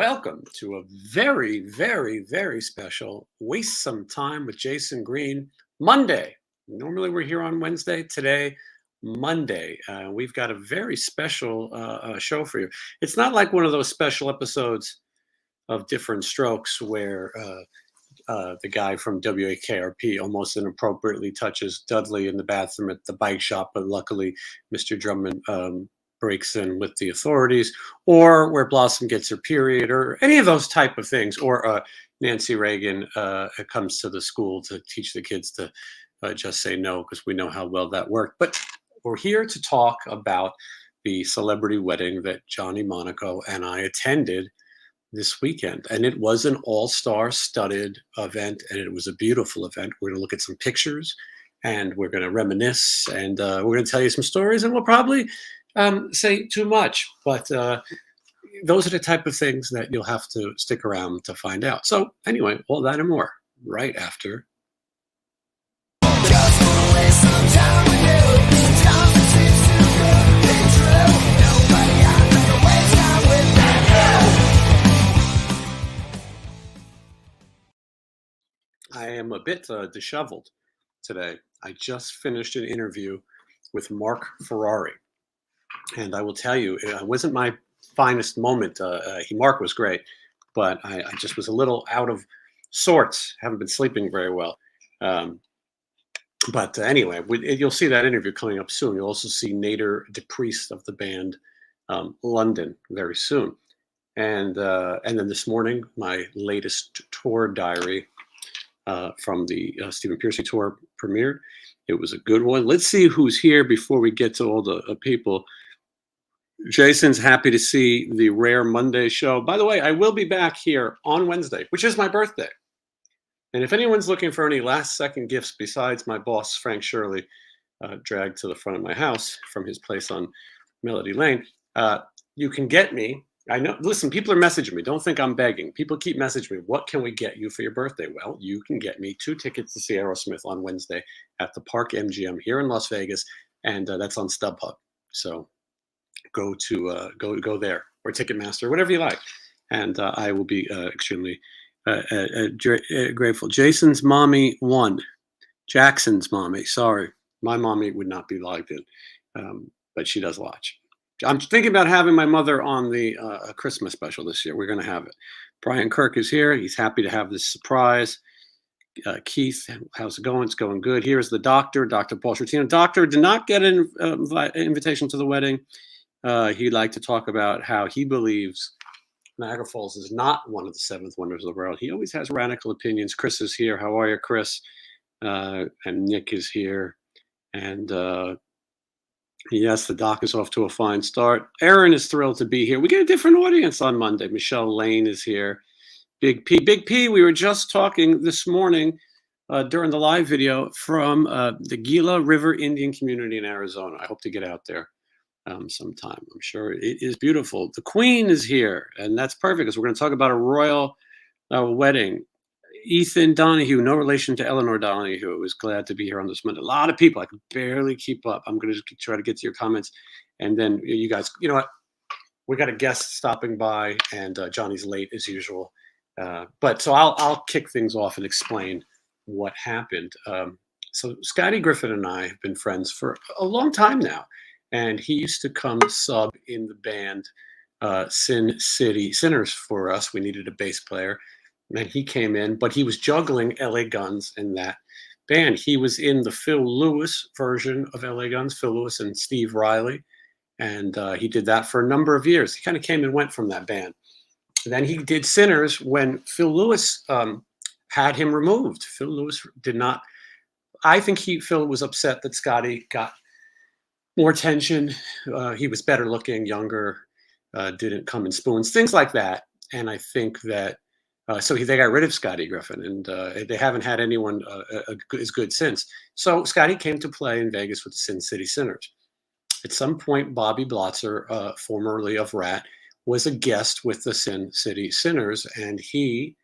welcome to a very, very, very special Waste Some Time with Jason Green Monday. Normally we're here on Wednesday. Today, Monday. We've got a very special show for you. It's not like one of those special episodes of Different Strokes where the guy from WAKRP almost inappropriately touches Dudley in the bathroom at the bike shop, but luckily Mr. Drummond breaks in with the authorities, or where Blossom gets her period, or any of those type of things, or Nancy Reagan comes to the school to teach the kids to just say no, because we know how well that worked. But we're here to talk about the celebrity wedding that Johnny Monaco and I attended this weekend. And it was an all-star studded event, and it was a beautiful event. We're going to look at some pictures, and we're going to reminisce, and we're going to tell you some stories, and we'll probably say too much, but those are the type of things that you'll have to stick around to find out. So anyway, all that and more right after. I am a bit disheveled today. I just finished an interview with Mark Ferrari. And I will tell you, it wasn't my finest moment. Mark was great, but I just was a little out of sorts. Haven't been sleeping very well. But anyway, you'll see that interview coming up soon. You'll also see Nader DePriest of the band London very soon. And then this morning, my latest tour diary from the Stephen Pearcy tour premiered. It was a good one. Let's see who's here before we get to all the people. Jason's happy to see the Rare Monday show. By the way, I will be back here on Wednesday, which is my birthday. And if anyone's looking for any last-second gifts besides my boss, Frank Shirley, dragged to the front of my house from his place on Melody Lane, you can get me. I know, listen, people are messaging me. Don't think I'm begging. People keep messaging me. What can we get you for your birthday? Well, you can get me 2 tickets to see Aerosmith on Wednesday at the Park MGM here in Las Vegas, and that's on StubHub. So go there, or Ticketmaster, whatever you like, and I will be extremely grateful. Jason's mommy won. Jackson's mommy. Sorry, my mommy would not be logged in, but she does watch. I'm thinking about having my mother on the Christmas special this year. We're going to have it. Brian Kirk is here. He's happy to have this surprise. Keith, how's it going? It's going good. Here's the doctor, Dr. Paul Shortino. Doctor did not get an invitation to the wedding. He'd like to talk about how he believes Niagara Falls is not one of the 7 wonders of the world. He always has radical opinions. Chris is here. How are you, Chris? And Nick is here. And yes, the doc is off to a fine start. Aaron is thrilled to be here. We get a different audience on Monday. Michelle Lane is here. Big P. Big P, we were just talking this morning during the live video from the Gila River Indian community in Arizona. I hope to get out there sometime. I'm sure it is beautiful. The Queen is here, and that's perfect because we're going to talk about a royal wedding. Ethan Donahue, no relation to Eleanor Donahue, was glad to be here on this Monday. A lot of people. I can barely keep up. I'm going to try to get to your comments. And then you guys, you know what? We got a guest stopping by, and Johnny's late as usual. But so I'll kick things off and explain what happened. So Scotty Griffin and I have been friends for a long time now. And he used to come sub in the band Sin City Sinners for us. We needed a bass player. And he came in, but he was juggling LA Guns in that band. He was in the Phil Lewis version of LA Guns, Phil Lewis and Steve Riley. And he did that for a number of years. He kind of came and went from that band. And then he did Sinners when Phil Lewis had him removed. Phil Lewis did not. I think Phil was upset that Scotty got more attention. He was better looking, younger, didn't come in spoons, things like that. And I think that so they got rid of Scotty Griffin, and they haven't had anyone as good since. So Scotty came to play in Vegas with the Sin City Sinners. At some point, Bobby Blotzer, formerly of Rat, was a guest with the Sin City Sinners, and he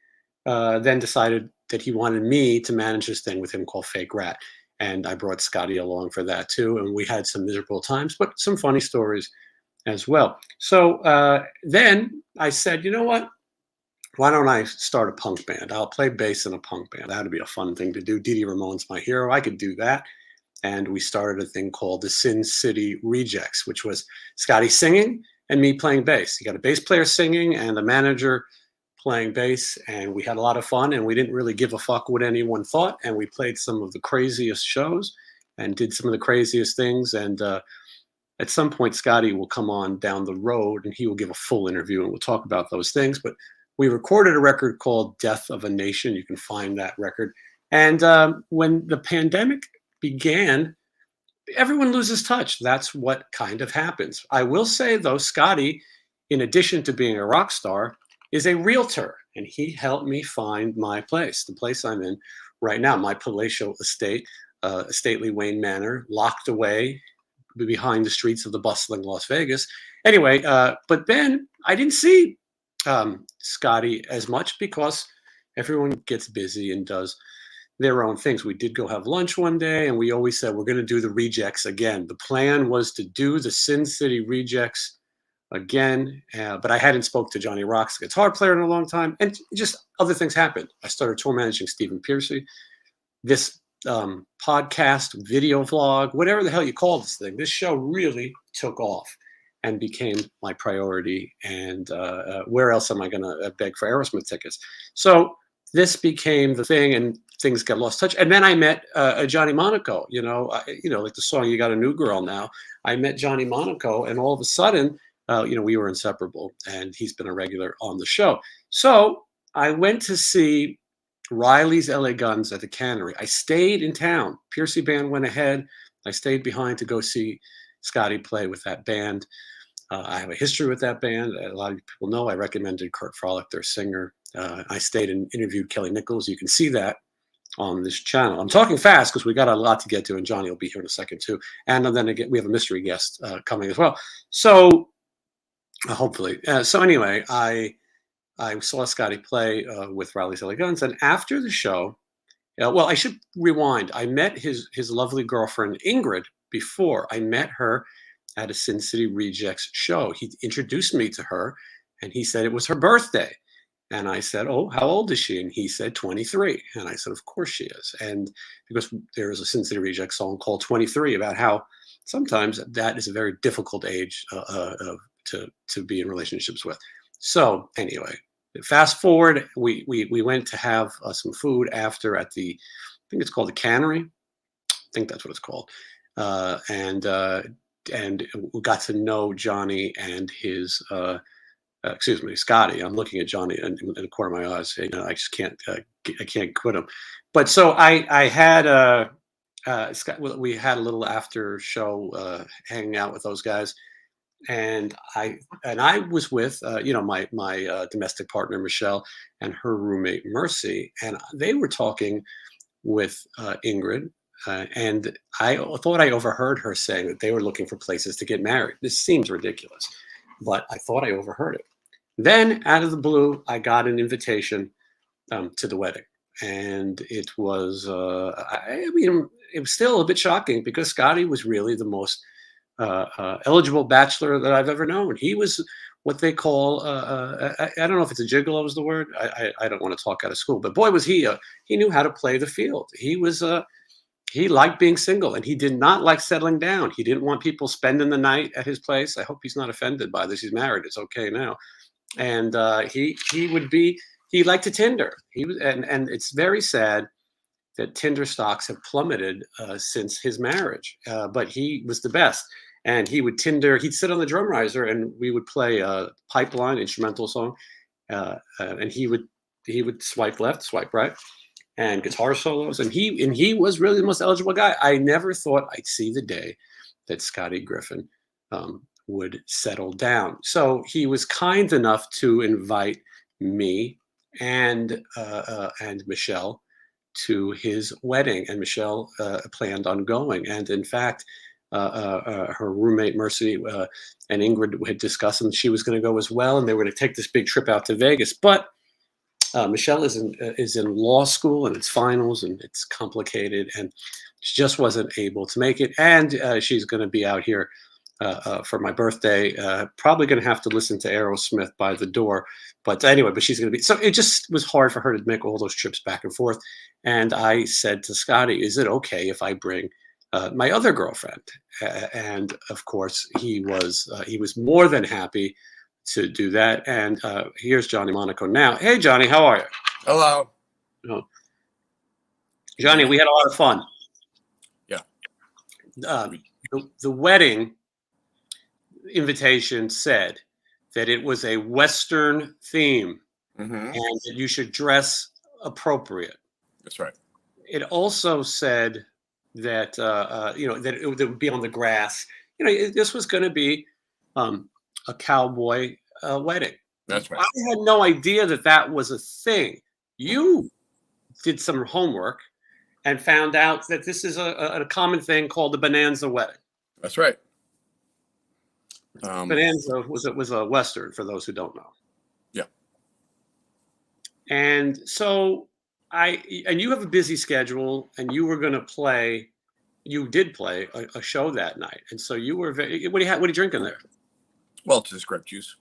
then decided that he wanted me to manage this thing with him called Fake Rat. And I brought Scotty along for that too, and we had some miserable times, but some funny stories as well. So then I said, you know what? why don't I start a punk band? I'll play bass in a punk band. That'd be a fun thing to do. Dee Dee Ramone's my hero. I could do that. And we started a thing called the Sin City Rejects, which was Scotty singing and me playing bass. You got a bass player singing and a manager playing bass, and we had a lot of fun, and we didn't really give a fuck what anyone thought, and we played some of the craziest shows and did some of the craziest things. And at some point, Scotty will come on down the road and he will give a full interview and we'll talk about those things. But we recorded a record called Death of a Nation. You can find that record. And when the pandemic began, everyone loses touch. That's what kind of happens. I will say, though, Scotty, in addition to being a rock star, is a realtor. And he helped me find my place, the place I'm in right now, my palatial estate, stately Wayne Manor, locked away behind the streets of the bustling Las Vegas. Anyway, but then I didn't see Scotty as much because everyone gets busy and does their own things. We did go have lunch one day, and we always said we're going to do the Rejects again. The plan was to do the Sin City Rejects again, but I hadn't spoke to Johnny Rock's guitar player in a long time, and just other things happened. I started tour managing Stephen Pearcy. This podcast, video vlog, whatever the hell you call this thing, this show really took off and became my priority. And where else am I going to beg for Aerosmith tickets? So this became the thing, and things got lost touch. And then I met Johnny Monaco. Like the song "You Got a New Girl Now." I met Johnny Monaco, and all of a sudden, we were inseparable. And he's been a regular on the show. So I went to see Riley's LA Guns at the Cannery. I stayed in town. Pearcy Band went ahead. I stayed behind to go see Scotty play with that band. I have a history with that band. A lot of people know I recommended Kurt Frolick, their singer. I stayed and interviewed Kelly Nichols. You can see that on this channel. I'm talking fast because we got a lot to get to, and Johnny will be here in a second too. And then again, we have a mystery guest coming as well. So hopefully. So anyway, I saw Scotty play with Riley's LA Guns, and after the show, well, I should rewind. I met his lovely girlfriend Ingrid before. I met her at a Sin City Rejects show. He introduced me to her, and he said it was her birthday. And I said, "Oh, how old is she?" And he said, 23. And I said, "Of course she is." And because there is a Sin City Rejects song called 23 about how sometimes that is a very difficult age to be in relationships with. So anyway, fast forward, we went to have some food after at the, I think it's called the Cannery. I think that's what it's called. And we got to know Johnny and his, Scotty. I'm looking at Johnny in the corner of my eyes. I just can't, I can't quit him. But so I had, we had a little after show hanging out with those guys. And I was with my domestic partner Michelle and her roommate Mercy, and they were talking with Ingrid, and I thought I overheard her saying that they were looking for places to get married. This seems ridiculous, but I thought I overheard it. Then out of the blue, I got an invitation to the wedding, and it was it was still a bit shocking because Scotty was really the most eligible bachelor that I've ever known. He was what they call, I don't know if it's a gigolo is the word. I don't want to talk out of school, but boy, was he knew how to play the field. He liked being single, and he did not like settling down. He didn't want people spending the night at his place. I hope he's not offended by this. He's married. It's okay now. And he liked to Tinder. And it's very sad that Tinder stocks have plummeted since his marriage. But he was the best. And he would Tinder, he'd sit on the drum riser and we would play a Pipeline instrumental song. And he would swipe left, swipe right, and guitar solos. And he was really the most eligible guy. I never thought I'd see the day that Scotty Griffin would settle down. So he was kind enough to invite me and Michelle to his wedding, and Michelle planned on going. And in fact, her roommate Mercy and Ingrid had discussed, and she was going to go as well, and they were going to take this big trip out to Vegas. But Michelle is in law school, and it's finals, and it's complicated, and she just wasn't able to make it. And she's going to be out here for my birthday. Probably going to have to listen to Aerosmith by the door. But anyway, but she's going to be. So it just was hard for her to make all those trips back and forth. And I said to Scotty, is it okay if I bring my other girlfriend? And of course, he was more than happy to do that. And here's Johnny Monaco now. Hey, Johnny, how are you? Hello. Oh. Johnny, we had a lot of fun. Yeah. The wedding invitation said that it was a Western theme and that you should dress appropriate. That's right. It also said that that it would be on the grass. This was going to be a cowboy wedding. That's right. I had no idea that was a thing. You did some homework and found out that this is a common thing called the Bonanza wedding. That's right. Bonanza was a Western, for those who don't know. Yeah. And so you have a busy schedule, and you were going to play. You did play a show that night, and so you were very. What are you drinking there? Well, it's just grape juice.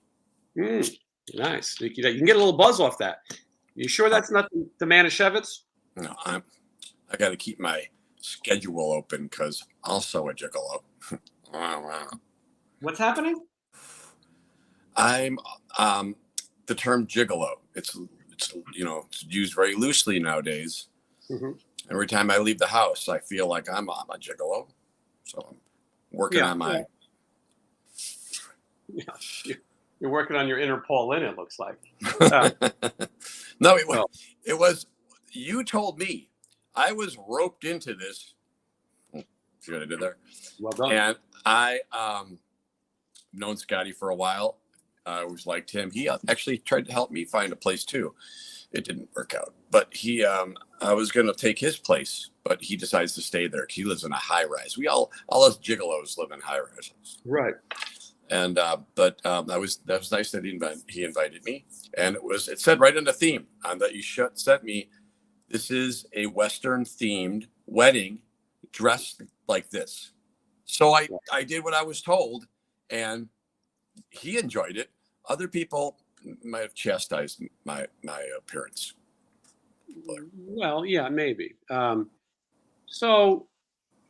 Nice. You can get a little buzz off that. You sure that's not the Manischewitz? No, I got to keep my schedule open because also a gigolo. What's happening? I'm the term gigolo. It's used very loosely nowadays. Every time I leave the house, I feel like I'm a gigolo. So I'm working on my. Yeah, you're working on your inner Paul Lynn, it looks like. No, it was. You told me. I was roped into this. See what I did there? Well done. And I known Scotty for a while. I always liked him. He actually tried to help me find a place too. It didn't work out. But I was going to take his place, but he decides to stay there. He lives in a high rise. All us gigolos live in high rises. Right. And that was nice that he invited me. And it said right in the theme that you sent me, this is a Western themed wedding dressed like this. So I did what I was told, and he enjoyed it. Other people might have chastised my appearance. Well, yeah, maybe. So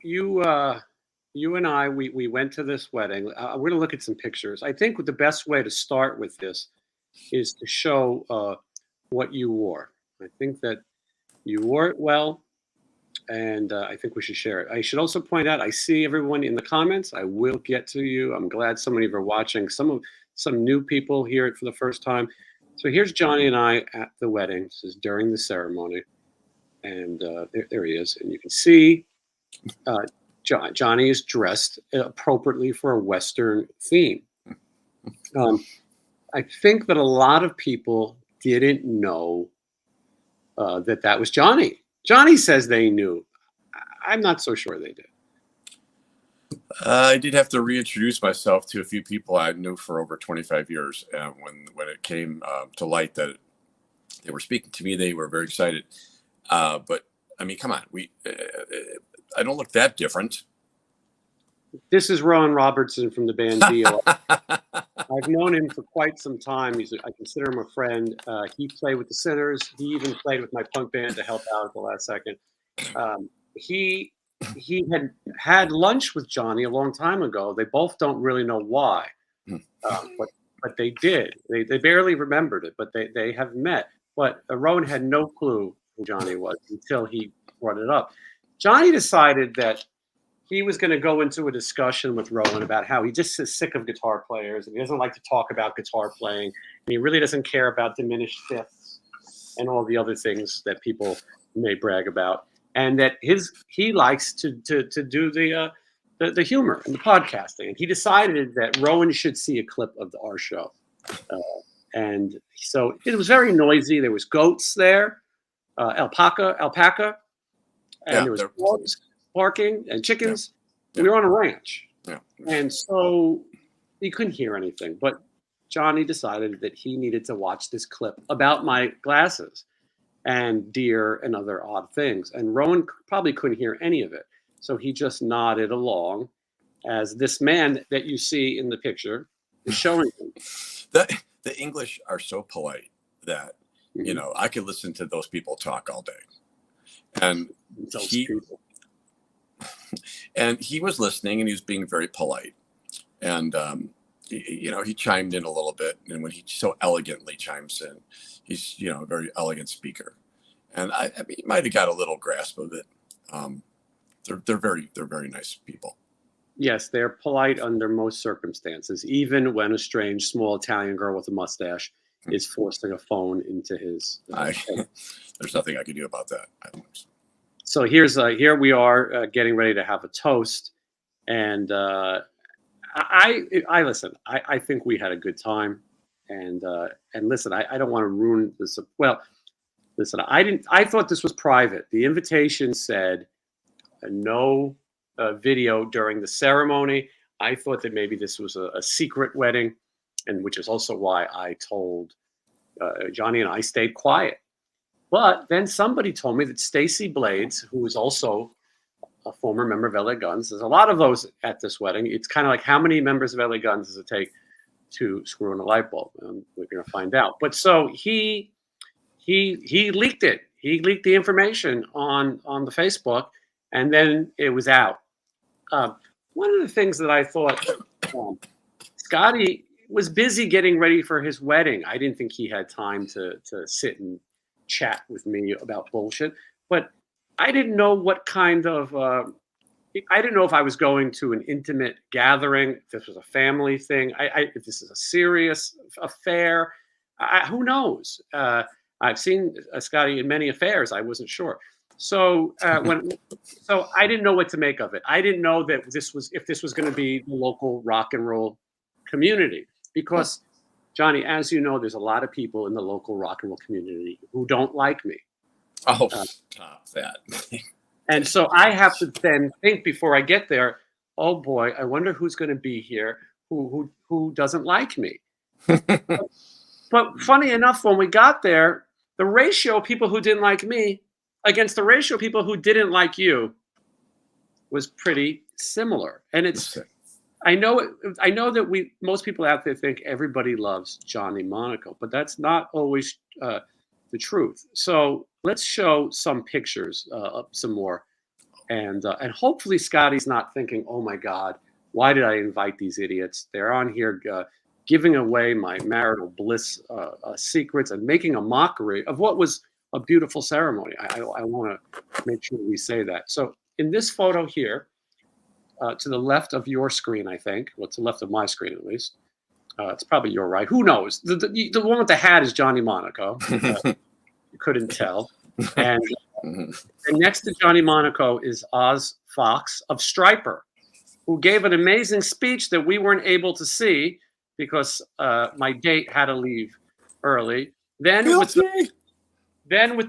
you and I, we went to this wedding. We're going to look at some pictures. I think the best way to start with this is to show what you wore. I think that you wore it well, and I think we should share it. I should also point out, I see everyone in the comments. I will get to you. I'm glad so many of you are watching. Some new people hear it for the first time. So here's Johnny and I at the wedding. This is during the ceremony, and there he is. And you can see Johnny is dressed appropriately for a Western theme. I think that a lot of people didn't know that was Johnny. Johnny says they knew. I'm not so sure they did. I did have to reintroduce myself to a few people I knew for over 25 years. When it came to light that they were speaking to me, they were very excited. But I mean, come on, I don't look that different. This is Rowan Robertson from the band Dio. I've known him for quite some time. I consider him a friend. He played with the Sinners. He even played with my punk band to help out at the last second. He had lunch with Johnny a long time ago. They both don't really know why, but they did. They barely remembered it, but they have met. But Rowan had no clue who Johnny was until he brought it up. Johnny decided that he was going to go into a discussion with Rowan about how he just is sick of guitar players and he doesn't like to talk about guitar playing, and he really doesn't care about diminished fifths and all the other things that people may brag about, and that he likes to do the humor and the podcasting. And he decided that Rowan should see a clip of our show, and so it was very noisy. There was goats there, alpaca, and there was dogs barking and chickens. Yeah. We were on a ranch. Yeah. And so he couldn't hear anything. But Johnny decided that he needed to watch this clip about my glasses and deer and other odd things. And Rowan probably couldn't hear any of it. So he just nodded along. as this man that you see in the picture is showing him. The English are so polite that, you know, I could listen to those people talk all day. And he was listening, and he was being very polite. And, you know, he chimed in a little bit. And when he so elegantly chimes in, he's, you know, a very elegant speaker. And I mean, he might have got a little grasp of it. They're very nice people. Yes, they're polite under most circumstances, even when a strange small Italian girl with a mustache is forcing a phone into his. There's nothing I can do about that. So here we are getting ready to have a toast, and I listen. I think we had a good time, and listen, I don't want to ruin this. Well, listen, I thought this was private. The invitation said no video during the ceremony. I thought that maybe this was a secret wedding, and which is also why I told Johnny and I stayed quiet. But then somebody told me that Stacy Blades, who is also a former member of LA Guns, there's a lot of those at this wedding. It's kind of like, how many members of LA Guns does it take to screw in a light bulb? We're going to find out. But so he leaked it. He leaked the information on the Facebook, and then it was out. One of the things that I thought, Scotty was busy getting ready for his wedding. I didn't think he had time to sit and chat with me about bullshit, but I didn't know what kind of, I didn't know if I was going to an intimate gathering, if this was a family thing, if this is a serious affair, who knows? I've seen Scotty in many affairs. I wasn't sure. So so I didn't know what to make of it. I didn't know that if this was going to be the local rock and roll community, because Johnny, as you know, there's a lot of people in the local rock and roll community who don't like me. Oh, stop that. And so I have to then think before I get there, oh boy, I wonder who's going to be here who doesn't like me. But funny enough, when we got there, the ratio of people who didn't like me against the ratio of people who didn't like you was pretty similar. And I know that most people out there think everybody loves Johnny Monaco, but that's not always the truth. So let's show some pictures, some more, and hopefully Scotty's not thinking, "Oh my God, why did I invite these idiots? They're on here giving away my marital bliss secrets and making a mockery of what was a beautiful ceremony." I want to make sure we say that. So in this photo here, to the left of your screen, I think, well, to the left of my screen at least, it's probably your right. Who knows? The one with the hat is Johnny Monaco. You couldn't tell. And next to Johnny Monaco is Oz Fox of Striper, who gave an amazing speech that we weren't able to see because my date had to leave early. Then with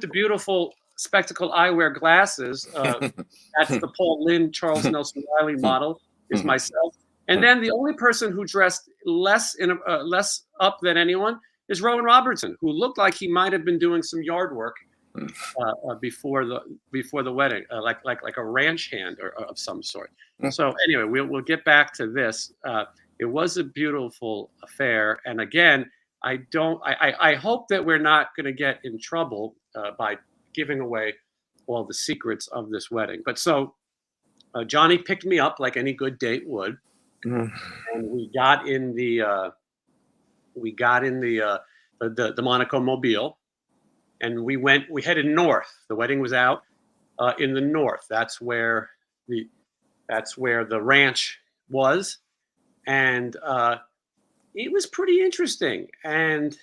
the beautiful spectacle eyewear glasses, that's the Paul Lynde, Charles Nelson Riley model, is myself. And then the only person who dressed less up than anyone is Rowan Robertson, who looked like he might have been doing some yard work before the wedding, like a ranch hand or of some sort. So anyway, we'll get back to this. It was a beautiful affair, and again, I hope that we're not going to get in trouble by giving away all the secrets of this wedding. But so Johnny picked me up like any good date would, and we got in the Monaco Mobile, and we headed north. The wedding was out in the north. That's where the ranch was, and it was pretty interesting. And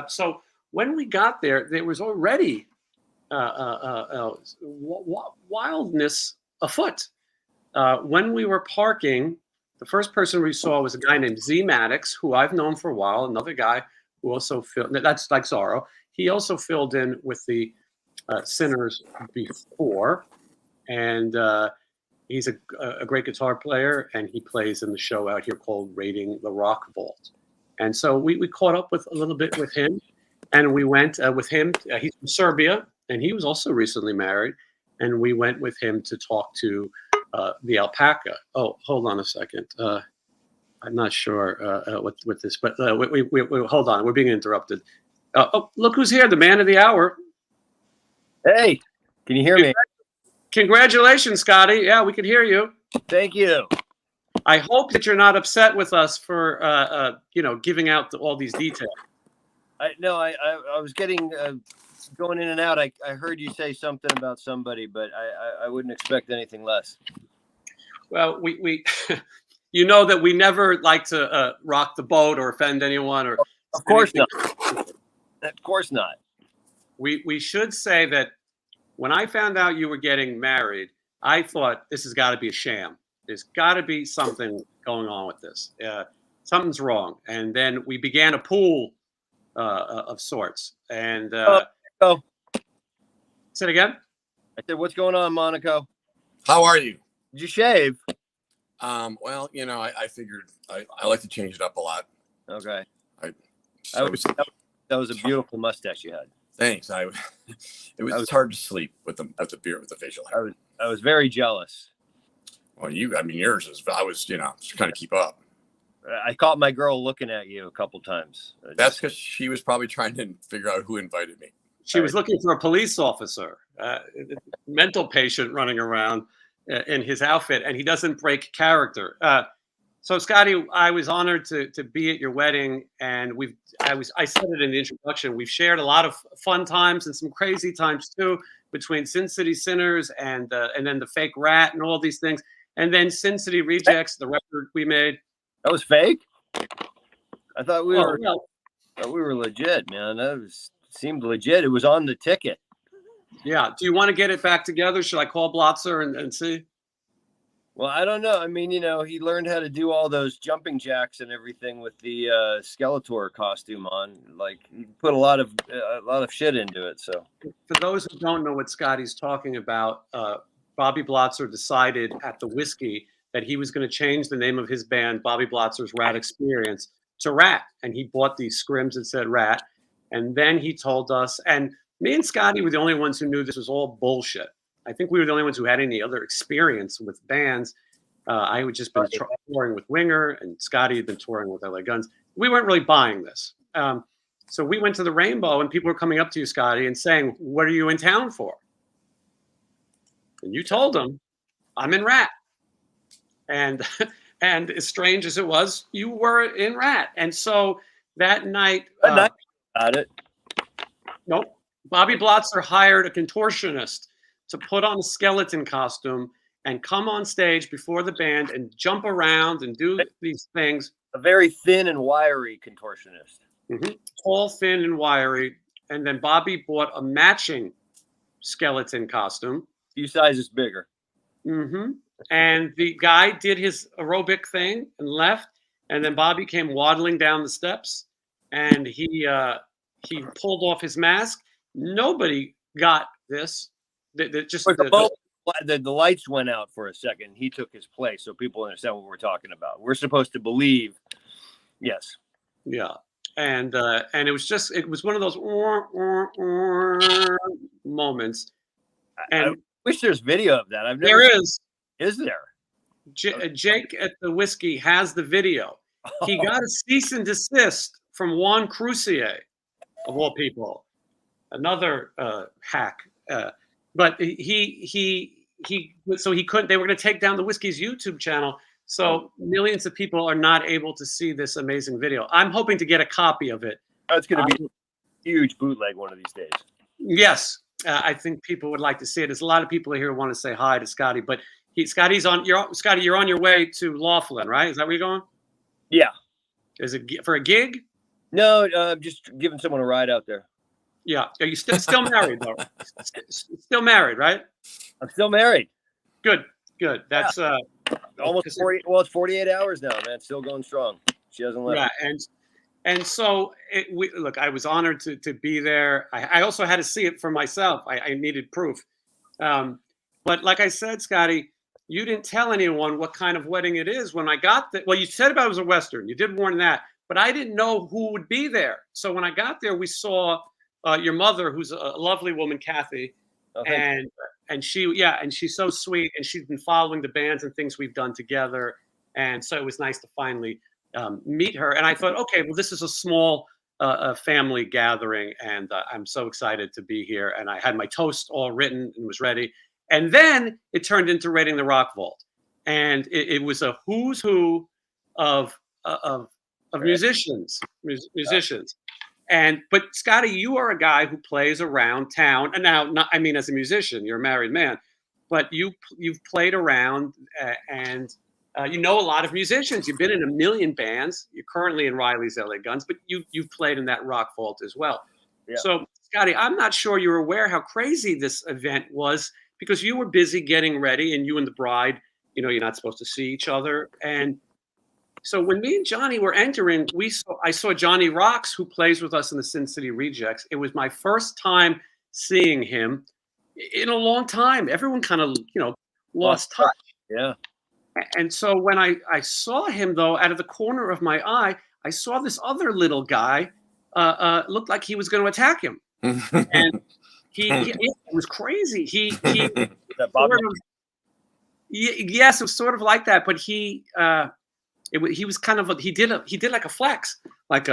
so when we got there was already wildness afoot. When we were parking, the first person we saw was a guy named Z Maddox, who I've known for a while, another guy who also that's like Zorro. He also filled in with the Sinners before, and he's a great guitar player, and he plays in the show out here called Raiding the Rock Vault. And so we caught up with a little bit with him, and we went with him. He's from Serbia, and he was also recently married, and we went with him to talk to the alpaca. Oh, hold on a second. I'm not sure what this, but we hold on. We're being interrupted. Oh, look who's here, the man of the hour. Hey, can you hear me? Congratulations, Scotty. Yeah, we can hear you. Thank you. I hope that you're not upset with us for, giving out all these details. I was getting going in and out. I heard you say something about somebody, but I wouldn't expect anything less. Well, we you know that we never like to rock the boat or offend anyone, or of course not. Of course not. We should say that when I found out you were getting married, I thought this has got to be a sham. There's got to be something going on with this. Something's wrong. And then we began a pool of sorts. And say it again. I said, "What's going on, Monaco? How are you? Did you shave?" Well, I figured I like to change it up a lot. Okay. That was a beautiful mustache you had. Thanks. It's hard to sleep with the facial hair. I was very jealous. Well, yours is. I was, just trying to keep up. I caught my girl looking at you a couple times. That's because she was probably trying to figure out who invited me. She was looking for a police officer, mental patient running around in his outfit, and he doesn't break character. So, Scotty, I was honored to be at your wedding, and I said it in the introduction. We've shared a lot of fun times and some crazy times too, between Sin City Sinners and then the Fake Rat and all these things, and then Sin City Rejects, the record we made. That was fake. I thought we were legit, man. Seemed legit. It was on the ticket. Yeah. Do you want to get it back together? Should I call Blotzer and see? Well, I don't know. I mean, he learned how to do all those jumping jacks and everything with the Skeletor costume on. Like, he put a lot of shit into it. So, for those who don't know what Scotty's talking about, Bobby Blotzer decided at the Whiskey that he was going to change the name of his band, Bobby Blotzer's Rat Experience, to Rat, and he bought these scrims that said Rat, and then he told us, and me and Scotty were the only ones who knew this was all bullshit. I think we were the only ones who had any other experience with bands. I had just been touring with Winger, and Scotty had been touring with LA Guns. We weren't really buying this. So we went to the Rainbow, and people were coming up to you, Scotty, and saying, "What are you in town for?" And you told them, "I'm in Rat." And as strange as it was, you were in Rat. And so that night, got it. Nope. Bobby Blotzer hired a contortionist to put on a skeleton costume and come on stage before the band and jump around and do these things. A very thin and wiry contortionist. Mm-hmm. Tall, thin, and wiry. And then Bobby bought a matching skeleton costume. A few sizes bigger. Mm-hmm. And the guy did his aerobic thing and left. And then Bobby came waddling down the steps, and he pulled off his mask. Nobody got this. The lights went out for a second. He took his place, so people understand what we're talking about. We're supposed to believe, yes. Yeah, and it was one of those moments. And I wish there's video of that. There is. Is there? Jake at the Whiskey has the video. He got a cease and desist from Juan Crucier, of all people, another hack. But he so he couldn't. They were going to take down the Whiskey's YouTube channel, so millions of people are not able to see this amazing video. I'm hoping to get a copy of it. It's going to be a huge bootleg one of these days. Yes, I think people would like to see it. There's a lot of people here who want to say hi to Scotty, but Scotty, you're on your way to Laughlin, right? Is that where you're going? Yeah. Is it for a gig? No, just giving someone a ride out there. Yeah. Are you still married though? Still married, right? I'm still married. Good. That's almost 40. Well, it's 48 hours now, man. Still going strong. She hasn't left. Yeah, and so look, I was honored to be there. I also had to see it for myself. I needed proof. But like I said, Scotty, you didn't tell anyone what kind of wedding it is when I got there. Well, you said about it was a Western. You did warn that, but I didn't know who would be there. So when I got there, we saw your mother, who's a lovely woman, Kathy, and she's so sweet, and she's been following the bands and things we've done together, and so it was nice to finally meet her. And I thought, okay, well, this is a small family gathering, and I'm so excited to be here. And I had my toast all written and was ready. And then it turned into raiding the Rock Vault, and it was a who's who of musicians. But Scotty, you are a guy who plays around town, and now, not, I mean, as a musician, you're a married man, but you've played around, and you know a lot of musicians. You've been in a million bands. You're currently in Riley's LA Guns, but you've played in that Rock Vault as well. Yeah. So, Scotty, I'm not sure you're aware how crazy this event was, because you were busy getting ready, and you and the bride, you're not supposed to see each other. And so when me and Johnny were entering, I saw Johnny Rocks, who plays with us in the Sin City Rejects. It was my first time seeing him in a long time. Everyone kind of, lost touch. Yeah. And so when I saw him, though, out of the corner of my eye, I saw this other little guy looked like he was going to attack him. And it was crazy. Yes, it was sort of like that, but he was kind of he did like a flex, like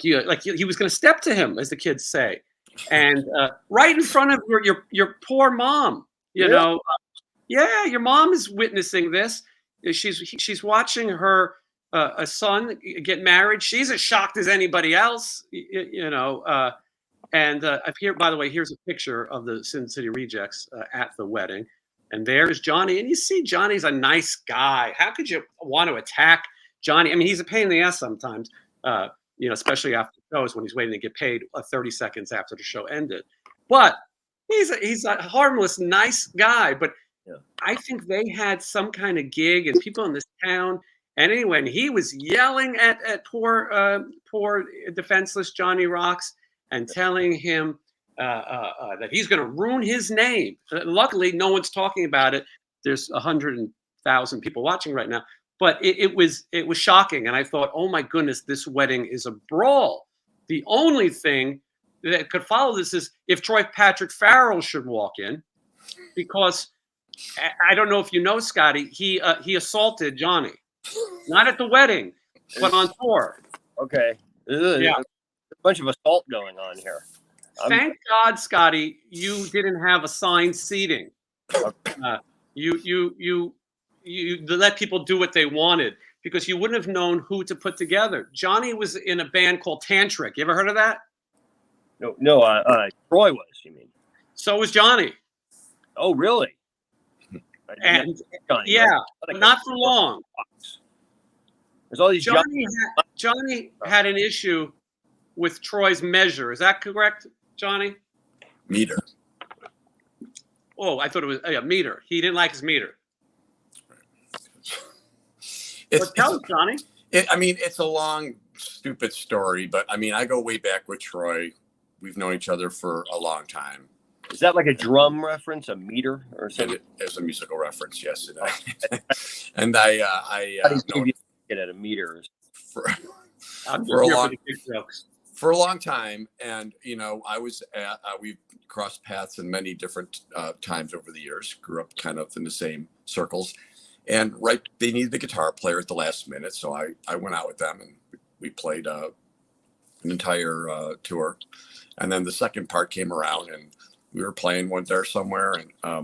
he was going to step to him, as the kids say, and right in front of your poor mom, your mom is witnessing this. She's watching her a son get married. She's as shocked as anybody else, And by the way, here's a picture of the Sin City Rejects at the wedding. And there's Johnny. And you see, Johnny's a nice guy. How could you want to attack Johnny? I mean, he's a pain in the ass sometimes, especially after shows when he's waiting to get paid 30 seconds after the show ended. But he's a harmless, nice guy. But I think they had some kind of gig, and people in this town. And anyway, and he was yelling at poor defenseless Johnny Rocks and telling him that he's going to ruin his name. Luckily, no one's talking about it. There's 100,000 people watching right now, but it was shocking. And I thought, oh my goodness, this wedding is a brawl. The only thing that could follow this is if Patrick Farrell should walk in, because I don't know if you know, Scotty, he assaulted Johnny, not at the wedding, but on tour. Okay. Yeah. A bunch of assault going on here. Thank God, Scotty, you didn't have assigned seating. You let people do what they wanted, because you wouldn't have known who to put together. Johnny was in a band called Tantric. You ever heard of that? No. Troy was. You mean? So was Johnny. Oh, really? And Johnny, yeah, but not for long. There's all these. Johnny had an issue with Troy's measure. Is that correct, Johnny? Meter. Oh, I thought it was meter. He didn't like his meter. Tell us, Johnny. It's a long, stupid story, but I go way back with Troy. We've known each other for a long time. Is that like a drum reference, a meter, or something? It's a musical reference, yes. And get at a meter for a long time. And I was we've crossed paths in many different times over the years. Grew up kind of in the same circles, and they needed a guitar player at the last minute, so I went out with them and we played an entire tour. And then the second part came around, and we were playing one there somewhere, and I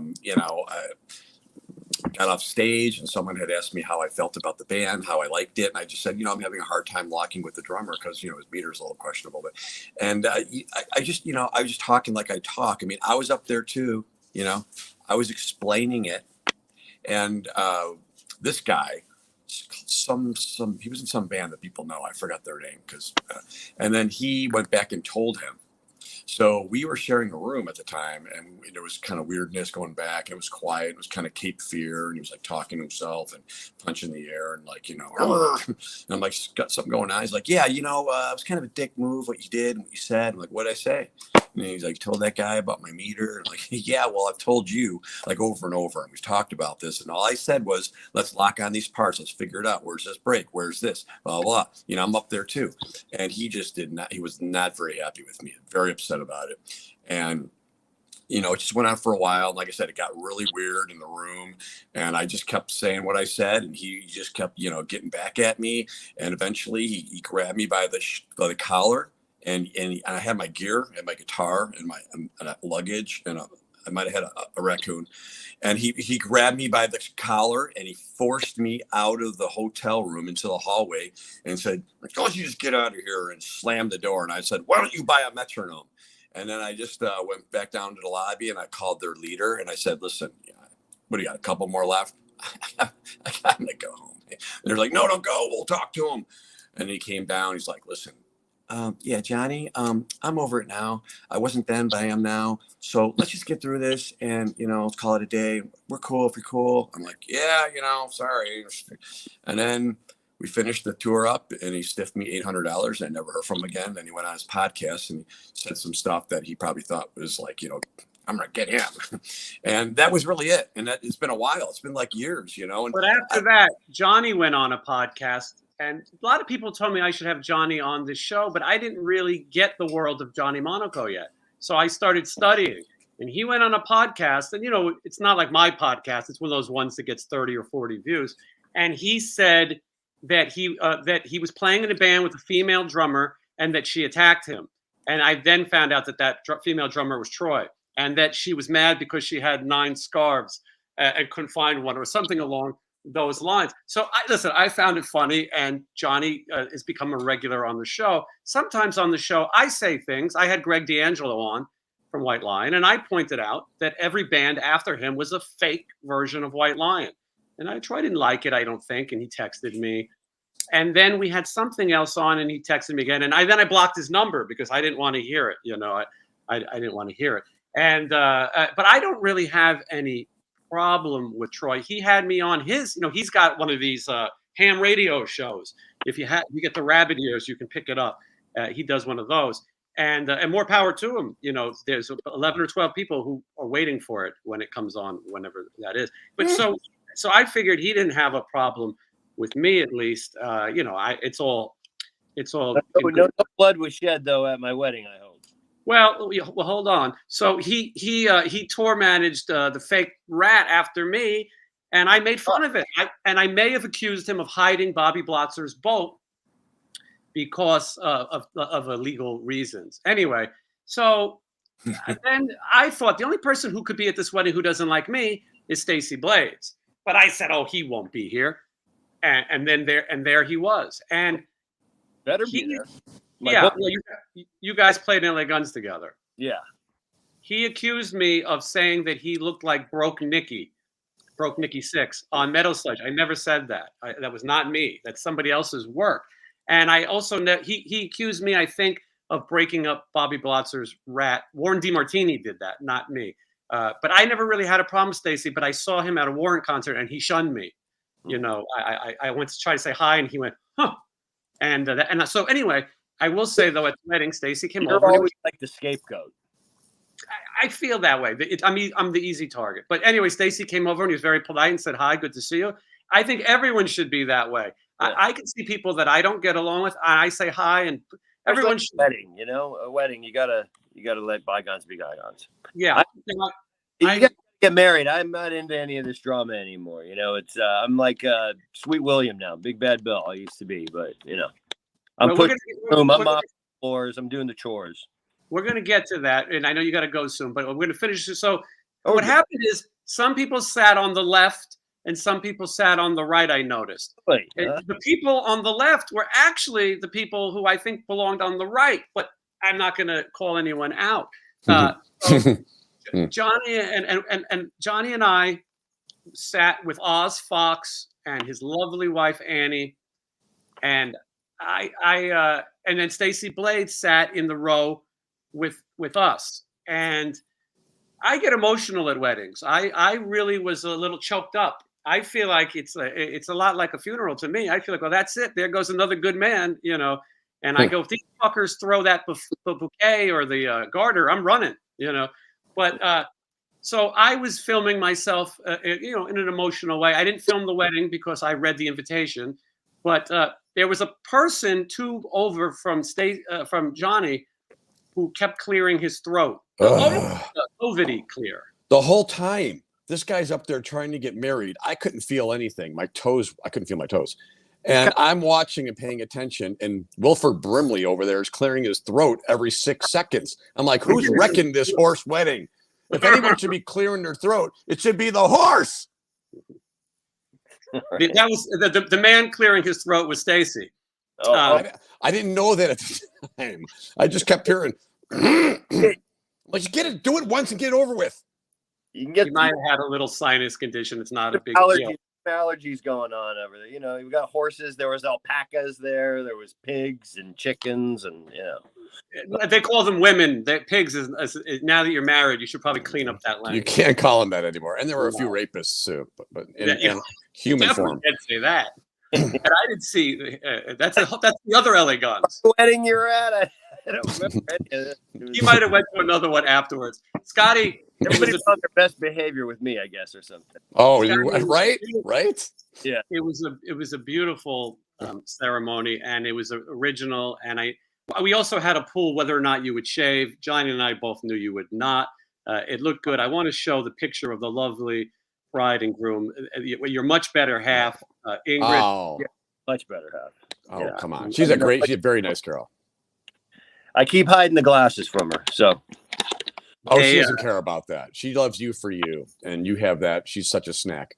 got off stage, and someone had asked me how I felt about the band, how I liked it, and I just said, I'm having a hard time locking with the drummer because his meter's a little questionable. But I was just talking like I talk. I was up there too. I was explaining it, and this guy, he was in some band that people know. I forgot their name and then he went back and told him. So we were sharing a room at the time, and there was kind of weirdness going back. It was quiet. It was kind of Cape Fear, and he was like talking to himself and punching the air and like, and I'm like, got something going on. He's like, yeah, it was kind of a dick move what you did and what you said. I'm like, what'd I say? And he's like, told that guy about my meter. I'm like, yeah, well, I've told you like over and over, and we've talked about this. And all I said was, let's lock on these parts. Let's figure it out. Where's this break? Where's this? Blah, blah. I'm up there too. And he just he was not very happy with me, very upset about it. And you know, it just went on for a while. Like I said, it got really weird in the room, and I just kept saying what I said, and he just kept, you know, getting back at me. And eventually, he grabbed me by the collar, and I had my gear and my guitar and my luggage, and I might have had a raccoon. And he grabbed me by the collar and he forced me out of the hotel room into the hallway and said, "Why don't you just get out of here?" and slammed the door. And I said, "Why don't you buy a metronome?" And then I just went back down to the lobby and I called their leader and I said, "Listen, what do you got? A couple more left? I'm gonna go home." And they're like, "No, don't go. We'll talk to him." And he came down. He's like, "Listen, yeah, Johnny, I'm over it now. I wasn't then, but I am now. So let's just get through this and, you know, let's call it a day. We're cool if you're cool." I'm like, "Yeah, you know, sorry." And then we finished the tour up and he stiffed me $800 and I never heard from him again. Then he went on his podcast and said some stuff that he probably thought was like, you know, I'm going to get him. And that was really it. And that it's been a while. It's been like years, you know. And But after that, Johnny went on a podcast. And a lot of people told me I should have Johnny on this show, but I didn't really get the world of Johnny Monaco yet. So I started studying. And he went on a podcast. And, you know, it's not like my podcast. It's one of those ones that gets 30 or 40 views. And he said that he was playing in a band with a female drummer and that she attacked him. And I then found out that female drummer was Troy and that she was mad because she had 9 scarves and couldn't find one or something along those lines. So I found it funny, and Johnny has become a regular on the show. Sometimes on the show, I say things. I had Greg D'Angelo on from White Lion, and I pointed out that every band after him was a fake version of White Lion. And Troy didn't like it, I don't think, and he texted me. And then we had something else on, and he texted me again. And then I blocked his number because I didn't want to hear it. You know, I didn't want to hear it. And but I don't really have any problem with Troy. He had me on his. You know, he's got one of these ham radio shows. If you get the rabbit ears, you can pick it up. He does one of those. And more power to him. You know, there's 11 or 12 people who are waiting for it when it comes on, whenever that is. But so I figured he didn't have a problem with me, at least. You know, it's all. No blood was shed though at my wedding, I hope. Well, hold on. So he tour managed the fake rat after me, and I made fun of it. I may have accused him of hiding Bobby Blotzer's boat because of illegal reasons. Anyway, so then I thought the only person who could be at this wedding who doesn't like me is Stacy Blades. But I said, "Oh, he won't be here," and then there he was. And better be there. Yeah, well, you guys played in LA Guns together. Yeah. He accused me of saying that he looked like Broke Nicky 6 on Metal Sledge. I never said that. That was not me. That's somebody else's work. And I also he accused me, I think, of breaking up Bobby Blotzer's rat. Warren DeMartini did that, not me. But I never really had a problem with Stacy. But I saw him at a Warren concert and he shunned me. You know, I went to try to say hi and he went, "Huh." And so anyway. I will say, though, at the wedding, Stacy came over. You're always like the scapegoat. I feel that way. I'm the easy target. But anyway, Stacy came over and he was very polite and said, "Hi, good to see you." I think everyone should be that way. Yeah. I can see people that I don't get along with. And I say hi, and everyone should. Wedding, you know, a wedding. You gotta let bygones be bygones. Yeah. You gotta get married. I'm not into any of this drama anymore. You know, it's I'm like Sweet William now, Big Bad Bill. I used to be, but you know. I'm mopping floors. I'm doing the chores. We're going to get to that, and I know you got to go soon, but we're going to finish this. So what happened is some people sat on the left and some people sat on the right, I noticed. The people on the left were actually the people who I think belonged on the right, but I'm not going to call anyone out. So Johnny and Johnny and I sat with Oz Fox and his lovely wife, Annie, and and then Stacy Blades sat in the row with us. And I get emotional at weddings. I really was a little choked up. I feel like it's a lot like a funeral to me. I feel like, well, that's it. There goes another good man, you know. And I go, if these fuckers throw that bouquet or the garter, I'm running, you know. But so I was filming myself, you know, in an emotional way. I didn't film the wedding because I read the invitation, but there was a person over from Johnny who kept clearing his throat. Ugh. COVID clear. The whole time. This guy's up there trying to get married. I couldn't feel anything. I couldn't feel my toes. And I'm watching and paying attention. And Wilford Brimley over there is clearing his throat every 6 seconds. I'm like, who's wrecking this horse wedding? If anyone should be clearing their throat, it should be the horse. That was the man clearing his throat was Stacy. I didn't know that at the time. I just kept hearing, let's get it, do it once and get it over with. You can get. He might have had a little sinus condition. It's not a big deal. Allergies going on over there. You know, we got horses. There was alpacas there. There was pigs and chickens, and they call them women. Pigs is now that you're married, you should probably clean up that language. You can't call them that anymore. And there were a few rapists too, but in human form. Didn't say that. And I didn't see that's the other LA Guns. What wedding you're at? I don't remember any of this. You might have went to another one afterwards. Scotty. Everybody's on their best behavior with me, I guess, or something. Oh, right. Yeah, it was a beautiful ceremony, and it was original. And we also had a pool whether or not you would shave. Johnny and I both knew you would not. It looked good. I want to show the picture of the lovely bride and groom. Your much better half, Ingrid. Oh, yeah, much better half. Oh, yeah. Come on. She's a very nice girl. I keep hiding the glasses from her, so. Oh, she doesn't care about that. She loves you for you, and you have that. She's such a snack.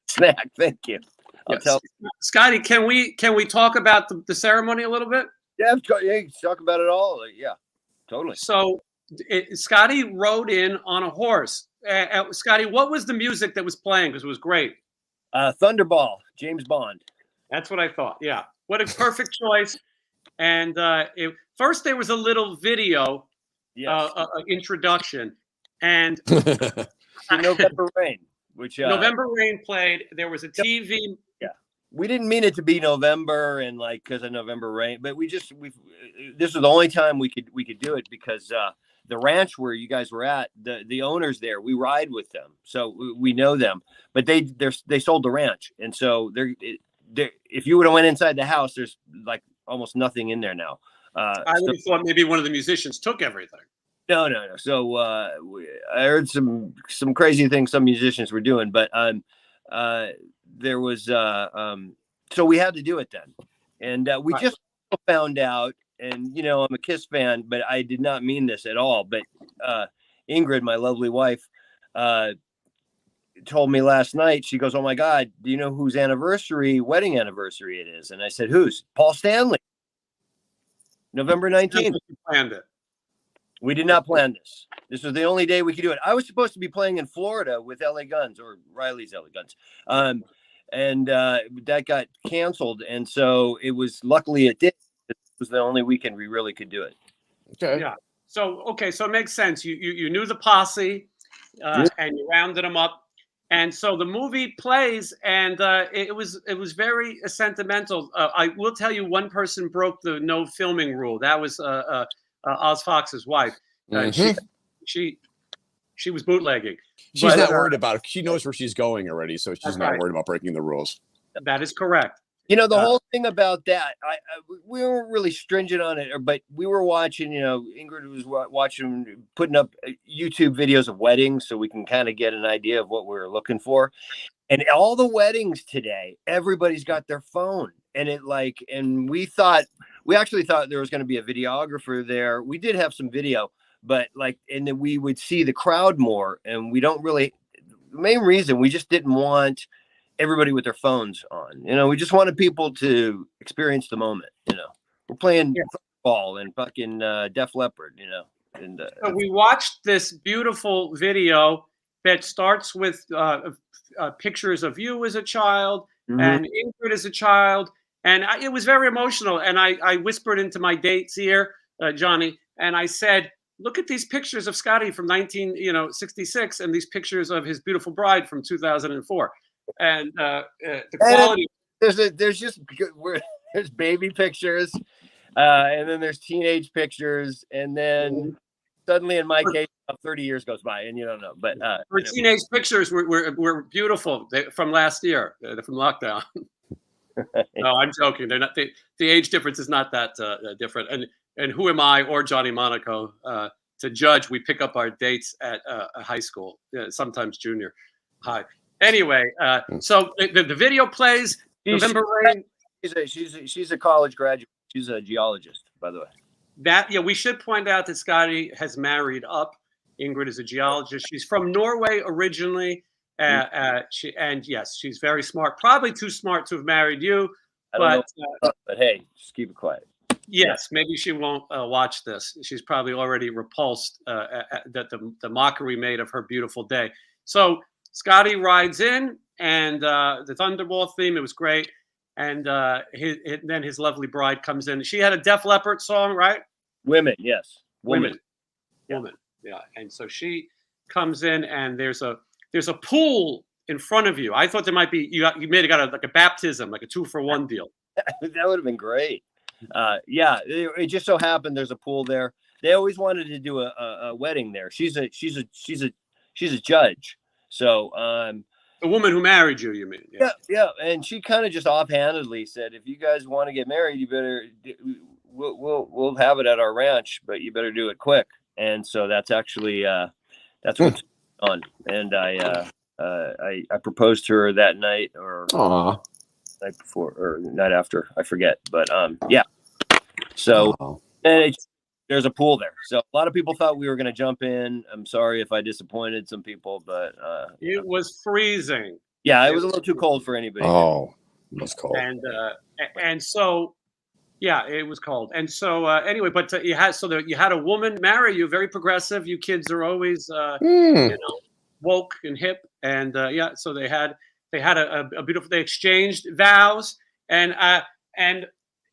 Snack, thank you. Yes. Scotty, can we talk about the ceremony a little bit? Yeah, talk about it all. Yeah, totally. So, Scotty rode in on a horse. Scotty, what was the music that was playing? Because it was great. Thunderball, James Bond. That's what I thought. Yeah, what a perfect choice. And first there was a little video. Yes. Introduction, and November Rain, which November Rain played. There was a TV. Yeah, we didn't mean it to be November and because of November Rain, but this was the only time we could do it because the ranch where you guys were at, the owners there, we ride with them, so we know them. But they sold the ranch, and so if you would have went inside the house, there's like almost nothing in there now. I would have thought maybe one of the musicians took everything. No. So I heard some crazy things some musicians were doing, but there was so we had to do it then, and we just found out. And I'm a Kiss fan, but I did not mean this at all. But Ingrid, my lovely wife, told me last night. She goes, "Oh my God, do you know whose wedding anniversary it is?" And I said, "Whose?" Paul Stanley. November 19th. We planned it. We did not plan this. This was the only day we could do it. I was supposed to be playing in Florida with LA Guns, or Riley's LA Guns. And that got canceled. And so luckily it did. It was the only weekend we really could do it. Okay. Yeah. So it makes sense. You knew the posse and you rounded them up. And so the movie plays, and it was very sentimental. I will tell you, one person broke the no filming rule. That was Oz Fox's wife. She was bootlegging. She's not worried about it. She knows where she's going already, so she's not worried about breaking the rules. That is correct. The whole thing about that, we weren't really stringent on it, but we were watching, Ingrid was watching, putting up YouTube videos of weddings so we can kind of get an idea of what we were looking for. And all the weddings today, everybody's got their phone. And and we actually thought there was going to be a videographer there. We did have some video, but and then we would see the crowd more. And the main reason, we just didn't want everybody with their phones on. We just wanted people to experience the moment. We're playing football and fucking Def Leppard. And so we watched this beautiful video that starts with pictures of you as a child and Ingrid as a child, and it was very emotional. And I whispered into my date's ear, Johnny, and I said, "Look at these pictures of Scotty from 1966, and these pictures of his beautiful bride from 2004." And the quality. There's baby pictures, and then there's teenage pictures, and then suddenly, in my case, 30 years goes by, and you don't know. But teenage pictures were beautiful from last year, from lockdown. No, I'm joking. They're not. The age difference is not that different. And and who am I or Johnny Monaco to judge? We pick up our dates at a high school, sometimes junior high. Anyway, so the video plays. November Rain. She's a college graduate. She's a geologist, by the way. We should point out that Scotty has married up. Ingrid is a geologist. She's from Norway originally. She's very smart. Probably too smart to have married you. But hey, just keep it quiet. Yes, maybe she won't watch this. She's probably already repulsed that the mockery made of her beautiful day. So Scotty rides in, and the Thunderball theme, it was great. And then his lovely bride comes in. She had a Def Leppard song, right? Women, yes. Woman. Yeah. And so she comes in, and there's a pool in front of you. I thought there might be you may have got like a baptism, like a 2-for-1 deal. That would have been great. It just so happened there's a pool there. They always wanted to do a wedding there. She's a judge. So the woman who married you mean? Yeah. And she kind of just offhandedly said, if you guys want to get married, you better we'll have it at our ranch, but you better do it quick. And so that's actually that's what's on. And I proposed to her that night, or night before or night after, I forget. But so there's a pool there. So a lot of people thought we were going to jump in. I'm sorry if I disappointed some people, but it was freezing. Yeah, it was a little too cold for anybody. Oh, it was cold. And so it was cold. And so anyway, but you had a woman marry you, very progressive. You kids are always woke and hip, and so they had a beautiful. They exchanged vows, and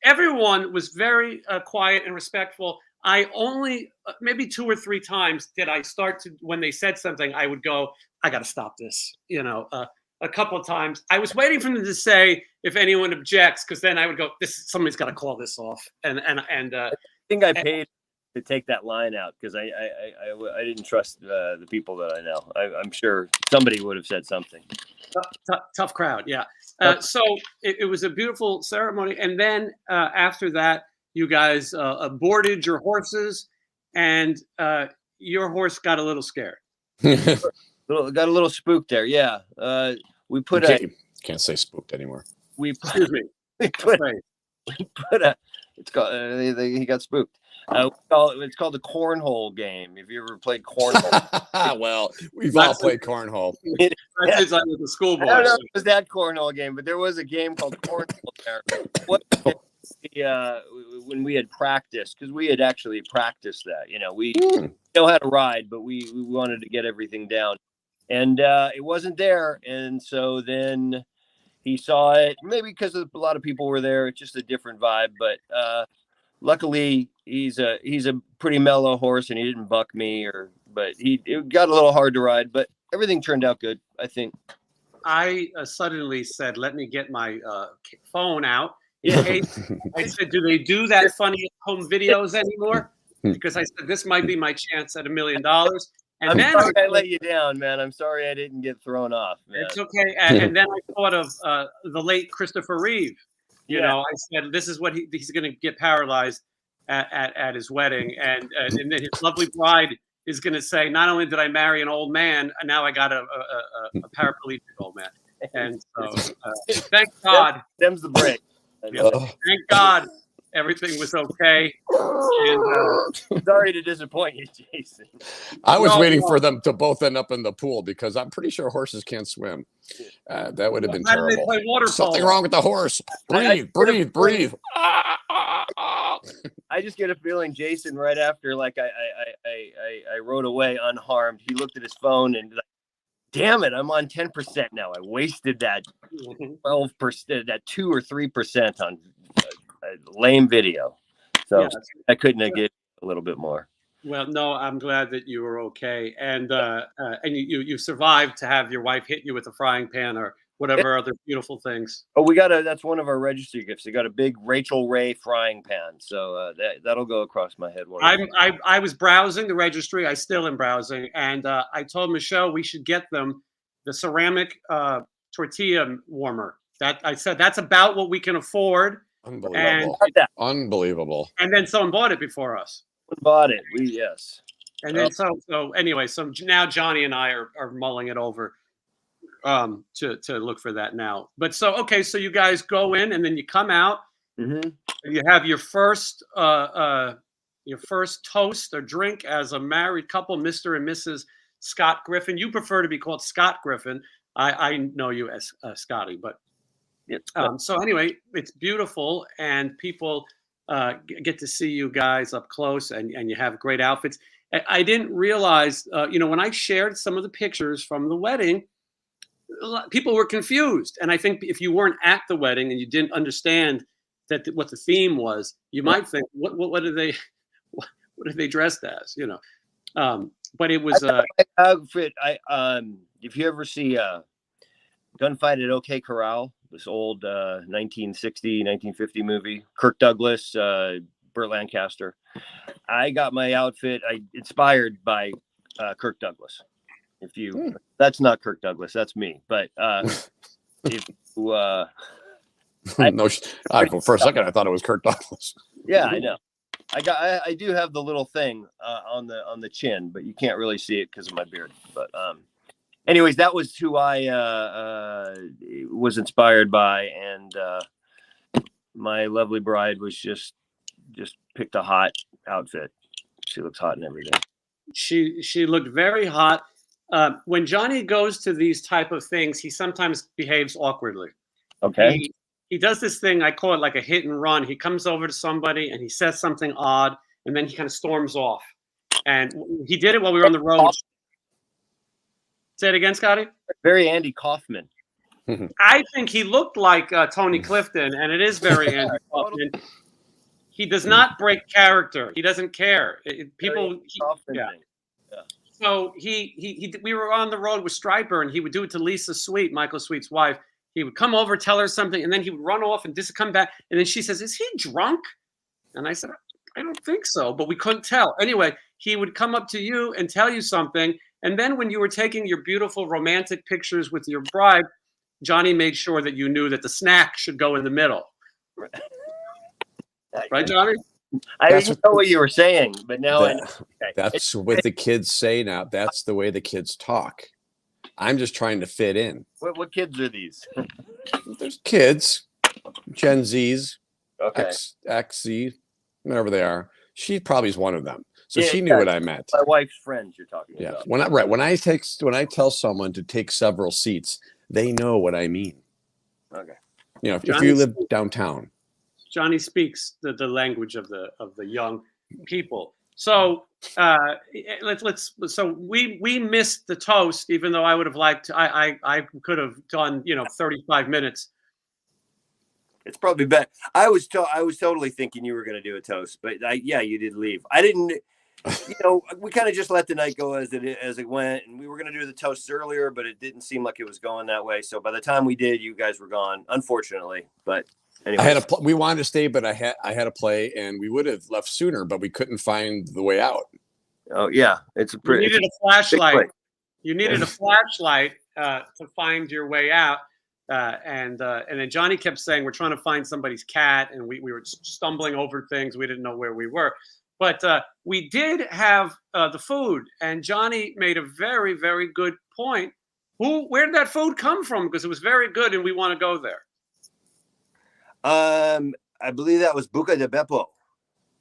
everyone was very quiet and respectful. I only maybe 2 or 3 times did I start to, when they said something, I would go, I got to stop this. A couple of times I was waiting for them to say if anyone objects, because then I would go, somebody's got to call this off. And I think I paid to take that line out because I didn't trust the people that I know. I'm sure somebody would have said something. Tough crowd, yeah. So it was a beautiful ceremony, and then after that, you guys boarded your horses, and your horse got a little scared. Got a little spooked there, yeah. We put can't say spooked anymore. Excuse me. He got spooked. It's called the cornhole game. Have you ever played cornhole? Well, we've all played cornhole. It's like with the school boys. I don't know if it was that cornhole game, but there was a game called cornhole there. When we had practiced, because we had actually practiced that. We know how to ride, but we wanted to get everything down. And it wasn't there. And so then he saw it, maybe because a lot of people were there. It's just a different vibe. But luckily, he's a pretty mellow horse, and he didn't buck me. But it got a little hard to ride. But everything turned out good, I think. I suddenly said, let me get my phone out. In case I said, do they do that funny home videos anymore? Because I said, this might be my chance at $1 million. And I'm then sorry I let you down, man. I'm sorry I didn't get thrown off, man. It's okay. And then I thought of the late Christopher Reeve. I said, this is what he's going to get paralyzed at his wedding. And then his lovely bride is going to say, not only did I marry an old man, now I got a paraplegic old man. And so thank God. Them's the break. Thank God everything was okay. And, sorry to disappoint you, Jason. I was waiting for them to both end up in the pool because I'm pretty sure horses can't swim. That would have been terrible. They play water Something polo? wrong with the horse. Breathe. I just get a feeling Jason, right after I rode away unharmed, he looked at his phone and damn it, I'm on 10% now. I wasted that 12%, that 2 or 3% on a lame video. So I couldn't have given a little bit more. Well, no, I'm glad that you were okay, and you survived to have your wife hit you with a frying pan or whatever other beautiful things. Oh, that's one of our registry gifts. We got a big Rachel Ray frying pan, so that'll go across my head. I was browsing the registry. I still am browsing, and I told Michelle we should get them the ceramic tortilla warmer. That I said that's about what we can afford. Unbelievable. Unbelievable. And then someone bought it before us. Bought it. Yes. And then so anyway, so now Johnny and I are mulling it over to look for that now. But so you guys go in and then you come out. Mm-hmm. You have your first toast or drink as a married couple, Mr. and Mrs. Scott Griffin. You prefer to be called Scott Griffin. I know you as Scotty, but so anyway, it's beautiful and people get to see you guys up close and you have great outfits. I didn't realize, when I shared some of the pictures from the wedding, people were confused. And I think if you weren't at the wedding and you didn't understand what the theme was, you might think, what are they dressed as? But it was outfit. If you ever see Gunfight at OK Corral, this old 1960, 1950 movie, Kirk Douglas, Burt Lancaster, I got my outfit inspired by Kirk Douglas. That's not Kirk Douglas, that's me. But if you for a second I thought it was Kirk Douglas. Yeah, I know. I do have the little thing on the chin, but you can't really see it because of my beard. But anyways, that was who I was inspired by, and my lovely bride was just picked a hot outfit. She looks hot and everything. She looked very hot. When Johnny goes to these type of things, he sometimes behaves awkwardly. Okay. He does this thing, I call it like a hit and run. He comes over to somebody and he says something odd, and then he kind of storms off. And he did it while we were on the road. Say it again, Scotty? Very Andy Kaufman. I think he looked like Tony Clifton, and it is very Andy Kaufman. He does not break character. He doesn't care. So we were on the road with Stryper, and he would do it to Lisa Sweet, Michael Sweet's wife. He would come over, tell her something, and then he would run off and just come back. And then she says, "Is he drunk?" And I said, "I don't think so," but we couldn't tell. Anyway, he would come up to you and tell you something. And then when you were taking your beautiful romantic pictures with your bride, Johnny made sure that you knew that the snack should go in the middle. Right, Johnny? I didn't know what you were saying, but now I know. Okay. That's what the kids say now. That's the way the kids talk. I'm just trying to fit in. What kids are these? There's kids, Gen Zs, okay, XZ, whatever they are. She probably is one of them. So she knew what I meant. My wife's friends you're talking about. When I tell someone to take several seats, they know what I mean. Okay. If you live downtown. Johnny speaks the language of the young people. So So we missed the toast, even though I would have liked. I could have done 35 minutes. It's probably better. I was totally thinking you were going to do a toast, but you did leave. I didn't. We kind of just let the night go as it went, and we were going to do the toasts earlier, but it didn't seem like it was going that way. So by the time we did, you guys were gone, unfortunately. But anyway, we wanted to stay, but I had a play, and we would have left sooner, but we couldn't find the way out. Oh yeah, you needed a flashlight. You needed a flashlight to find your way out. And then Johnny kept saying, "We're trying to find somebody's cat," and we were stumbling over things. We didn't know where we were. But we did have the food, and Johnny made a very, very good point. Where did that food come from? Because it was very good, and we want to go there. I believe that was Buca de Beppo.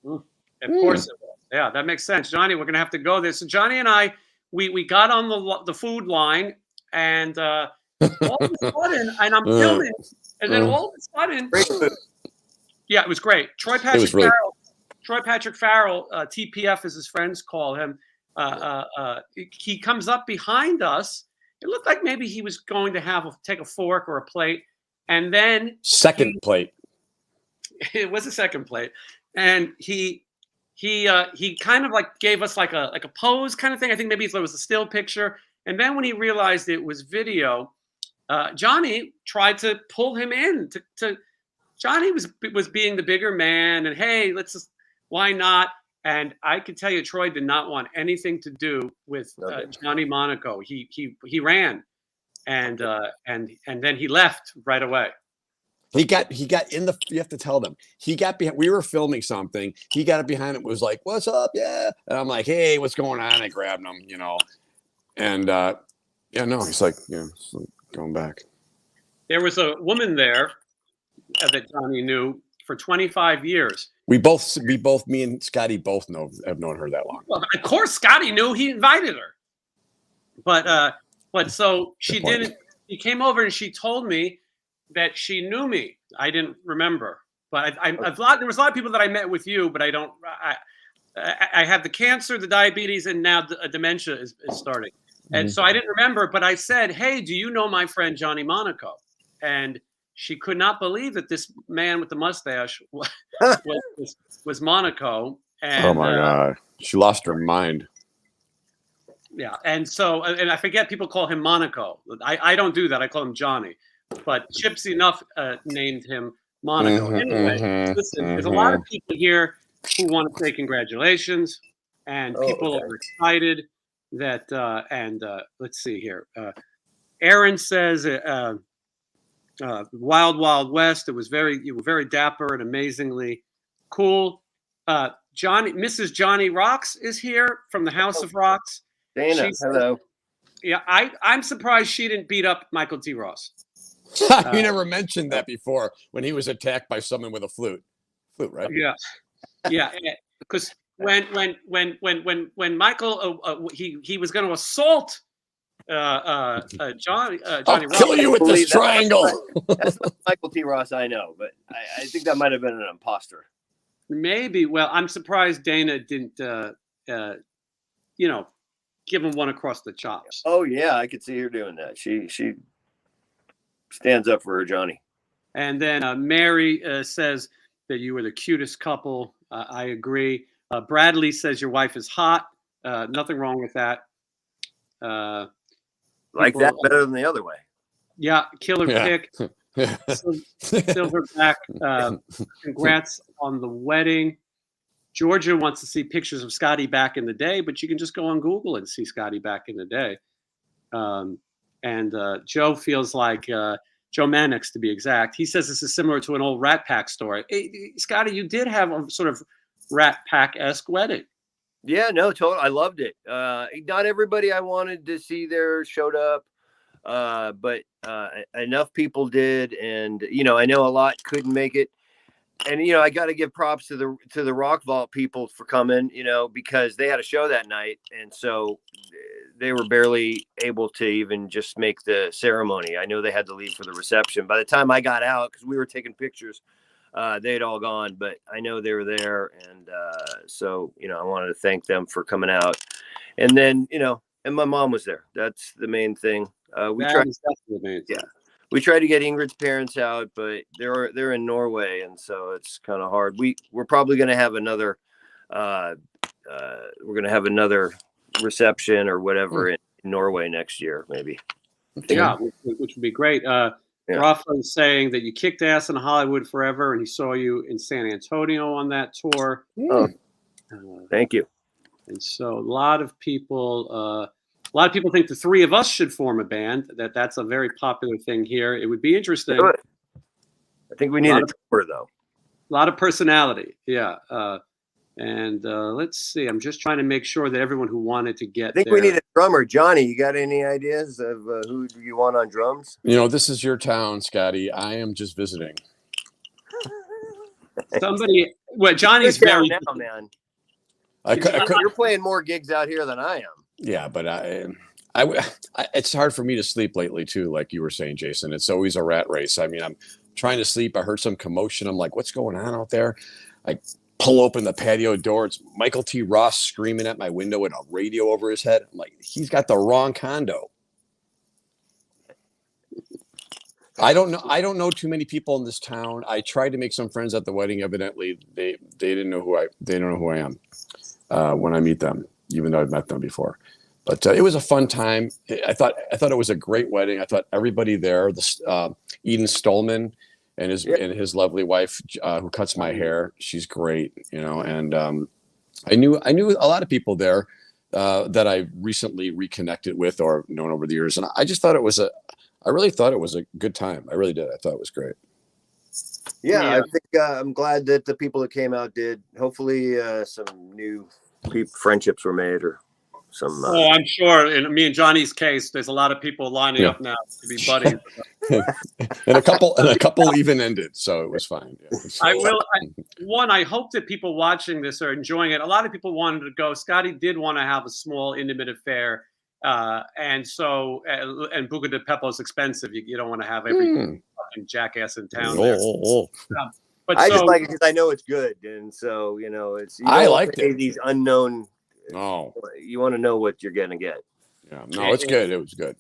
Of course it was. Yeah, that makes sense. Johnny, we're going to have to go there. So Johnny and I, we got on the food line, and all of a sudden, and I'm filming, and then all of a sudden, yeah, it was great. Troy Patrick Farrell, TPF as his friends call him, he comes up behind us. It looked like maybe he was going to take a fork or a plate, and then second plate. It was a second plate, and he kind of like gave us like a pose kind of thing. I think maybe it was a still picture, and then when he realized it was video, Johnny tried to pull him in. Johnny was being the bigger man, and hey, why not? And I can tell you, Troy did not want anything to do with Johnny Monaco. He ran, and then he left right away. He got in the. You have to tell them. He got behind. We were filming something. He got it behind. It was like, "What's up? Yeah." And I'm like, "Hey, what's going on?" I grabbed him, and yeah, no, he's like, yeah, going back. There was a woman there that Johnny knew for 25 years. We both, me and Scotty both have known her that long. Well, of course, Scotty knew. He invited her, but so she didn't. She came over and she told me that she knew me. I didn't remember, but there was a lot of people that I met with you, but I don't. I have the cancer, the diabetes, and now dementia is starting, and so I didn't remember. But I said, "Hey, do you know my friend Johnny Monaco?" And she could not believe that this man with the mustache was Monaco. And, oh my God, she lost her mind. Yeah, and so and I forget people call him Monaco. I don't do that. I call him Johnny. But Chips Enough named him Monaco. Anyway, listen, there's a lot of people here who want to say congratulations, and people are excited that. Let's see here. Aaron says, "Wild Wild West." You were very dapper and amazingly cool. Mrs. Johnny Rocks is here from the House of Rocks. Dana, hello. Yeah, I'm surprised she didn't beat up Michael T. Ross. You never mentioned that before when he was attacked by someone with a flute. Flute, right? Yeah. Because when Michael he was going to assault Johnny I'll kill you with this triangle. That's not Michael T. Ross I know, but I think that might have been an imposter. Maybe. Well, I'm surprised Dana didn't give him one across the chops. Oh yeah, I could see her doing that. She stands up for her Johnny. And then Mary says that you were the cutest couple. I agree. Bradley says your wife is hot. Nothing wrong with that. Like that better than the other way. Yeah, killer pick. Silverback. Congrats on the wedding. Georgia wants to see pictures of Scotty back in the day, but you can just go on Google and see Scotty back in the day. And Joe feels like Joe Mannix, to be exact. He says this is similar to an old Rat Pack story. Hey, Scotty, you did have a sort of Rat Pack-esque wedding. Yeah, no, totally. I loved it. Not everybody I wanted to see there showed up, but enough people did, and I know a lot couldn't make it. And I got to give props to the Rock Vault people for coming, because they had a show that night, and so they were barely able to even just make the ceremony. I know they had to leave for the reception. By the time I got out, because we were taking pictures, they had all gone, but I know they were there, and so I wanted to thank them for coming out. And then and my mom was there. That's the main thing. We tried to get Ingrid's parents out, but they're in Norway, and so it's kind of hard. We're probably going to have another reception or whatever in Norway next year, maybe. Yeah, which would be great. Rafa is saying that you kicked ass in Hollywood forever, and he saw you in San Antonio on that tour. Oh, thank you. And so a lot of people think the three of us should form a band. That's a very popular thing here. It would be interesting. I think we need a tour, though. A lot of personality, yeah. And let's see. I'm just trying to make sure that everyone who wanted to get. I think we need a drummer, Johnny. You got any ideas of who you want on drums? This is your town, Scotty. I am just visiting. Somebody. Well, Johnny's very now, man. You're playing more gigs out here than I am. Yeah, but it's hard for me to sleep lately too. Like you were saying, Jason, it's always a rat race. I mean, I'm trying to sleep. I heard some commotion. I'm like, what's going on out there? I pull open the patio door. It's Michael T. Ross screaming at my window with a radio over his head. I'm like, he's got the wrong condo. I don't know too many people in this town. I tried to make some friends at the wedding. Evidently, they don't know who I am when I meet them, even though I've met them before. But it was a fun time. I thought it was a great wedding. I thought everybody there, Eden Stolman and his lovely wife who cuts my hair, she's great, and I knew a lot of people there that I recently reconnected with or known over the years, and I just thought I really thought it was a good time. I really did. I thought it was great. Yeah, I think I'm glad that the people that came out did. Hopefully, some new friendships were made, or some. Oh, I'm sure. In me and Johnny's case, there's a lot of people lining up now to be buddies. and a couple even ended, so it was fine. Yeah. I hope that people watching this are enjoying it. A lot of people wanted to go. Scotty did want to have a small, intimate affair, and Buca de Beppo is expensive. You don't want to have every fucking jackass in town there. But I just like it because I know it's good, and so it's. I liked it. These unknown. No, you want to know what you're gonna get. Yeah, no, it's good. It was good.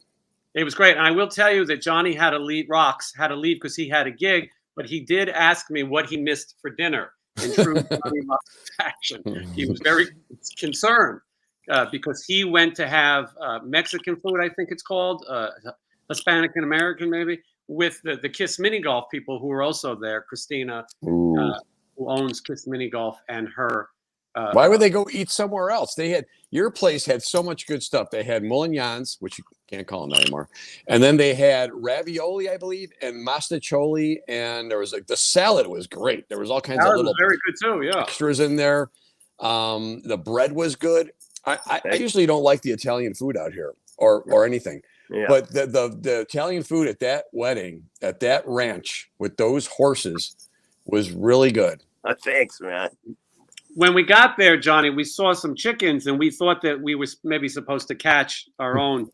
It was great, and I will tell you that Johnny had to leave because he had a gig, but he did ask me what he missed for dinner. In true Johnny fashion, he was very concerned because he went to have Mexican food, I think it's called, Hispanic and American maybe, with the Kiss Mini Golf people who were also there. Christina, who owns Kiss Mini Golf, and her. Why would they go eat somewhere else? Your place had so much good stuff. They had molignons, which you can't call them anymore, and then they had ravioli, I believe, and mastacholi, and there was the salad was great. There was all kinds of little very good too, yeah, extras in there. The bread was good. I usually don't like the Italian food out here or anything, but the Italian food at that wedding, at that ranch with those horses, was really good. Thanks, man. When we got there, Johnny, we saw some chickens, and we thought that we were maybe supposed to catch our own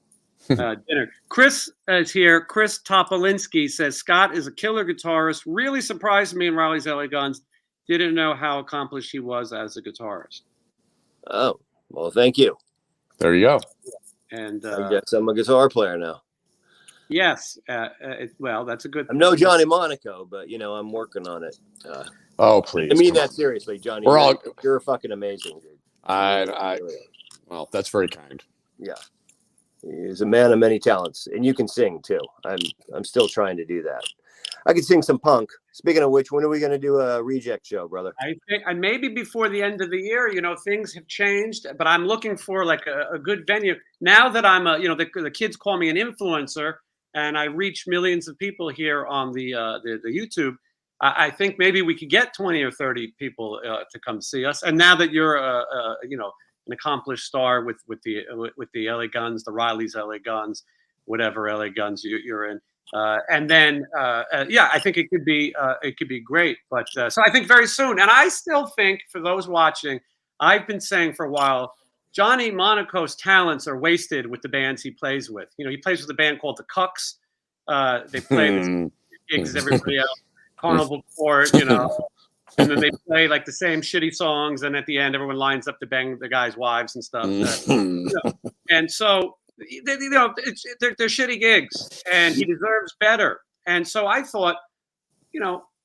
dinner. Chris is here. Chris Topolinsky says, Scott is a killer guitarist. Really surprised me in Riley's LA Guns. Didn't know how accomplished he was as a guitarist. Oh, well, thank you. There you go. And I guess I'm a guitar player now. Yes. Well, that's a good thing. I'm no Johnny Monaco, but, I'm working on it. Oh, please. I mean that seriously, Johnny. You're fucking amazing, dude. Well, that's very kind. Yeah. He's a man of many talents, and you can sing too. I'm still trying to do that. I could sing some punk. Speaking of which, when are we going to do a reject show, brother? I think maybe before the end of the year. Things have changed, but I'm looking for like a good venue. Now that I'm the kids call me an influencer, and I reach millions of people here on the YouTube. I think maybe we could get 20 or 30 people to come see us. And now that you're an accomplished star with the LA Guns, the Riley's LA Guns, whatever LA Guns you're in. And then, I think it could be great. But so I think very soon. And I still think, for those watching, I've been saying for a while, Johnny Monaco's talents are wasted with the bands he plays with. He plays with a band called the Cucks. They play the gigs as everybody else, Carnival Court, and then they play like the same shitty songs. And at the end, everyone lines up to bang the guys' wives and stuff. And so, they're shitty gigs, and he deserves better. And so I thought,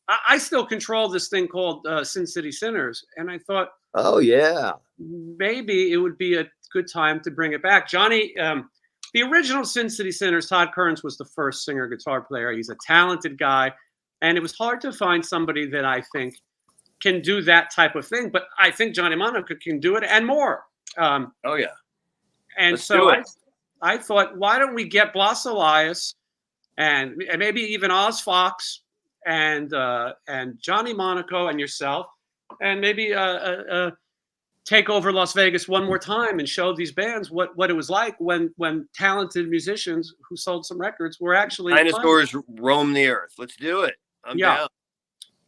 I still control this thing called Sin City Sinners. And I thought, oh, yeah, maybe it would be a good time to bring it back. Johnny, the original Sin City Sinners, Todd Kearns was the first singer guitar player. He's a talented guy. And it was hard to find somebody that I think can do that type of thing. But I think Johnny Monaco can do it and more. Oh, yeah. And Let's so I thought, why don't we get Blas Elias and maybe even Oz Fox and Johnny Monaco and yourself, and maybe take over Las Vegas one more time and show these bands what it was like when talented musicians who sold some records were actually dinosaurs roam the earth. Let's do it. I'm down.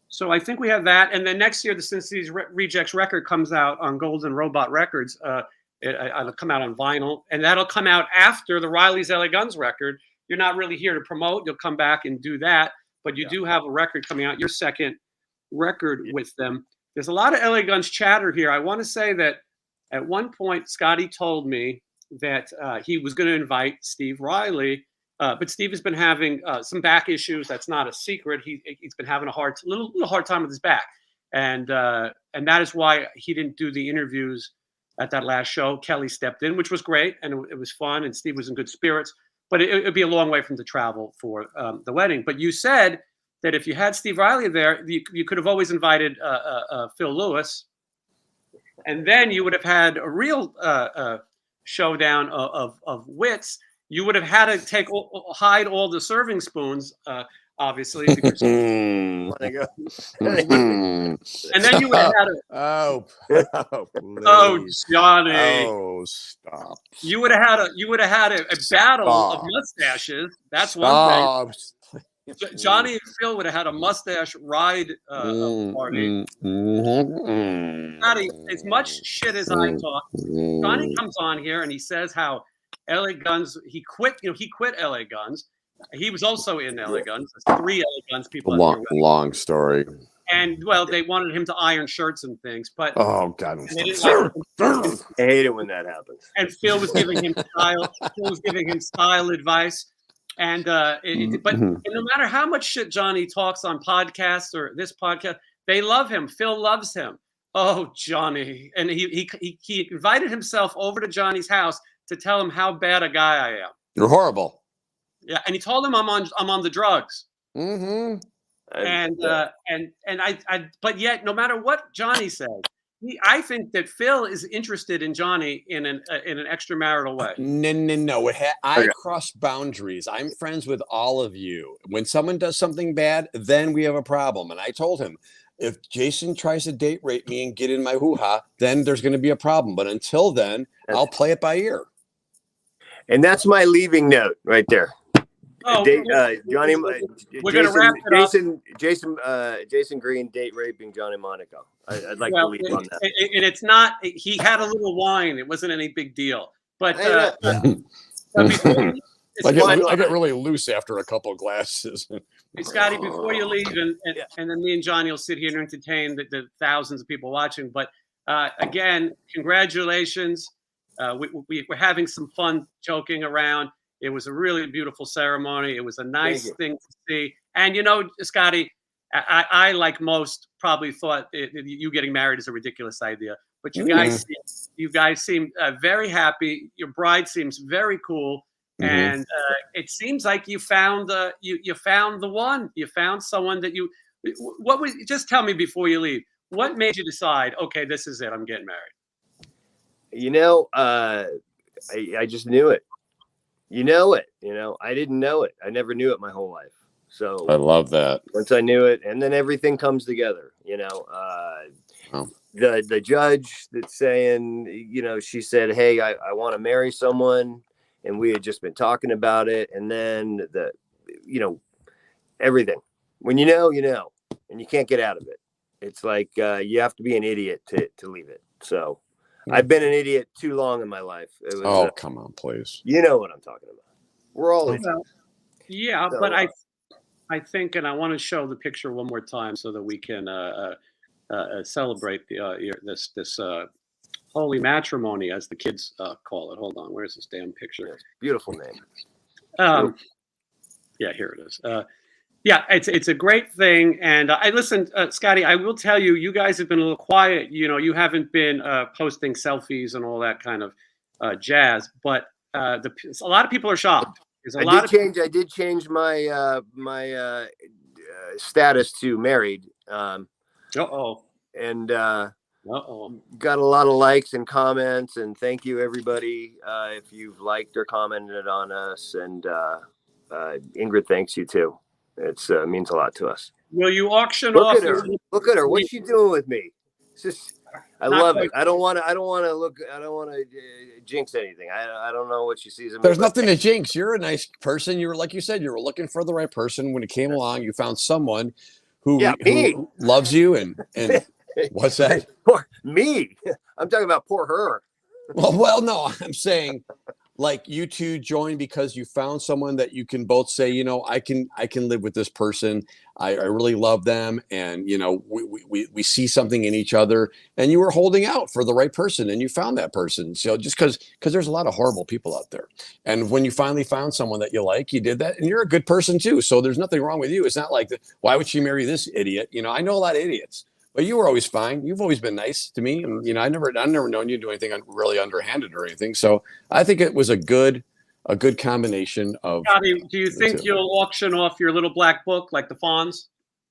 So I think we have that, and then next year the Sin City's Rejects record comes out on Golden Robot Records. It'll come out on vinyl, and that'll come out after the Riley's LA Guns record. You're not really here to promote. You'll come back and do that, but you do have a record coming out, your second record with them. There's a lot of LA Guns chatter here. I want to say that at one point, Scotty told me that he was going to invite Steve Riley, but Steve has been having some back issues. That's not a secret. He's been having a little hard time with his back, and that is why he didn't do the interviews at that last show. Kelly stepped in, which was great, and it was fun, and Steve was in good spirits. But it would be a long way from to travel for the wedding. But you said that if you had Steve Riley there, you could have always invited Phil Lewis, and then you would have had a real showdown of wits. You would have had to hide all the serving spoons obviously. Because, and Wanna go? then you would have had oh, oh, please. Johnny. Oh, stop. You would have had a battle of Stop. mustaches. That's one thing. Stop. Johnny and Phil would have had a mustache ride party. Scotty, as much shit as I talk, Johnny comes on here and he says how LA Guns, he quit LA Guns. He was also in LA Guns. There's 3 LA Guns people. Long story. And well, they wanted him to iron shirts and things, but Oh God, I hate it when that happens. and Phil was giving him style advice. And but no matter how much shit Johnny talks on podcasts or this podcast, they love him. Phil loves him. Oh, Johnny. And he invited himself over to Johnny's house to tell him how bad a guy I am. You're horrible. Yeah, and he told him I'm on the drugs. And but yet, no matter what Johnny said, I think that Phil is interested in Johnny in an extramarital way. No. I cross boundaries. I'm friends with all of you. When someone does something bad, then we have a problem. And I told him, if Jason tries to date rape me and get in my hoo-ha, then there's going to be a problem. But until then, I'll play it by ear. And that's my leaving note right there. Oh, Johnny, we're going to wrap it up. Jason Green date raping Johnny Monaco. I'd like to leave on that. And it's not. He had a little wine. It wasn't any big deal. But I get really loose after a couple of glasses. Scotty, before you leave, and then me and Johnny will sit here and entertain the thousands of people watching. But again, congratulations. We're having some fun joking around. It was a really beautiful ceremony. It was a nice thing to see. And, you know, Scotty, I like most, probably thought you getting married is a ridiculous idea. But you guys seem very happy. Your bride seems very cool. And it seems like you found the one. You found someone that you – what was – just tell me before you leave. What made you decide, okay, this is it, I'm getting married? You know, I just knew it. You know it, I didn't know it. I never knew it my whole life. So I love that. Once I knew it, and then everything comes together, the judge that's saying, she said, hey, I want to marry someone. And we had just been talking about it. And then everything, when you know, and you can't get out of it. It's like, you have to be an idiot to leave it. So I've been an idiot too long in my life. It was, come on, please. You know what I'm talking about. We're all idiots. Yeah, so, but I think, and I want to show the picture one more time so that we can celebrate this holy matrimony, as the kids call it. Hold on, where's this damn picture? Beautiful name. Yeah, here it is. Yeah, it's a great thing. And I listened, Scotty, I will tell you, you guys have been a little quiet. You haven't been posting selfies and all that kind of jazz. But a lot of people are shocked. I did change my status to married. And got a lot of likes and comments. And thank you, everybody, if you've liked or commented on us. And Ingrid thanks you too. It's means a lot to us. Will you auction off? Look at her. What's she doing with me? It's just, I love it. I don't want to jinx anything. I don't know what she sees in me. There's nothing to jinx. You're a nice person. Like you said, you were looking for the right person. When it came along, you found someone who loves you. And what's that? Poor me. I'm talking about poor her. Well, no, I'm saying, like, you two joined because you found someone that you can both say, I can live with this person. I really love them. And, we see something in each other, and you were holding out for the right person, and you found that person. So just because there's a lot of horrible people out there. And when you finally found someone that you like, you did that, and you're a good person too. So there's nothing wrong with you. It's not like, why would she marry this idiot? I know a lot of idiots. But you were always fine. You've always been nice to me. And, I've never known you to do anything really underhanded or anything. So I think it was a good combination of. Scotty, do you think you'll auction off your little black book like the Fonz?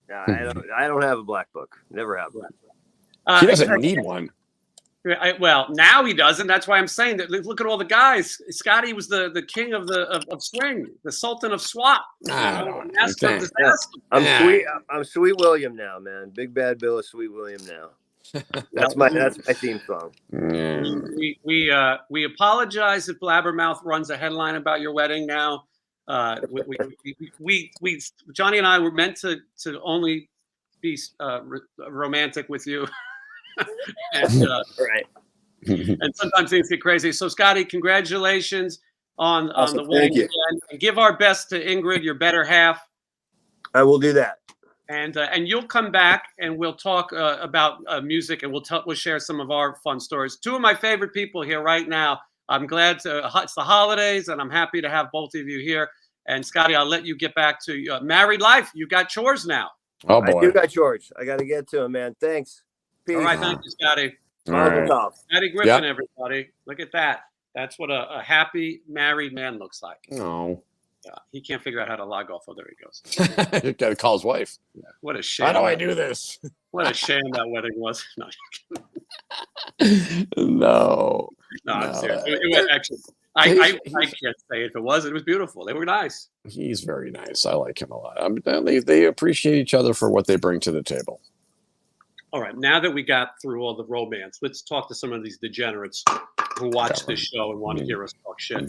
I don't have a black book. Never have one. She doesn't need one. Well, now he doesn't. That's why I'm saying that. Look at all the guys. Scotty was the king of swing, the sultan of swap. I Master of disaster. I'm Sweet William now, man. Big Bad Bill is Sweet William now. That's my theme song. We apologize if Blabbermouth runs a headline about your wedding now. We Johnny and I were meant to only be romantic with you. And Right. And sometimes things get crazy. So Scotty, congratulations on Awesome. the wedding. Thank you. And give our best to Ingrid, your better half. I will do that. And you'll come back and we'll talk about music, and we'll share some of our fun stories. Two of my favorite people here right now. I'm glad it's the holidays, and I'm happy to have both of you here. And Scotty, I'll let you get back to married life. You got chores now. Oh boy, I do got chores. I got to get to them, man. Thanks. Peace. All right, thank you, Scotty. All right. Scotty Griffin, everybody. Look at that. That's what a happy married man looks like. No. Yeah, he can't figure out how to log off. Oh, there he goes. You got to call his wife. Yeah, what a shame. How do I do this? What a shame that wedding was. No. No, I'm serious. It was actually, I can't say if it was. It was beautiful. They were nice. He's very nice. I like him a lot. They appreciate each other for what they bring to the table. All right. Now that we got through all the romance, let's talk to some of these degenerates who watch this show and want to hear us talk shit.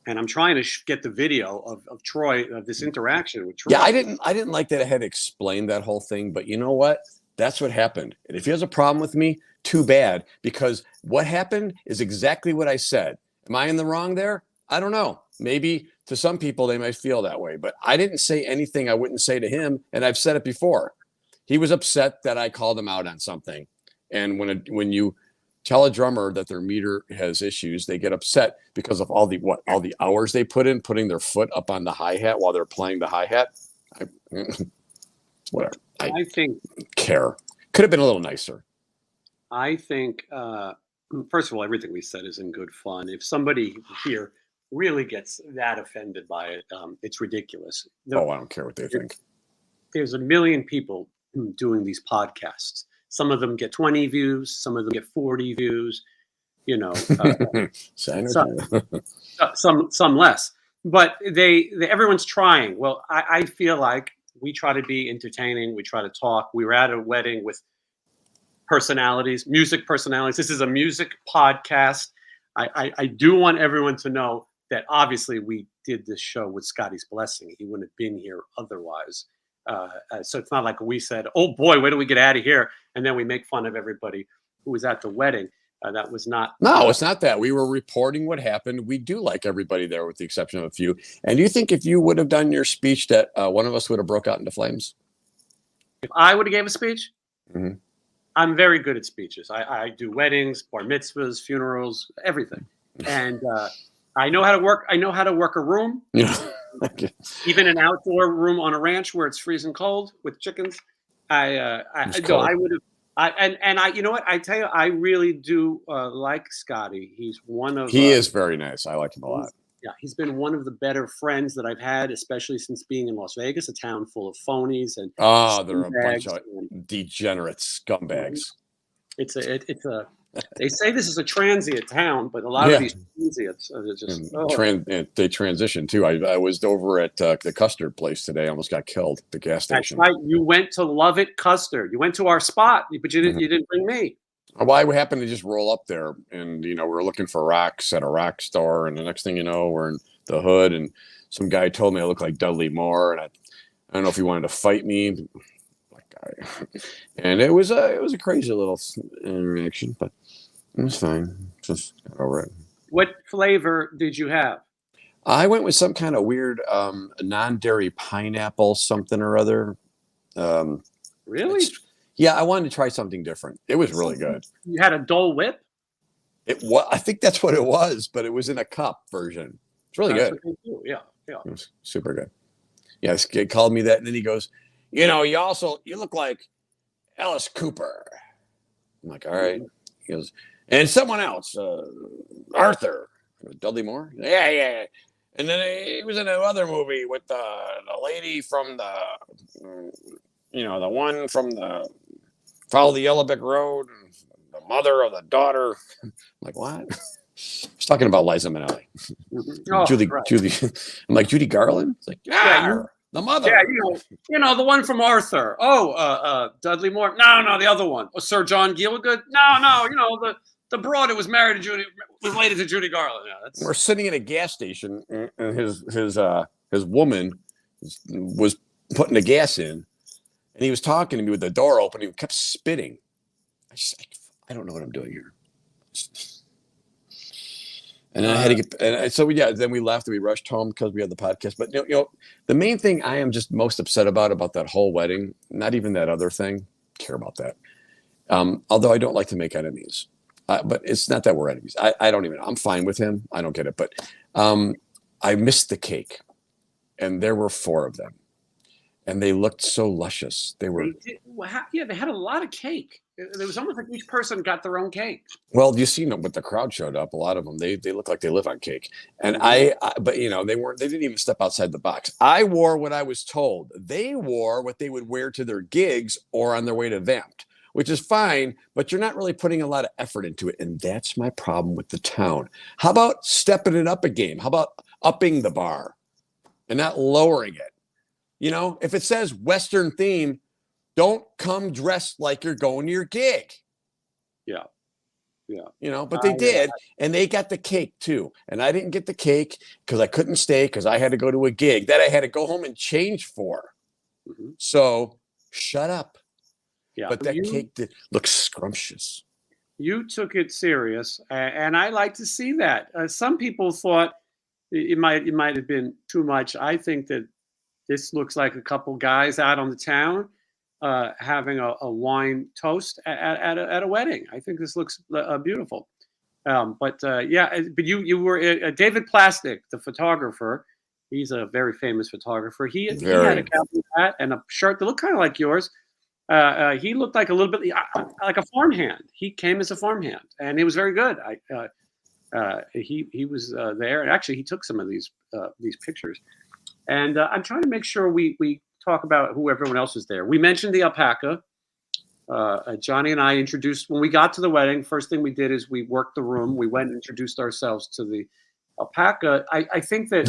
And I'm trying to get the video of Troy, of this interaction with Troy. Yeah, I didn't like that I had explained that whole thing, but you know what? That's what happened. And if he has a problem with me, too bad, because what happened is exactly what I said. Am I in the wrong there? I don't know. Maybe to some people they might feel that way, but I didn't say anything I wouldn't say to him, and I've said it before. He was upset that I called him out on something. And when you tell a drummer that their meter has issues, they get upset because of all the hours they put in putting their foot up on the hi-hat while they're playing the hi-hat. Whatever. I think care. Could have been a little nicer. I think, first of all, everything we said is in good fun. If somebody here really gets that offended by it, it's ridiculous. I don't care what they think. There's a million people doing these podcasts. Some of them get 20 views. Some of them get 40 views. You know, some less. But everyone's trying. Well, I feel like we try to be entertaining. We try to talk. We were at a wedding with personalities, music personalities. This is a music podcast. I do want everyone to know that obviously we did this show with Scotty's blessing. He wouldn't have been here otherwise. So it's not like we said, oh boy, where do we get out of here? And then we make fun of everybody who was at the wedding. That was not. No, it's not that. We were reporting what happened. We do like everybody there with the exception of a few. And do you think if you would have done your speech that one of us would have broke out into flames? If I would have gave a speech? Mm-hmm. I'm very good at speeches. I do weddings, bar mitzvahs, funerals, everything. And I know how to work. I know how to work a room. Yeah. Even an outdoor room on a ranch where it's freezing cold with chickens. I would have. You know what? I tell you, I really do like Scotty. He's one of. He is very nice. I like him a lot. Yeah, he's been one of the better friends that I've had, especially since being in Las Vegas, a town full of phonies and. They're a bunch of degenerate scumbags. It's a. They say this is a transient town, but a lot of these transients are just. They transition too. I was over at the custard place today. I almost got killed at the gas station. That's right. You went to Love It Custard. You went to our spot, but you didn't. You didn't bring me. Well, I happened to just roll up there, and we were looking for rocks at a rock store, and the next thing you know, we're in the hood, and some guy told me I look like Dudley Moore, and I don't know if he wanted to fight me. And it was a crazy little interaction, but it was fine. Just got over it. What flavor did you have? I went with some kind of weird non-dairy pineapple something or other. Really? Yeah, I wanted to try something different. It was really good. You had a Dole Whip? I think that's what it was, but it was in a cup version. It's really good. Yeah. It was super good. Yeah, this kid called me that, and then he goes, you look like Alice Cooper. I'm like, all right. He goes, and someone else, Arthur. Dudley Moore? Yeah. And then he was in another movie with the lady from the one from the follow the Yellow Brick Road. And the mother of the daughter. I'm like, what? He's talking about Liza Minnelli. Oh, Judy, right. I'm like, Judy Garland? It's like, the mother. Yeah, you know, the one from Arthur. Oh, Dudley Moore. No, the other one. Oh, Sir John Gielgud. No, you know, the broad who was married to Judy, related to Judy Garland. Yeah, We're sitting at a gas station, and his woman was putting the gas in, and he was talking to me with the door open. He kept spitting. I don't know what I'm doing here. And then I had to get, and so then we left and we rushed home because we had the podcast. But you know, the main thing I am just most upset about that whole wedding, not even that other thing, care about that. Although I don't like to make enemies, but it's not that we're enemies. I don't even. I'm fine with him. I don't get it. But I missed the cake, and there were 4 of them, and they looked so luscious. They had a lot of cake. It was almost like each person got their own cake. Well, you see them, but the crowd showed up. A lot of them, they look like they live on cake. And but you know, they didn't even step outside the box. I wore what I was told. They wore what they would wear to their gigs or on their way to Vamped, which is fine, but you're not really putting a lot of effort into it. And that's my problem with the town. How about stepping it up a game? How about upping the bar and not lowering it? You know, if it says Western theme, don't come dressed like you're going to your gig. Yeah. You know, but they did, and they got the cake too. And I didn't get the cake because I couldn't stay because I had to go to a gig that I had to go home and change for. Mm-hmm. So shut up. Yeah. But that cake did look scrumptious. You took it serious, and I like to see that. Some people thought it might have been too much. I think that this looks like a couple guys out on the town. Having a wine toast at a wedding. I think this looks beautiful. But you were David Plastic, the photographer. He's a very famous photographer. He had a cowboy hat and a shirt that looked kind of like yours. He looked like a little bit like a farmhand. He came as a farmhand, and he was very good. He was there, and actually he took some of these pictures. And I'm trying to make sure we talk about who everyone else was there. We mentioned the alpaca. Johnny and I introduced, when we got to the wedding, first thing we did is we worked the room. We went and introduced ourselves to the alpaca. I think that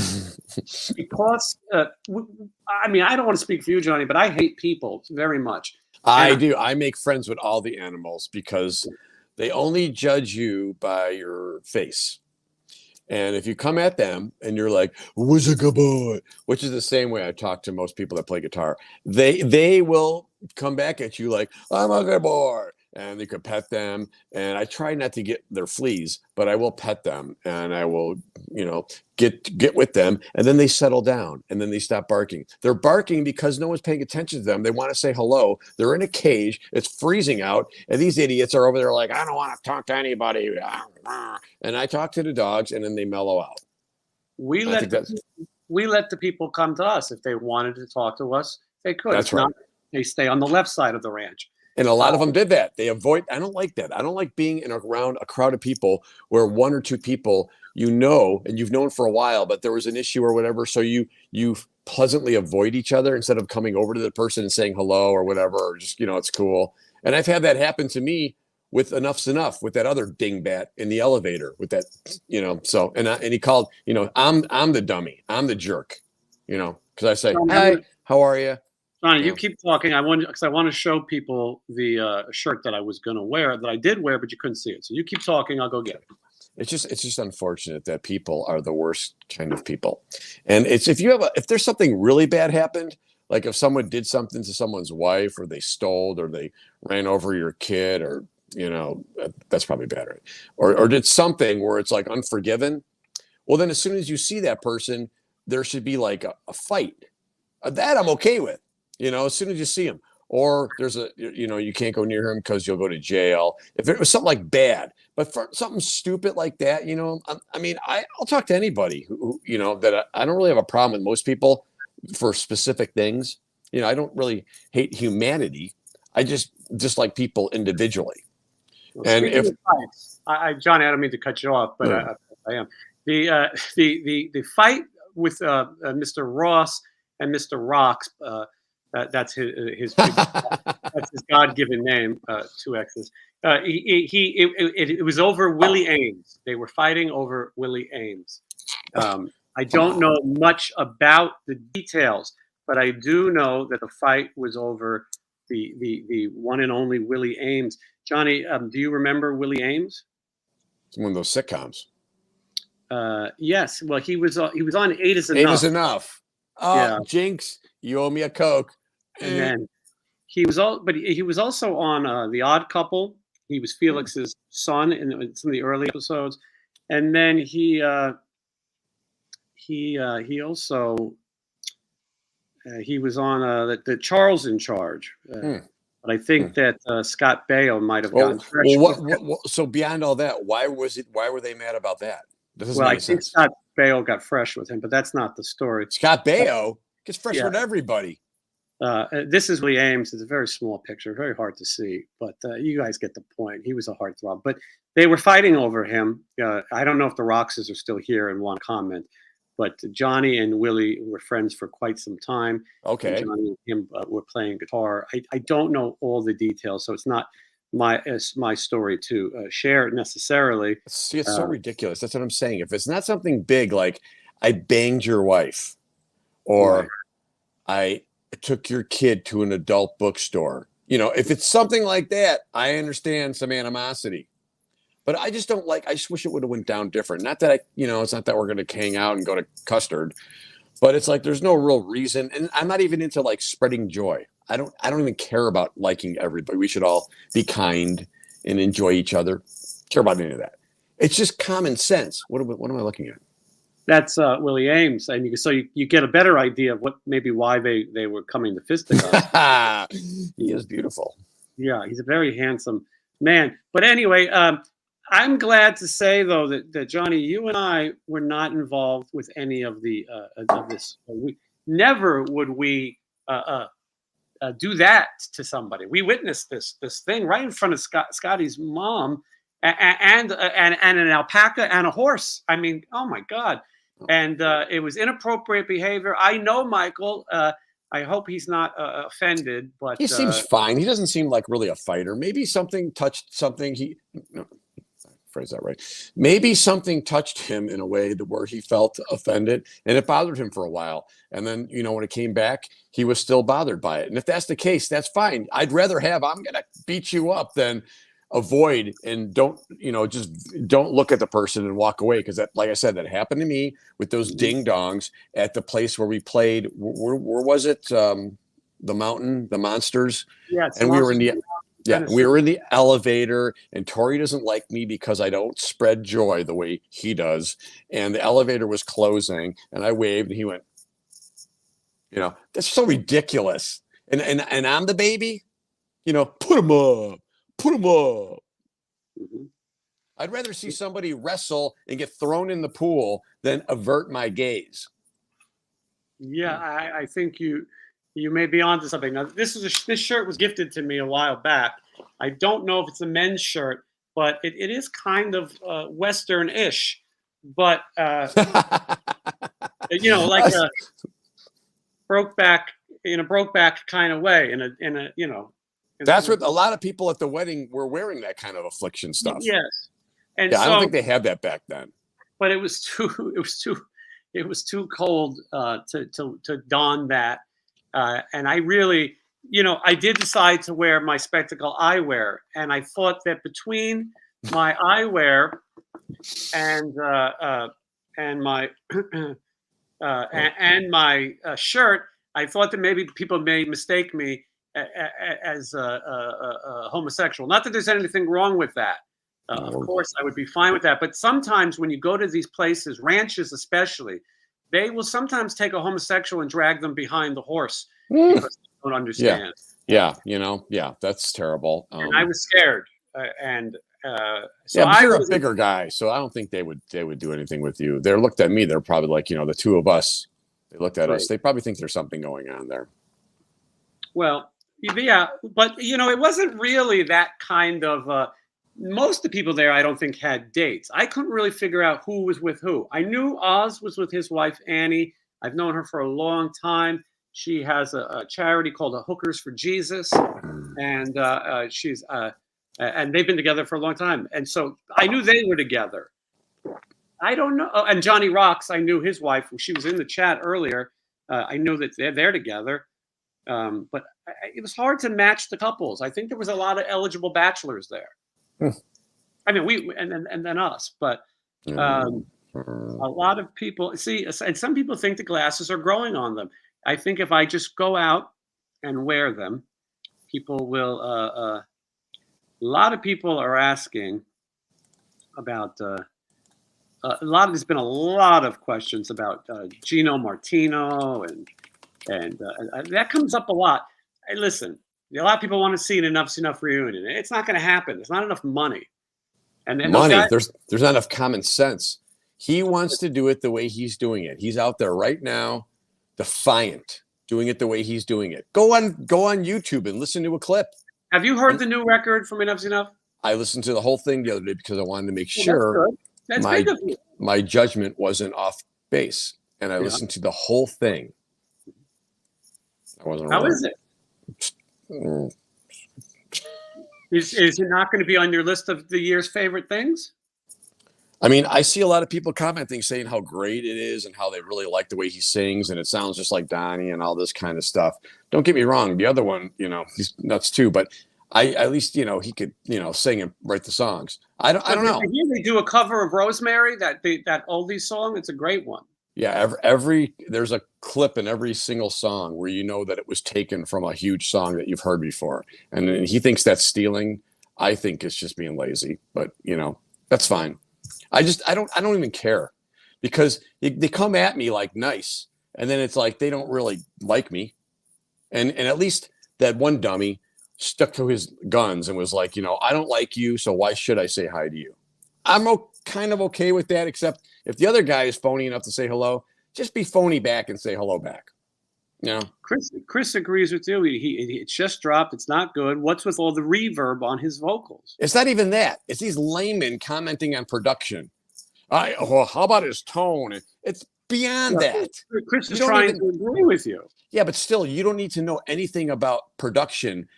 because, I mean, I don't want to speak for you, Johnny, but I hate people very much. I do. I make friends with all the animals because they only judge you by your face. And if you come at them and you're like, "Who's a good boy," which is the same way I talk to most people that play guitar, they will come back at you like, "I'm a good boy," and you could pet them. And I try not to get their fleas, but I will pet them and I will, you know, get with them. And then they settle down and then they stop barking. They're barking because no one's paying attention to them. They want to say hello. They're in a cage. It's freezing out. And these idiots are over there like, "I don't want to talk to anybody." And I talk to the dogs and then they mellow out. We let the people come to us. If they wanted to talk to us, they could. That's right. They stay on the left side of the ranch. And a lot of them did that. They avoid. I don't like that. I don't like being around a crowd of people where 1 or 2 people you know and you've known for a while, but there was an issue or whatever. So you pleasantly avoid each other instead of coming over to the person and saying hello or whatever, or just, you know, it's cool. And I've had that happen to me with Enough's Enough with that other dingbat in the elevator with that, you know. So and he called, you know, I'm the dummy, I'm the jerk, you know, because I say, "Hi, how are you?" Johnny, you keep talking. I want to show people the shirt that I was going to wear, that I did wear, but you couldn't see it. So you keep talking. I'll go get it. It's just unfortunate that people are the worst kind of people. And it's if there's something really bad happened, like if someone did something to someone's wife, or they stole, or they ran over your kid, or, you know, that's probably bad, right? Or did something where it's like unforgiven. Well, then as soon as you see that person, there should be like a fight. That I'm okay with. You know, as soon as you see him, or there's you can't go near him because you'll go to jail. If it was something like bad, but for something stupid like that, you know, I mean, I'll talk to anybody who you know, that I don't really have a problem with most people for specific things. You know, I don't really hate humanity. I just dislike people individually. Well, and if Johnny, I don't mean to cut you off, but I am the fight with Mr. Ross and Mr. Rocks. That's that's his God-given name. Two X's. It was over Willie Ames. They were fighting over Willie Ames. I don't know much about the details, but I do know that the fight was over the one and only Willie Ames. Johnny, do you remember Willie Ames? It's one of those sitcoms. Yes. Well, he was on Eight Is Enough. Eight is enough. Oh, Yeah. Jinx, you owe me a Coke. And then he was also on The Odd Couple. He was Felix's son in some of the early episodes, and then he also he was on the Charles in Charge. But I think that Scott Baio might have gotten fresh. So beyond all that, why were they mad about that? Well, I think Scott Baio got fresh with him, but that's not the story. Scott Baio gets fresh with everybody. This is Willie Ames. It's a very small picture, very hard to see, but you guys get the point. He was a heartthrob, but they were fighting over him. I don't know if the Roxes are still here and want to comment, but Johnny and Willie were friends for quite some time. Okay. And Johnny and him were playing guitar. I don't know all the details, so it's not my story to share necessarily. See, it's so ridiculous. That's what I'm saying. If it's not something big like I banged your wife, or I took your kid to an adult bookstore, if it's something like that, I understand some animosity. But I just don't I just wish it would have went down different. Not that it's not that we're going to hang out and go to Custard, but it's like there's no real reason. And I'm not even into spreading joy. I don't even care about liking everybody. We should all be kind and enjoy each other. Care about any of that. It's just common sense. What am I looking at? That's Willie Ames, and you get a better idea of why they were coming to fisticuffs. He is beautiful. Yeah, he's a very handsome man. But anyway, I'm glad to say though that Johnny, you and I were not involved with any of this. Never would we do that to somebody. We witnessed this thing right in front of Scotty's mom, and an alpaca and a horse. I mean, oh my God. And it was inappropriate behavior. I know Michael. I hope he's not offended, but he seems fine. He doesn't seem like really a fighter. Maybe something touched something. Phrase that right. Maybe something touched him in a way where he felt offended, and it bothered him for a while. And then, when it came back, he was still bothered by it. And if that's the case, that's fine. I'd rather have I'm going to beat you up than avoid and don't look at the person and walk away. Because that, like I said, that happened to me with those ding dongs at the place where we played. Where was it? The Mountain, the Monsters. Yes, and we were in the. Yeah, we were in the elevator, and Tori doesn't like me because I don't spread joy the way he does. And the elevator was closing, and I waved, and he went, that's so ridiculous. And I'm the baby, put him up. Mm-hmm. I'd rather see somebody wrestle and get thrown in the pool than avert my gaze. Yeah, I think you may be onto something. Now, this shirt was gifted to me a while back. I don't know if it's a men's shirt, but it is kind of Western-ish. But like a Brokeback kind of way. That's what a lot of people at the wedding were wearing, that kind of affliction stuff. Yes, and I don't think they had that back then. But it was too cold to don that. And I really, I did decide to wear my spectacle eyewear, and I thought that between my eyewear and my shirt, I thought that maybe people may mistake me as a homosexual. Not that there's anything wrong with that. Of course, I would be fine with that. But sometimes when you go to these places, ranches especially, they will sometimes take a homosexual and drag them behind the horse because they don't understand. Yeah, that's terrible. And I was scared, so you're a bigger guy, so I don't think they would do anything with you. They looked at me. They're probably like, the two of us. They looked at us. They probably think there's something going on there. Well, yeah, but it wasn't really that kind of. Most of the people there, I don't think, had dates. I couldn't really figure out who was with who. I knew Oz was with his wife, Annie. I've known her for a long time. She has a charity called Hookers for Jesus, and she's and they've been together for a long time. And so I knew they were together. I don't know. Oh, and Johnny Rocks, I knew his wife. She was in the chat earlier. I knew that they're together. But it was hard to match the couples. I think there was a lot of eligible bachelors there. I mean, and then us, but a lot of people see, and some people think the glasses are growing on them. I think if I just go out and wear them, people will. A lot of people are asking about. There's been a lot of questions about Gino Martino, and that comes up a lot. Hey, listen, a lot of people want to see an Enough's Enough reunion. It's not going to happen. There's not enough money. And money. There's not enough common sense. He wants to do it the way he's doing it. He's out there right now, defiant, doing it the way he's doing it. Go on YouTube and listen to a clip. Have you heard the new record from Enough's Enough? I listened to the whole thing the other day because I wanted to make sure that's big of you. My judgment wasn't off base, and I listened to the whole thing. I wasn't. How is it? Is it not going to be on your list of the year's favorite things? I mean, I see a lot of people commenting saying how great it is and how they really like the way he sings and it sounds just like Donnie and all this kind of stuff. Don't get me wrong. The other one, he's nuts too, but at least, he could, sing and write the songs. I don't know. They do a cover of Rosemary, that oldie song. It's a great one. Yeah. There's a clip in every single song where that it was taken from a huge song that you've heard before. And he thinks that's stealing. I think it's just being lazy, but that's fine. I don't even care because they come at me like nice. And then it's like, they don't really like me. And at least that one dummy stuck to his guns and was like, I don't like you. So why should I say hi to you? I'm kind of okay with that, except if the other guy is phony enough to say hello, just be phony back and say hello back. Chris agrees with you. It's just dropped. It's not good. What's with all the reverb on his vocals? It's not even that. It's these laymen commenting on production. How about his tone? It's beyond that. Chris is trying to agree with you. Yeah, but still, you don't need to know anything about production.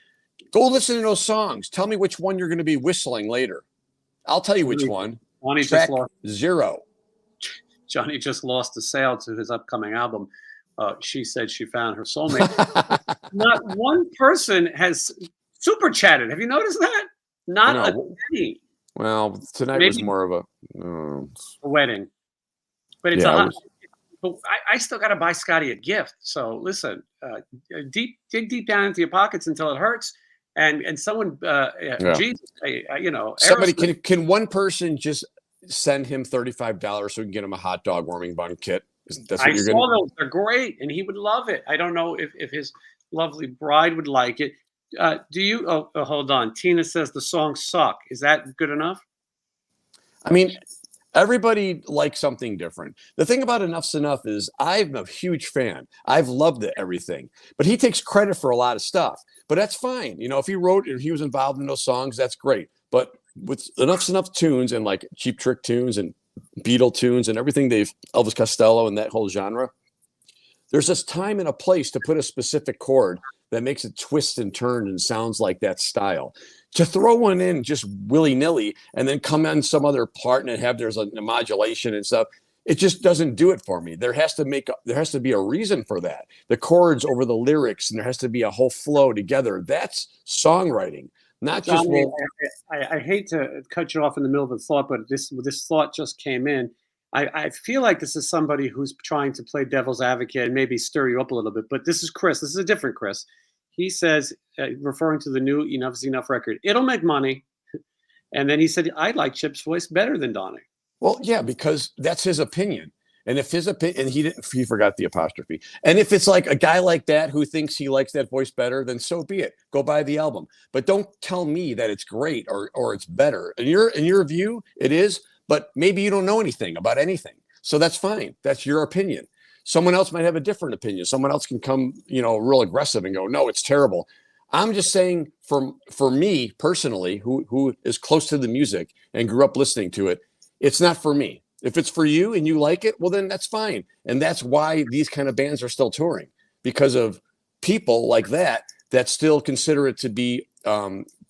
Go listen to those songs. Tell me which one you're going to be whistling later. I'll tell you which one. Track 0. Johnny just lost a sale to his upcoming album. She said she found her soulmate. Not one person has super chatted. Have you noticed that? Not a penny. Well, tonight was more of a wedding. But it's but I still got to buy Scotty a gift. So listen, dig deep down into your pockets until it hurts. And someone, Jesus, somebody can one person just send him $35 so we can get him a hot dog warming bun kit? That's what I saw those. They're great, and he would love it. I don't know if his lovely bride would like it. Do you? Oh, hold on. Tina says the songs suck. Is that good enough? I mean, everybody likes something different. The thing about Enough's Enough is I'm a huge fan. I've loved everything, but he takes credit for a lot of stuff. But that's fine. If he was involved in those songs, that's great. But with Enough's Enough tunes and like Cheap Trick tunes and Beatle tunes and everything Elvis Costello and that whole genre, there's this time and a place to put a specific chord that makes it twist and turn and sounds like that style. To throw one in just willy-nilly and then come on some other part and there's a modulation and stuff, it just doesn't do it for me. There has to be a reason for that. The chords over the lyrics, and there has to be a whole flow together. That's songwriting, not just. Johnny, I hate to cut you off in the middle of a thought, but this thought just came in. I feel like this is somebody who's trying to play devil's advocate and maybe stir you up a little bit. But this is Chris. This is a different Chris. He says, referring to the new Enough's Enough record, it'll make money. And then he said, I like Chip's voice better than Donnie. Well, yeah, because that's his opinion. And if his opinion, and he forgot the apostrophe. And if it's like a guy like that who thinks he likes that voice better, then so be it. Go buy the album. But don't tell me that it's great or it's better. In your view, it is, but maybe you don't know anything about anything. So that's fine. That's your opinion. Someone else might have a different opinion. Someone else can come, real aggressive and go, no, it's terrible. I'm just saying for me personally, who is close to the music and grew up listening to it, it's not for me. If it's for you and you like it, well, then that's fine. And that's why these kind of bands are still touring, because of people like that still consider it to be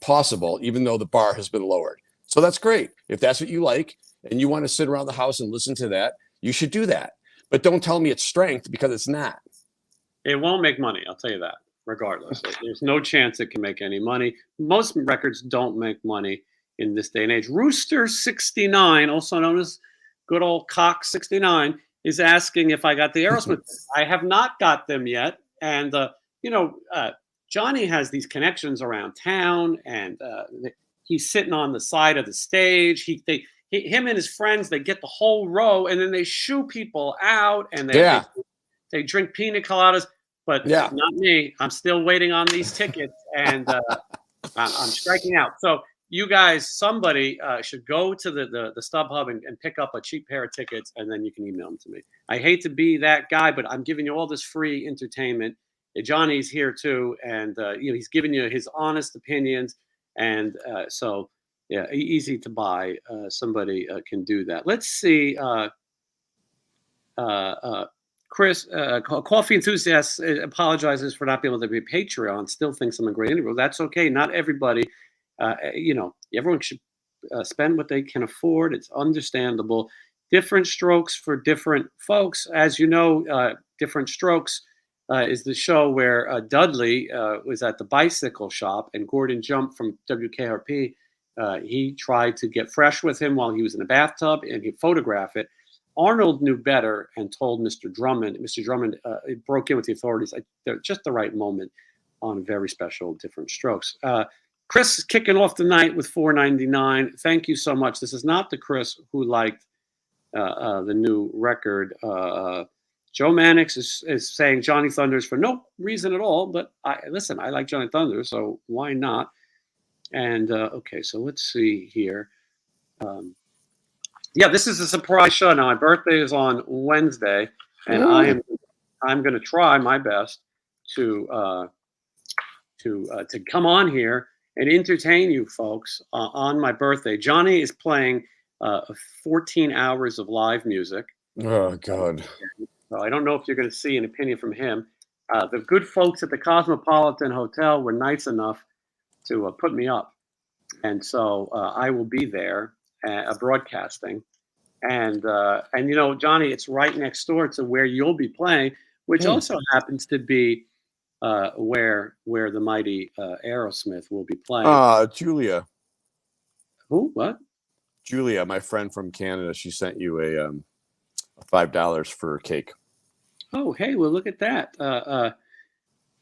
possible, even though the bar has been lowered. So that's great. If that's what you like and you want to sit around the house and listen to that, you should do that. But don't tell me it's strength, because it's not. It won't make money, I'll tell you that, regardless. There's no chance it can make any money. Most records don't make money in this day and age. Rooster69, also known as good old Cock69, is asking if I got the Aerosmith. I have not got them yet. And, Johnny has these connections around town, and he's sitting on the side of the stage. Him and his friends, they get the whole row, and then they shoo people out, and they drink pina coladas. But not me. I'm still waiting on these tickets, and I'm striking out. So you guys, somebody should go to the StubHub and pick up a cheap pair of tickets, and then you can email them to me. I hate to be that guy, but I'm giving you all this free entertainment. Johnny's here too, and he's giving you his honest opinions, and so yeah, easy to buy. Somebody can do that. Let's see. Chris, Coffee Enthusiast, apologizes for not being able to be a Patreon. Still thinks I'm a great interviewer. That's okay. Not everybody. Everyone should spend what they can afford. It's understandable. Different strokes for different folks. As you know, Different Strokes is the show where Dudley was at the bicycle shop, and Gordon Jump from WKRP, he tried to get fresh with him while he was in a bathtub, and he'd photograph it. Arnold knew better and told Mr. Drummond. Mr. Drummond broke in with the authorities at just the right moment on a very special Different Strokes. Chris is kicking off the night with $4.99. Thank you so much. This is not the Chris who liked the new record. Joe Mannix is saying Johnny Thunders for no reason at all, but I like Johnny Thunders, so why not? And okay, so let's see here. This is a surprise show. Now, my birthday is on Wednesday, and I'm going to try my best to come on here and entertain you folks on my birthday. Johnny is playing 14 hours of live music. Oh God! So I don't know if you're going to see an opinion from him. The good folks at the Cosmopolitan Hotel were nice enough to put me up, and so I will be there broadcasting. And Johnny, it's right next door to where you'll be playing, which also happens to be where the mighty Aerosmith will be playing. Julia. Who? What? Julia, my friend from Canada. She sent you a $5 for cake. Oh, hey, well, look at that.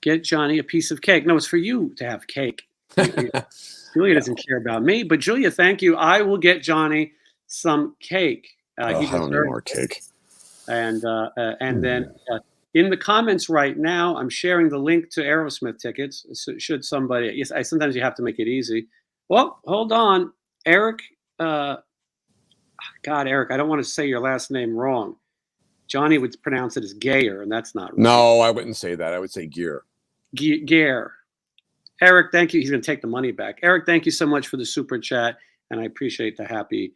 Get Johnny a piece of cake. No, it's for you to have cake. Julia doesn't care about me, but Julia, thank you. I will get Johnny some cake. I don't need more cake. And then in the comments right now, I'm sharing the link to Aerosmith tickets. So should somebody, sometimes you have to make it easy. Well, hold on, Eric. Eric, I don't want to say your last name wrong. Johnny would pronounce it as Gayer, and that's not right. No, I wouldn't say that. I would say Gear. Gear. Eric, thank you. He's going to take the money back. Eric, thank you so much for the super chat, and I appreciate the happy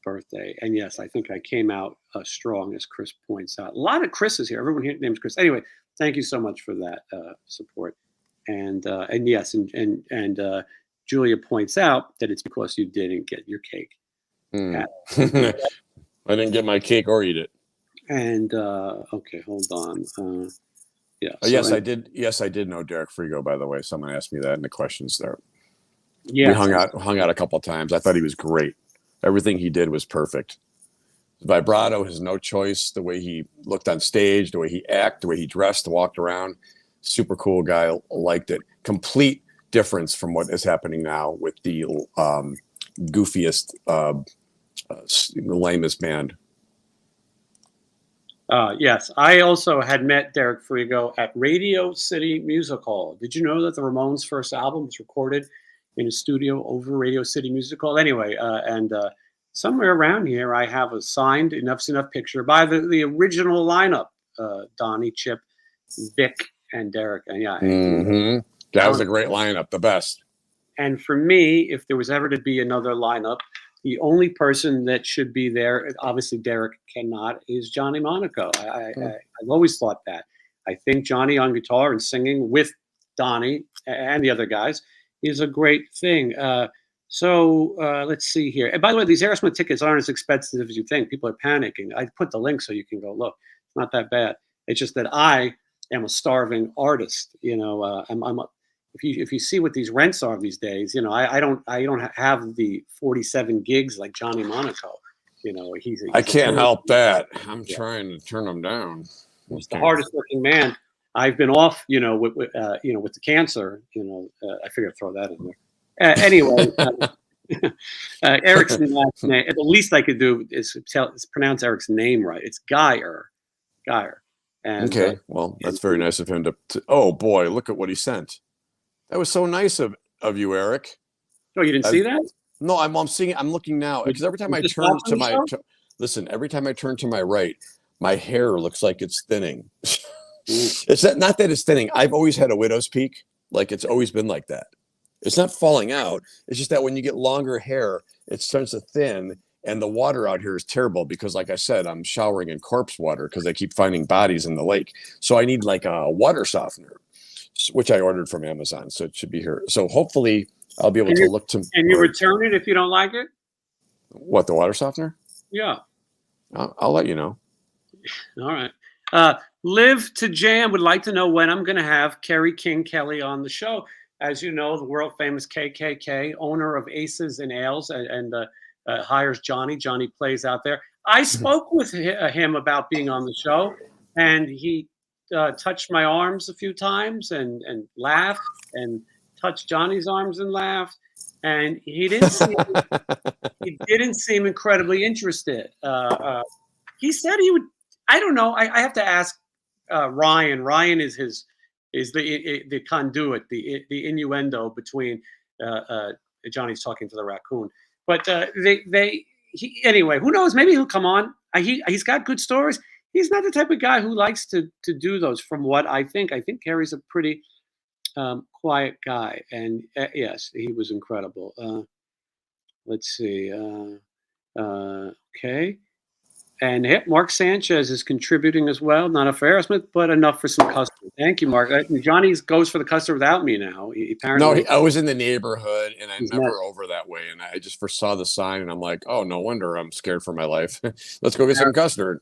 birthday. And yes, I think I came out strong, as Chris points out. A lot of Chris's here. Everyone here names Chris. Anyway, thank you so much for that support. And yes, and Julia points out that it's because you didn't get your cake. I didn't get my cake or eat it. And okay, hold on. Yes, I did. Yes, I did know Derek Frigo. By the way, someone asked me that in the questions there. Yeah, we hung out a couple of times. I thought he was great. Everything he did was perfect. Vibrato, his no choice, the way he looked on stage, the way he acted, the way he dressed, walked around. Super cool guy. Liked it. Complete difference from what is happening now with the goofiest, lamest band. Yes, I also had met Derek Frigo at Radio City Music Hall. Did you know that the Ramones' first album was recorded in a studio over Radio City Music Hall? Anyway, and somewhere around here, I have a signed Enough's Enough picture by the original lineup: Donnie, Chip, Vic, and Derek. And yeah, that was a great lineup, the best. And for me, if there was ever to be another lineup, the only person that should be there, obviously Derek cannot, is Johnny Monaco. I've always thought that. I think Johnny on guitar and singing with Donnie and the other guys is a great thing. So let's see here. And by the way, these Aerosmith tickets aren't as expensive as you think. People are panicking. I put the link so you can go look. It's not that bad. It's just that I am a starving artist. If you see what these rents are these days, I don't have the 47 gigs like Johnny Monaco. He's I can't help that. I'm trying to turn them down. He's the hardest working man. I've been off, with the cancer. I figured I'd throw that in there. Anyway, Eric's last name. The least I could do is pronounce Eric's name right. It's Geyer. And, okay, well, that's very nice of him to. Oh boy, look at what he sent. That was so nice of you, Eric. Oh, you didn't see that? No, I'm seeing it. I'm looking now because every time I turn to my every time I turn to my right, my hair looks like it's thinning. It's not that it's thinning. I've always had a widow's peak. Like it's always been like that. It's not falling out. It's just that when you get longer hair, it starts to thin. And the water out here is terrible because, like I said, I'm showering in corpse water because I keep finding bodies in the lake. So I need like a water softener, which I ordered from Amazon. So it should be here. So hopefully I'll be able to look to. And you return it if you don't like it? What, the water softener? Yeah. I'll let you know. All right. Live to Jam would like to know when I'm going to have Kerry King Kelly on the show. As you know, the world famous KKK, owner of Aces and Ales, and hires Johnny. Johnny plays out there. I spoke with him about being on the show, and he touched my arms a few times and laughed, and touched Johnny's arms and laughed, and he didn't seem incredibly interested. He said he would. I don't know. I have to ask Ryan. Ryan is the conduit, the innuendo between Johnny's talking to the raccoon. But anyway, who knows? Maybe he'll come on. He's got good stories. He's not the type of guy who likes to do those. From what I think Kerry's a pretty quiet guy. And yes, he was incredible. Let's see. Okay. And Mark Sanchez is contributing as well. Not a Aerosmith, but enough for some custard. Thank you, Mark. Johnny goes for the custard without me now. I was in the neighborhood, and I'm never over that way. And I just first saw the sign, and I'm like, oh, no wonder I'm scared for my life. Let's go get some custard.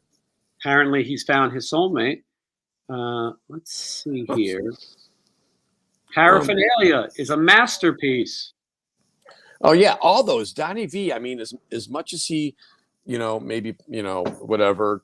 Apparently, he's found his soulmate. Let's see here. Paraphernalia is a masterpiece. Oh, yeah. All those. Donnie V, I mean, as much as he... maybe, whatever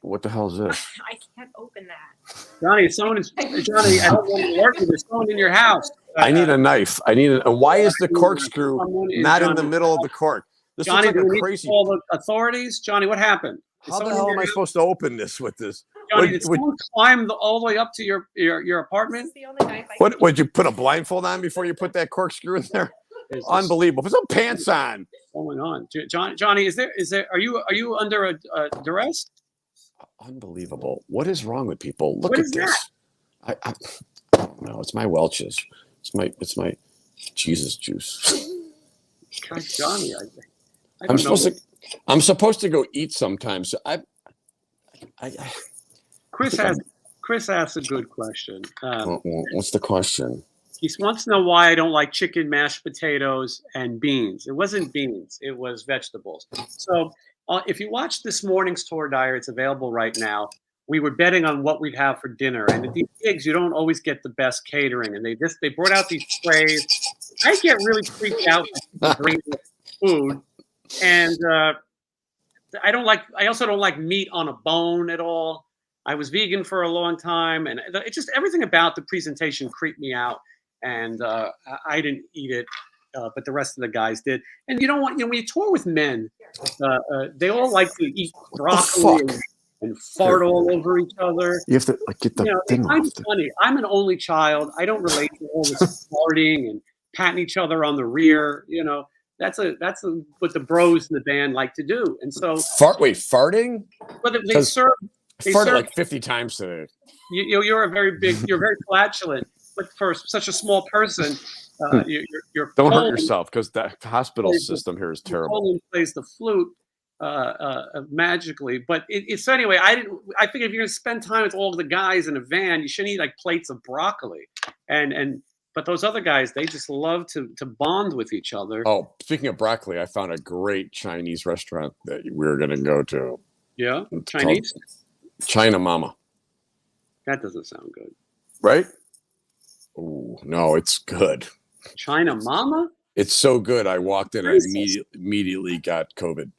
what the hell is this? I can't open that. Johnny, Johnny, I don't want to work with you. There's someone in your house. I need a knife. Why is the corkscrew not in the middle of the cork? This Johnny, looks like a crazy. Call the authorities. Johnny, what happened? How the hell am I supposed to open this with this? Johnny, did someone climb all the way up to your apartment? The only knife What would you put a blindfold on before you put that corkscrew in there? Unbelievable. Put some pants on. What's going on, Johnny? Is there? Are you under a duress? Unbelievable. What is wrong with people? Look at this. I don't know. It's my Welch's. It's my Jesus juice. God, Johnny, I'm supposed to go eat sometimes. So Chris asked a good question. What's the question? He wants to know why I don't like chicken, mashed potatoes, and beans. It wasn't beans. It was vegetables. So if you watch this morning's tour diary, it's available right now. We were betting on what we'd have for dinner. And at these gigs, you don't always get the best catering. And they brought out these trays. I get really freaked out when people bring food. And I also don't like meat on a bone at all. I was vegan for a long time. And it's just everything about the presentation creeped me out. And I didn't eat it, but the rest of the guys did. And when you tour with men, they all like to eat broccoli and fart all over each other. You have to get the thing off. It's funny. I'm an only child. I don't relate to all this farting and patting each other on the rear. That's what the bros in the band like to do. And so farting? But they serve. They farted like 50 times today. You're very flatulent. But for such a small person, you're don't hurt yourself because the hospital system here is terrible. Colin plays the flute, magically. But so anyway, I figured if you're gonna spend time with all the guys in a van, you shouldn't eat like plates of broccoli. But those other guys, they just love to bond with each other. Oh, speaking of broccoli, I found a great Chinese restaurant that we were going to go to. Yeah, It's Chinese. called China Mama. That doesn't sound good. Right? Oh no, it's good. China Mama. It's so good. I walked in, I immediately got COVID.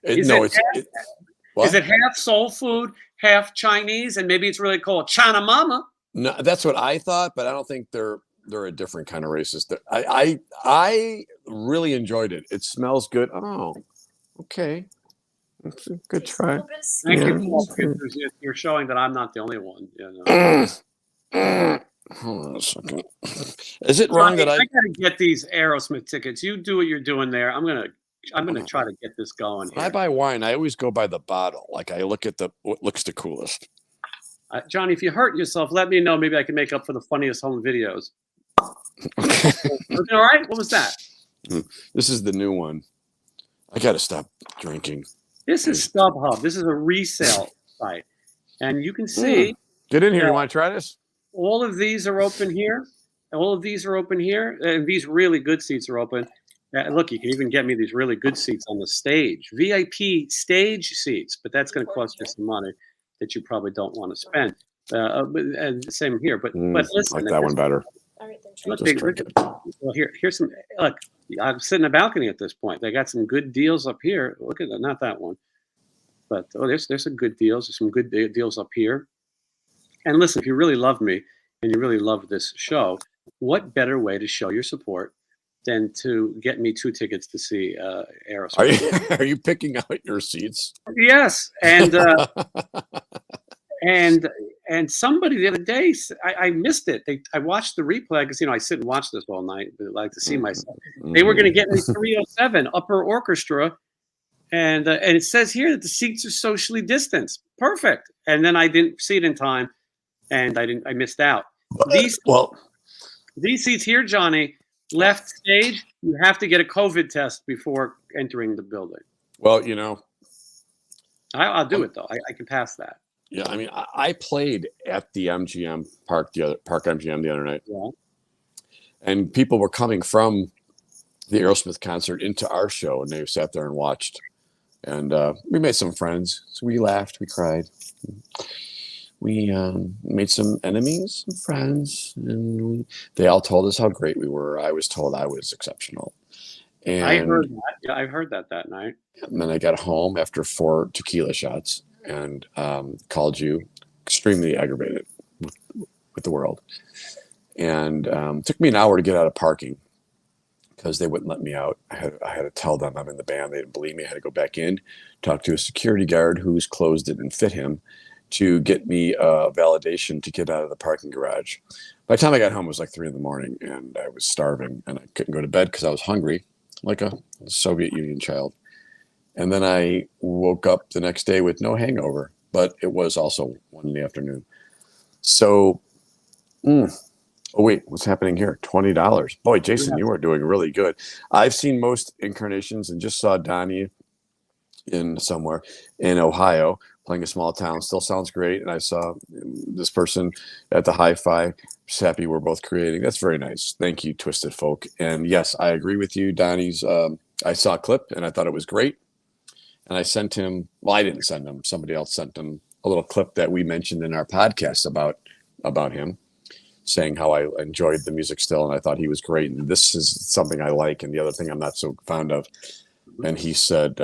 Is it half soul food, half Chinese, and maybe it's really called China Mama? No, that's what I thought, but I don't think they're a different kind of racist. I really enjoyed it. It smells good. Oh, okay. That's a good try. Thank you. You're showing that I'm not the only one. You know. Hold on a second. Is it wrong that I gotta get these Aerosmith tickets? You do what you're doing there. I'm gonna try to get this going. When I buy wine, I always go by the bottle. Like I look at what looks the coolest. Johnny, if you hurt yourself, let me know. Maybe I can make up for the funniest home videos. All right. What was that? This is the new one. I gotta stop drinking. This is StubHub. This is a resale site, and you can see. Get in here. You want to try this? All of these are open here. All of these are open here, and these really good seats are open. Look, you can even get me these really good seats on the stage, VIP stage seats, but that's going to cost you some money that you probably don't want to spend. And same here, but listen, like that one better. Well, here's some. Look, I'm sitting in the balcony at this point. They got some good deals up here. Look at that, not that one, but there's some good deals. There's some good deals up here. And listen, if you really love me and you really love this show, what better way to show your support than to get me 2 tickets to see Aerosmith? Are you picking out your seats? Yes, and and somebody the other day, I missed it. I watched the replay because I sit and watch this all night. I like to see myself. They were going to get me 307 upper orchestra, and it says here that the seats are socially distanced. Perfect. And then I didn't see it in time, and I missed out. These seats here, Johnny, left stage. You have to get a COVID test before entering the building. Well, I'll do it though. I can pass that. Yeah, I mean, I played at the MGM Park MGM the other night, and people were coming from the Aerosmith concert into our show, and they sat there and watched, and we made some friends. So we laughed, we cried, we made some enemies, some friends, and they all told us how great we were. I was told I was exceptional. And I heard that. Yeah, I heard that night. And then I got home after 4 tequila shots and called you, extremely aggravated with the world. And took me an hour to get out of parking because they wouldn't let me out. I had to tell them I'm in the band. They didn't believe me. I had to go back in, talk to a security guard whose clothes didn't fit him to get me validation to get out of the parking garage. By the time I got home, it was like 3 a.m, and I was starving, and I couldn't go to bed because I was hungry, like a Soviet Union child. And then I woke up the next day with no hangover, but it was also 1 p.m. So, oh wait, what's happening here? $20. Boy, Jason, you are doing really good. I've seen most incarnations and just saw Donnie somewhere in Ohio playing a small town. Still sounds great. And I saw this person at the Hi-Fi. Just happy we're both creating. That's very nice. Thank you, Twisted Folk. And yes, I agree with you, Donnie's. I saw a clip and I thought it was great. And I sent him, well, I didn't send him. Somebody else sent him a little clip that we mentioned in our podcast about him, saying how I enjoyed the music still. And I thought he was great. And this is something I like. And the other thing I'm not so fond of. And he said,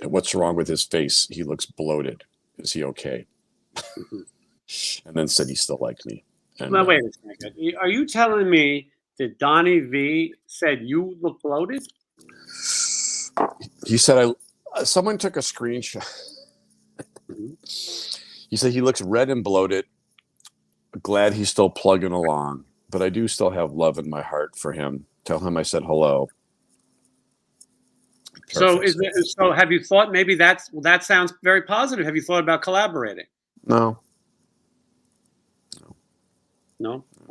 what's wrong with his face? He looks bloated. Is he okay? And then said he still liked me. And, now, wait a second. Are you telling me that Donnie V said you look bloated? He said, someone took a screenshot. He said he looks red and bloated. Glad he's still plugging along. But I do still have love in my heart for him. Tell him I said hello. So have you thought maybe that sounds very positive? Have you thought about collaborating? No.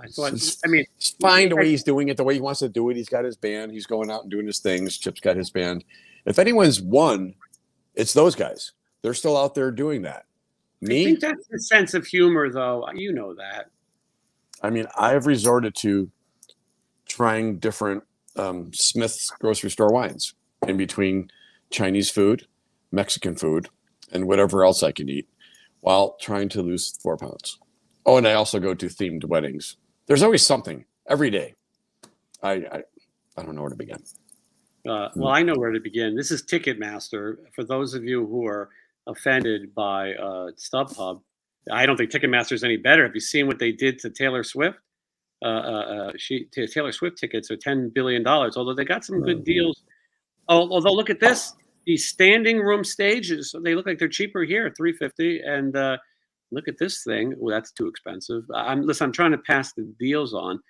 It's fine the way he's doing it, the way he wants to do it. He's got his band. He's going out and doing his things. Chip's got his band. If anyone's won, it's those guys. They're still out there doing that. I Me, think that's the sense of humor, though. You know that. I mean, I have resorted to trying different Smith's grocery store wines in between Chinese food, Mexican food, and whatever else I can eat while trying to lose 4 pounds. Oh, and I also go to themed weddings. There's always something every day. I don't know where to begin. Well, I know where to begin. This is Ticketmaster. For those of you who are offended by StubHub, I don't think Ticketmaster is any better. Have you seen what they did to Taylor Swift? Taylor Swift tickets are $10 billion, although they got some good deals. Although look at this, these standing room stages, they look like they're cheaper here, $350. And look at this thing. Well, that's too expensive. I'm trying to pass the deals on.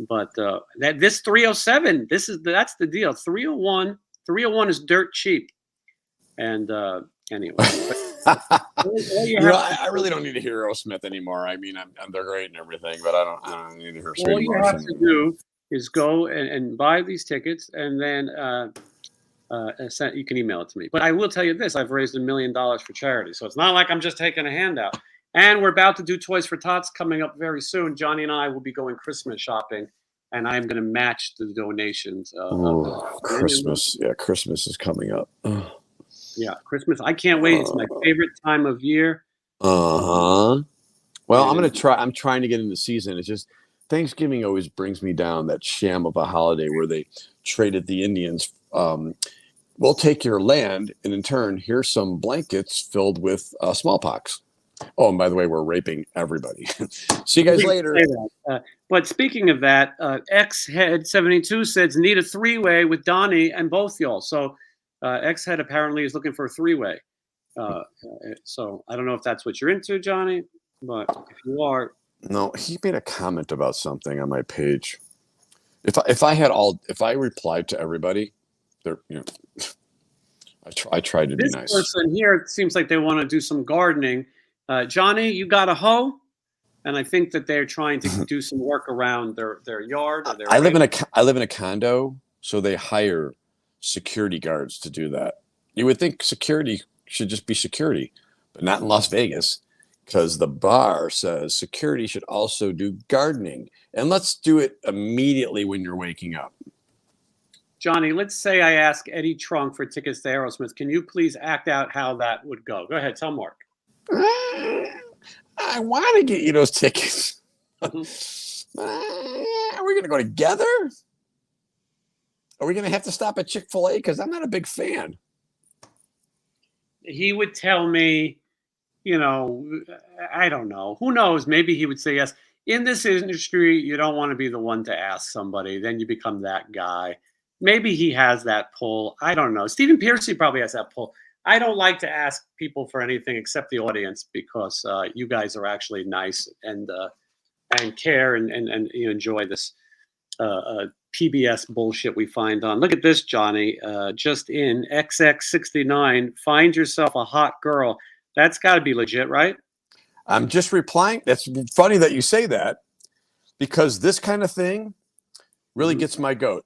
But this 307, that's the deal. 301 is dirt cheap. And anyway, I really don't need to hear Aerosmith anymore. I mean, they're great and everything, but I don't need to hear. All you have to do is go and buy these tickets, and then you can email it to me. But I will tell you this: I've raised $1 million for charity, so it's not like I'm just taking a handout. And we're about to do Toys for Tots coming up very soon. Johnny and I will be going Christmas shopping, and I'm going to match the donations. Christmas. Yeah, Christmas is coming up. Yeah, Christmas. I can't wait. It's my favorite time of year. Well, I'm trying to get into the season. It's just Thanksgiving always brings me down, that sham of a holiday where they traded the Indians. We'll take your land, and in turn, here's some blankets filled with smallpox. Oh, and by the way, we're raping everybody. See you guys later. But speaking of that, X-Head72 says, need a three-way with Donnie and both y'all. So X-Head apparently is looking for a three-way. So I don't know if that's what you're into, Johnny, but if you are. No, he made a comment about something on my page. If I replied to everybody, I tried to be nice. This person here, it seems like they want to do some gardening. Johnny, you got a hoe? And I think that they're trying to do some work around their yard. Or I live in a condo, so they hire security guards to do that. You would think security should just be security, but not in Las Vegas, because the bar says security should also do gardening. And let's do it immediately when you're waking up. Johnny, let's say I ask Eddie Trunk for tickets to Aerosmith. Can you please act out how that would go? Go ahead, tell Mark. I want to get you those tickets. Are we going to go together? Are we going to have to stop at Chick-fil-A? Because I'm not a big fan. He would tell me, I don't know. Who knows? Maybe he would say yes. In this industry, you don't want to be the one to ask somebody. Then you become that guy. Maybe he has that pull. I don't know. Stephen Piercy probably has that pull. I don't like to ask people for anything except the audience, because you guys are actually nice and care and you enjoy this PBS bullshit we find on. Look at this, Johnny. Just in XX69, find yourself a hot girl. That's got to be legit, right? I'm just replying. That's funny that you say that, because this kind of thing really gets my goat.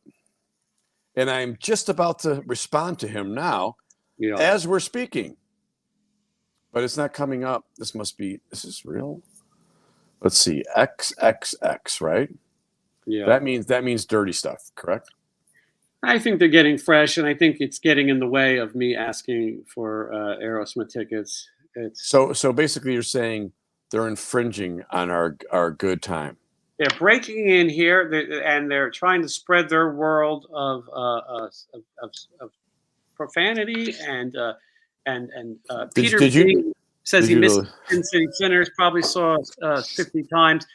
And I'm just about to respond to him now as we're speaking. But it's not coming up. This is real. Let's see. XXX, right? Yeah. That means dirty stuff, correct? I think they're getting fresh, and I think it's getting in the way of me asking for Aerosmith tickets. So basically you're saying they're infringing on our good time. They're breaking in here, and they're trying to spread their world of profanity and Peter B says he missed Sin City Sinners. Probably saw 50 times.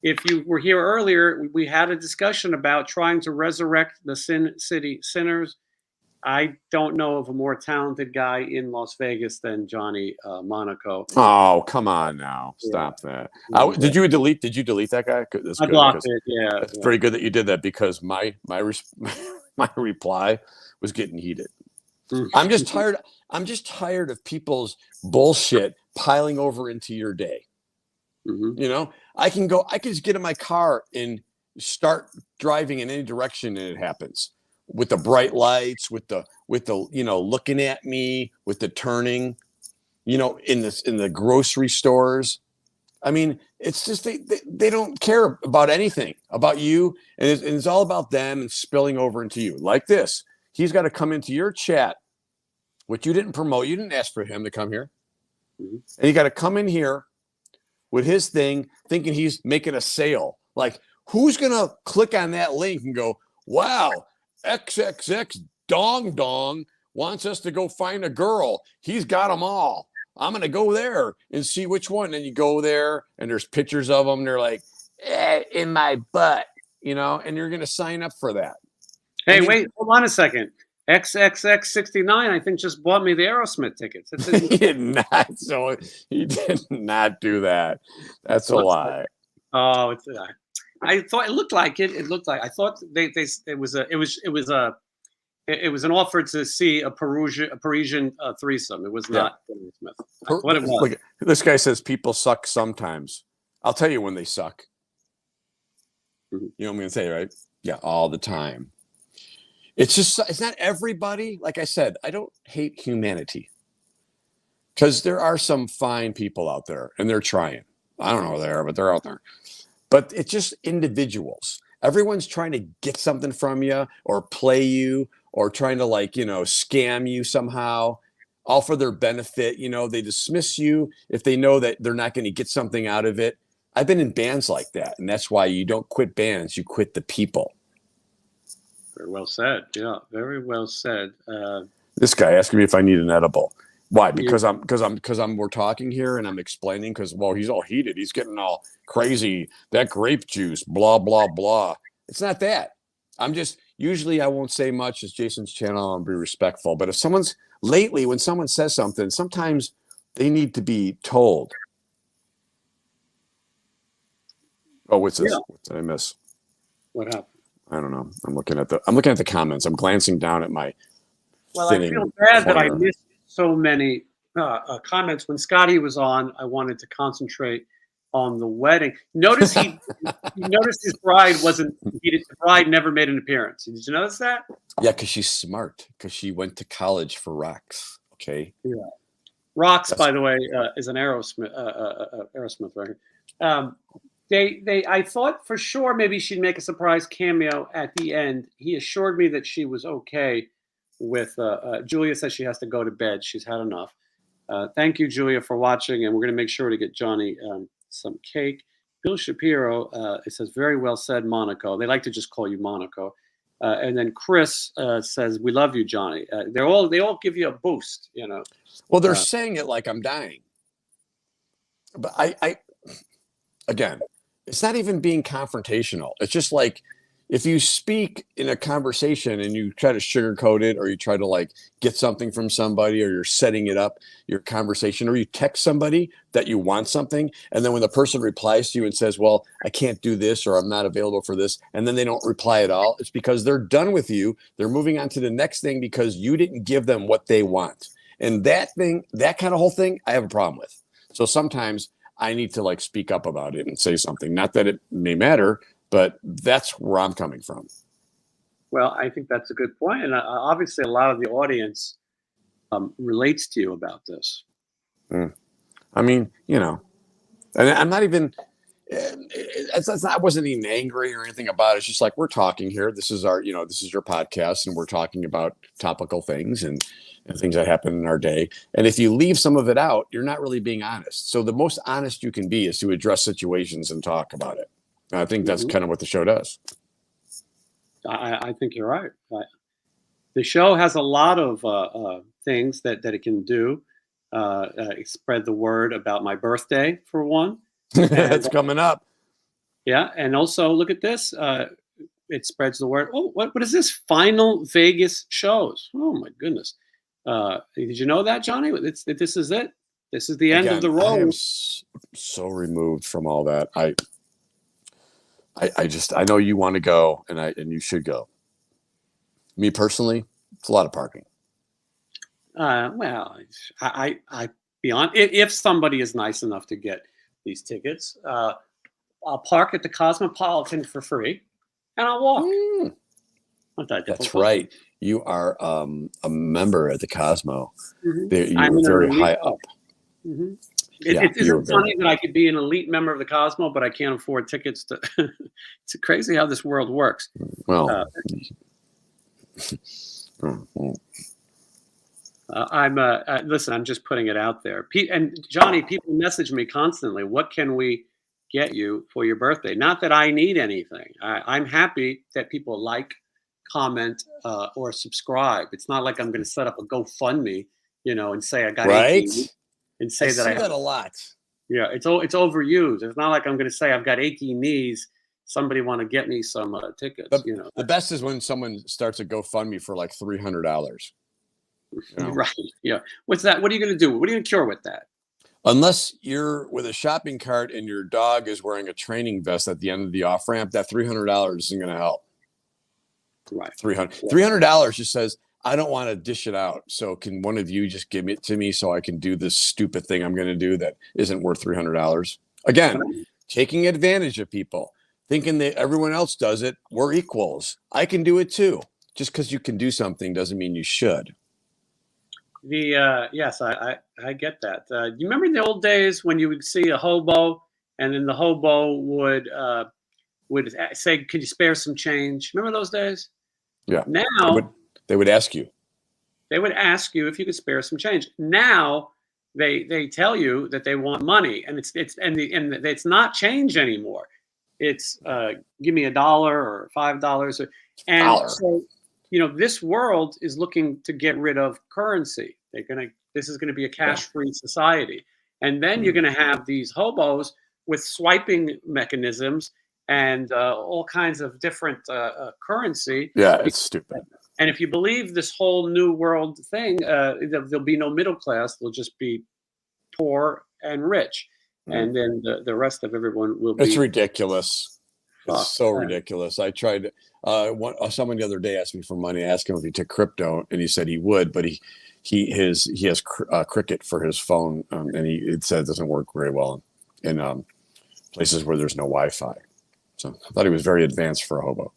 If you were here earlier, we had a discussion about trying to resurrect the Sin City Sinners. I don't know of a more talented guy in Las Vegas than Johnny Monaco. Oh, come on now. Stop that. Did you delete that guy? I blocked it. Yeah. It's very good that you did that, because my reply was getting heated. I'm just tired of people's bullshit piling over into your day. I can just get in my car and start driving in any direction and it happens. with the bright lights, with the looking at me, with the turning, in the grocery stores. I mean, it's just they don't care about anything about you, and it's all about them and spilling over into you. Like this, he's got to come into your chat, which you didn't promote. You didn't ask for him to come here, and he got to come in here with his thing, thinking he's making a sale. Like, who's gonna click on that link and go, "Wow, XXX Dong Dong wants us to go find a girl. He's got them all. I'm going to go there and see which one." And you go there and there's pictures of them. They're like, in my butt, and you're going to sign up for that. Hey, wait, hold on a second. XXX69, I think, just bought me the Aerosmith tickets. He did not. So he did not do that. That's a lie. Oh, I thought it looked like it. It looked like, I thought it was an offer to see a Parisian threesome. It was not Aerosmith. That's what it was. Look, this guy says people suck sometimes. I'll tell you when they suck. You know what I'm going to say, right? Yeah, all the time. It's not everybody. Like I said, I don't hate humanity, because there are some fine people out there and they're trying. I don't know who they are, but they're out there. But it's just individuals. Everyone's trying to get something from you or play you or trying to scam you somehow, all for their benefit. They dismiss you if they know that they're not going to get something out of it. I've been in bands like that, and that's why you don't quit bands. You quit the people. Very well said. Yeah, very well said. This guy asking me if I need an edible. Why? Because we're talking here and I'm explaining, because he's all heated. He's getting all crazy. That grape juice, blah, blah, blah. It's not that. Usually I won't say much. It's Jason's channel. I'll be respectful. But when someone says something, sometimes they need to be told. Oh, what's this? Yeah. What did I miss? What happened? I don't know. I'm looking at the comments. I'm glancing down at my. Well, I feel bad that I missed so many comments. When Scotty was on, I wanted to concentrate on the wedding. Notice he noticed his bride the bride never made an appearance. Did you notice that? Yeah, because she's smart. Because she went to college for rocks. Okay. Yeah. Rocks, by the way, is an Aerosmith record. I thought for sure maybe she'd make a surprise cameo at the end. He assured me that she was okay with Julia says she has to go to bed. She's had enough. Thank you, Julia, for watching, and we're going to make sure to get Johnny some cake. Bill Shapiro, it says, very well said, Monaco. They like to just call you Monaco. And then Chris says, we love you, Johnny. They all give you a boost, Well, they're saying it like I'm dying. But I again, it's not even being confrontational. It's just like, if you speak in a conversation and you try to sugarcoat it, or you try to get something from somebody, or you're setting it up, your conversation, or you text somebody that you want something, and then when the person replies to you and says, well, I can't do this, or I'm not available for this, and then they don't reply at all, it's because they're done with you. They're moving on to the next thing because you didn't give them what they want. And that kind of whole thing, I have a problem with. So sometimes I need to speak up about it and say something. Not that it may matter, but that's where I'm coming from. Well, I think that's a good point. And obviously a lot of the audience relates to you about this. I mean, and I'm not even, I wasn't even angry or anything about it. It's just like, we're talking here. This is this is your podcast, and we're talking about topical things and things that happen in our day. And if you leave some of it out, you're not really being honest. So the most honest you can be is to address situations and talk about it. And I think that's kind of what the show does. I think you're right. The show has a lot of things that it can do. Spread the word about my birthday, for one. That's coming up. Yeah, and also look at this. It spreads the word. Oh, what is this? Final Vegas shows. Oh my goodness. Did you know that, Johnny? This is it. This is the end of the road. I am so removed from all that. I know you want to go, and you should go. Me personally, it's a lot of parking. Well, I beyond if somebody is nice enough to get these tickets, I'll park at the Cosmopolitan for free, and I'll walk. Not that That's difficult. right. You are a member at the Cosmo. Mm-hmm. You were very high up. Mm-hmm. Yeah, Isn't funny that I could be an elite member of the Cosmo, but I can't afford tickets to. It's crazy how this world works. Well, Listen. I'm just putting it out there. And Johnny, people message me constantly. What can we get you for your birthday? Not that I need anything. I'm happy that people like, comment, or subscribe. It's not like I'm going to set up a GoFundMe, and say I got right? 18, and I say that see that a lot. Yeah, it's overused. It's not like I'm going to say I've got achy knees. Somebody want to get me some tickets? The best is when someone starts a GoFundMe for like $300. Right. Yeah. What's that? What are you going to do? What are you going to cure with that? Unless you're with a shopping cart and your dog is wearing a training vest at the end of the off ramp, that $300 isn't going to help. Right. $300 just says, I don't want to dish it out. So can one of you just give it to me so I can do this stupid thing I'm going to do that isn't worth $300? Again, taking advantage of people, thinking that everyone else does it. We're equals. I can do it too. Just because you can do something doesn't mean you should. Yes, I get that. Do you remember in the old days when you would see a hobo and then the hobo would say, "Could you spare some change?" Remember those days? Yeah. Now they would ask you. They would ask you if you could spare some change. Now they tell you that they want money, and it's not change anymore. It's give me $1 or $5, and so this world is looking to get rid of currency. This is gonna be a cash-free society, and then you're gonna have these hobos with swiping mechanisms and all kinds of different currency. Yeah, it's stupid. And if you believe this whole new world thing, there'll be no middle class. There'll just be poor and rich, and then the rest of everyone will be. It's ridiculous. It's so ridiculous. I tried. Someone the other day asked me for money. I asked him if he took crypto, and he said he would, but he has Cricket for his phone, and it said it doesn't work very well in places where there's no Wi-Fi. So I thought he was very advanced for a hobo.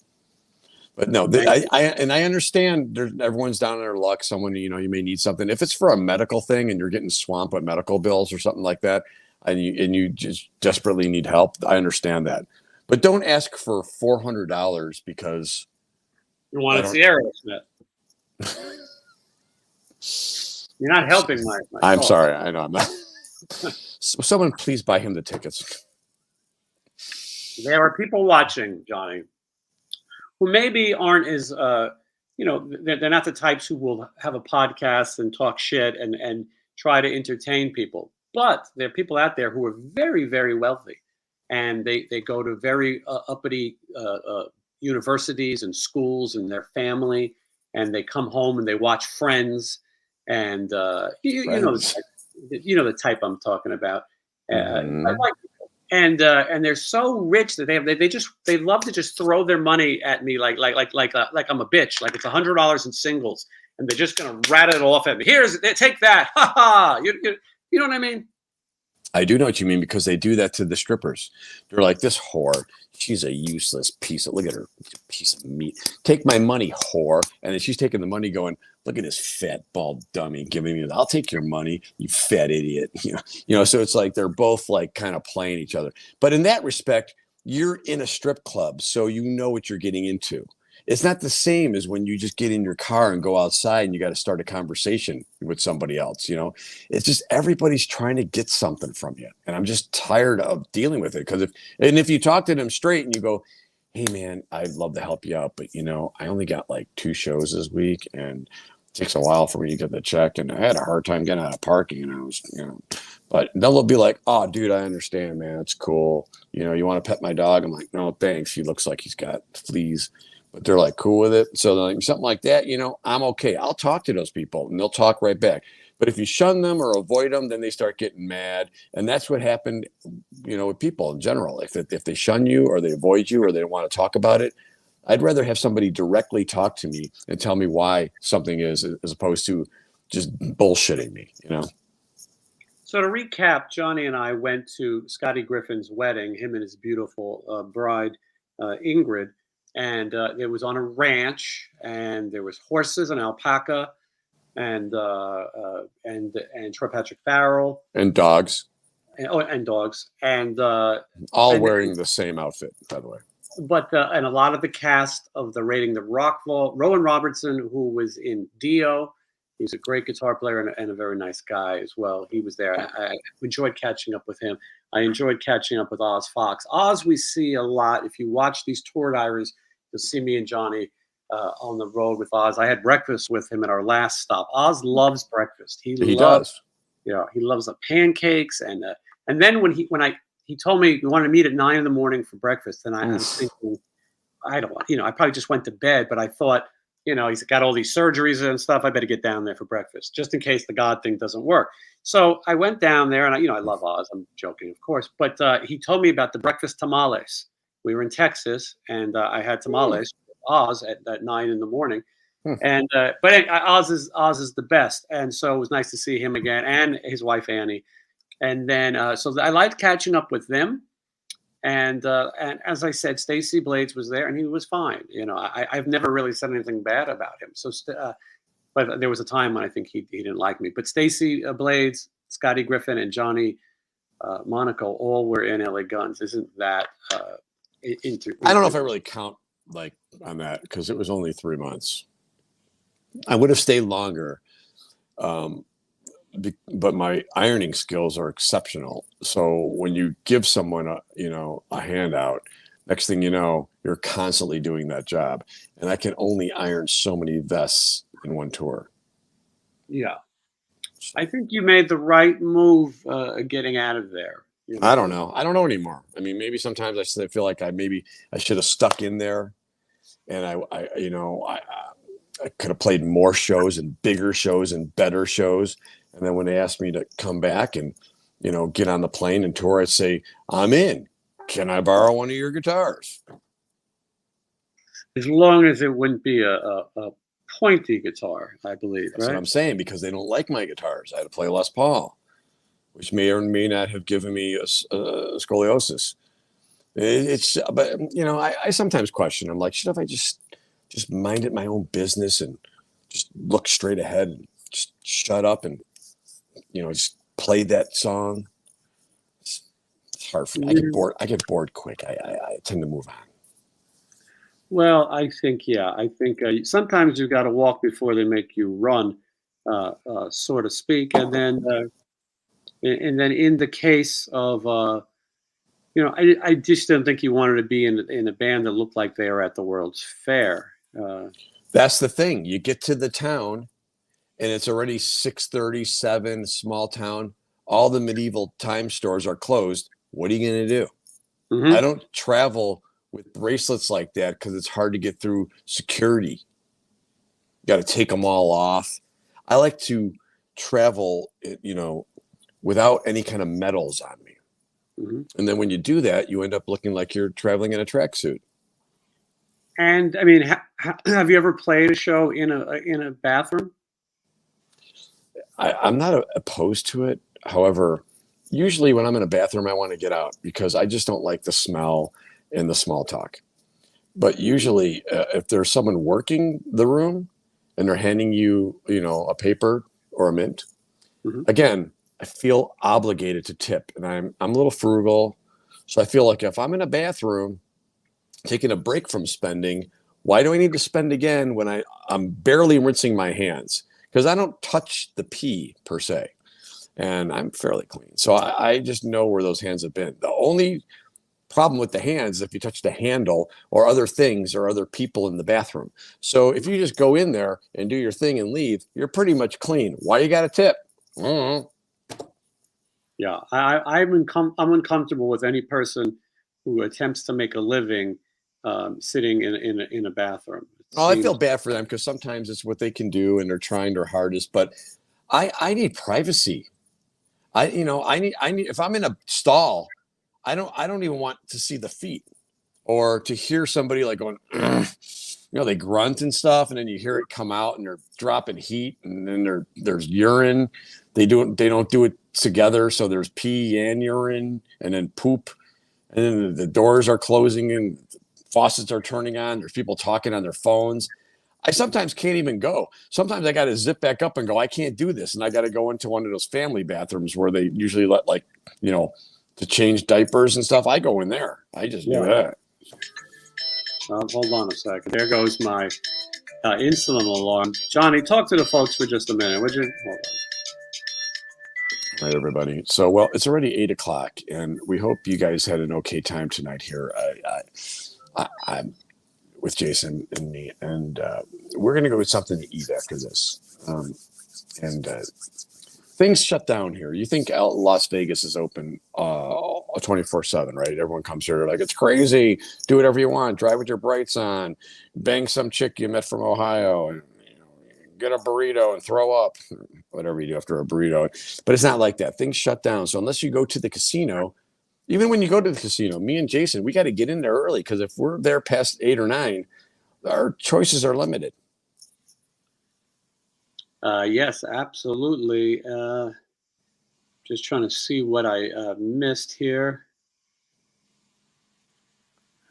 But no, I understand. Everyone's down in their luck. Someone you may need something. If it's for a medical thing and you're getting swamped with medical bills or something like that, and you just desperately need help, I understand that. But don't ask for $400 because you want to see Aerosmith. You're not helping my I'm cause. sorry. I know I'm not. Someone please buy him the tickets. There are people watching, Johnny, who maybe aren't as they're not the types who will have a podcast and talk shit and try to entertain people. But there are people out there who are very, very wealthy, and they go to very uppity universities and schools and their family, and they come home and they watch Friends, and you know the type I'm talking about. And they're so rich that they love to just throw their money at me like I'm a bitch, like it's $100 in singles, and they're just gonna rat it off at me. Take that, ha ha. You know what I mean? I do know what you mean, because they do that to the strippers. They're like, this whore, she's a useless look at her, piece of meat. Take my money, whore. And then she's taking the money going, look at this fat, bald dummy giving me, I'll take your money, you fat idiot. So it's like they're both like kind of playing each other. But in that respect, you're in a strip club, so you know what you're getting into. It's not the same as when you just get in your car and go outside and you got to start a conversation with somebody else. It's just everybody's trying to get something from you. And I'm just tired of dealing with it. Because if you talk to them straight and you go, hey, man, I'd love to help you out, but, I only got like 2 shows this week, and it takes a while for me to get the check. And I had a hard time getting out of parking. And I was, but then they'll be like, oh, dude, I understand, man. It's cool. You want to pet my dog? I'm like, no, thanks. He looks like he's got fleas. But they're like cool with it. So like something like that, I'm okay. I'll talk to those people and they'll talk right back. But if you shun them or avoid them, then they start getting mad. And that's what happened, with people in general. If they shun you or they avoid you or they don't want to talk about it, I'd rather have somebody directly talk to me and tell me why something is, as opposed to just bullshitting me, So to recap, Johnny and I went to Scotty Griffin's wedding, him and his beautiful bride, Ingrid. and it was on a ranch, and there was horses and alpaca, and Troy Patrick Farrell, And dogs, and dogs, and all wearing the same outfit, by the way. but and a lot of the cast of the Raiding the Rock Vault. Rowan Robertson, who was in Dio, he's a great guitar player and a very nice guy as well. He was there. I enjoyed catching up with him. I enjoyed catching up with Oz Fox. Oz, we see a lot. If you watch these tour diaries, you'll see me and Johnny on the road with Oz. I had breakfast with him at our last stop. Oz loves breakfast. He does. Yeah, he loves the pancakes and then when he told me we wanted to meet at 9 a.m. for breakfast, and I was thinking, I don't want, I probably just went to bed, but I thought, he's got all these surgeries and stuff. I better get down there for breakfast just in case the God thing doesn't work. So I went down there, and I love Oz. I'm joking, of course, but he told me about the breakfast tamales. We were in Texas, and I had tamales with Oz at 9 a.m. And but Oz is the best, and so it was nice to see him again and his wife Annie. And then so I liked catching up with them. And as I said, Stacy Blades was there, and he was fine. I've never really said anything bad about him. So, but there was a time when I think he didn't like me. But Stacy Blades, Scotty Griffin, and Johnny Monaco all were in LA Guns. Isn't that? I don't know if I really count on that because it was only 3 months. I would have stayed longer. But my ironing skills are exceptional. So when you give someone a handout, next thing you know, you're constantly doing that job. And I can only iron so many vests in one tour. Yeah. I think you made the right move getting out of there. I don't know. I don't know anymore. I mean, maybe sometimes I feel like I should have stuck in there, and I could have played more shows and bigger shows and better shows. And then when they asked me to come back and, get on the plane and tour, I'd say, I'm in. Can I borrow one of your guitars? As long as it wouldn't be a pointy guitar, I believe. That's what I'm saying, because they don't like my guitars. I had to play Les Paul, which may or may not have given me a scoliosis. But I sometimes question. I'm like, should have I just minded my own business and just look straight ahead and just shut up and just play that song? It's hard for me. I get bored quick. I tend to move on. Well, I think sometimes you got to walk before they make you run, so to speak. And then in the case of I just didn't think you wanted to be in a band that looked like they were at the World's Fair. That's the thing. You get to the town, and it's already 6:37, small town. All the medieval time stores are closed. What are you going to do? Mm-hmm. I don't travel with bracelets like that because it's hard to get through security. You got to take them all off. I like to travel, without any kind of medals on me. Mm-hmm. And then when you do that, you end up looking like you're traveling in a tracksuit. And I mean, have you ever played a show in a bathroom? I'm not opposed to it. However, usually when I'm in a bathroom, I want to get out because I just don't like the smell and the small talk. But usually, if there's someone working the room and they're handing you, a paper or a mint, mm-hmm. Again, I feel obligated to tip, and I'm a little frugal, so I feel like if I'm in a bathroom taking a break from spending, why do I need to spend again when I'm barely rinsing my hands? Because I don't touch the pee per se, and I'm fairly clean, so I just know where those hands have been. The only problem with the hands is if you touch the handle or other things or other people in the bathroom. So if you just go in there and do your thing and leave, you're pretty much clean. Why you got to tip? Mm-hmm. Yeah, I'm uncomfortable with any person who attempts to make a living sitting in a bathroom. I feel bad for them because sometimes it's what they can do and they're trying their hardest. But I need privacy. I need if I'm in a stall, I don't even want to see the feet or to hear somebody like going, they grunt and stuff, and then you hear it come out and they're dropping heat, and then there's urine. They don't do it together, so there's pee and urine, and then poop, and then the doors are closing, and faucets are turning on. There's people talking on their phones. I sometimes can't even go. Sometimes I got to zip back up and go, I can't do this. And I got to go into one of those family bathrooms where they usually let, like, you know, to change diapers and stuff. I go in there. I just do that. Hold on a second. There goes my insulin alarm. Johnny, talk to the folks for just a minute, would you? Hold on. All right, everybody. So, well, it's already 8:00, and we hope you guys had an okay time tonight here. I'm with Jason and me, and we're going to go with something to eat after this. Things shut down here. You think Las Vegas is open 24/7, right? Everyone comes here like, it's crazy. Do whatever you want. Drive with your brights on. Bang some chick you met from Ohio, and get a burrito and throw up. Whatever you do after a burrito. But it's not like that. Things shut down. So unless you go to the casino, even when you go to the casino, me and Jason, we got to get in there early, because if we're there past 8 or 9, our choices are limited. Yes, absolutely. Just trying to see what I missed here.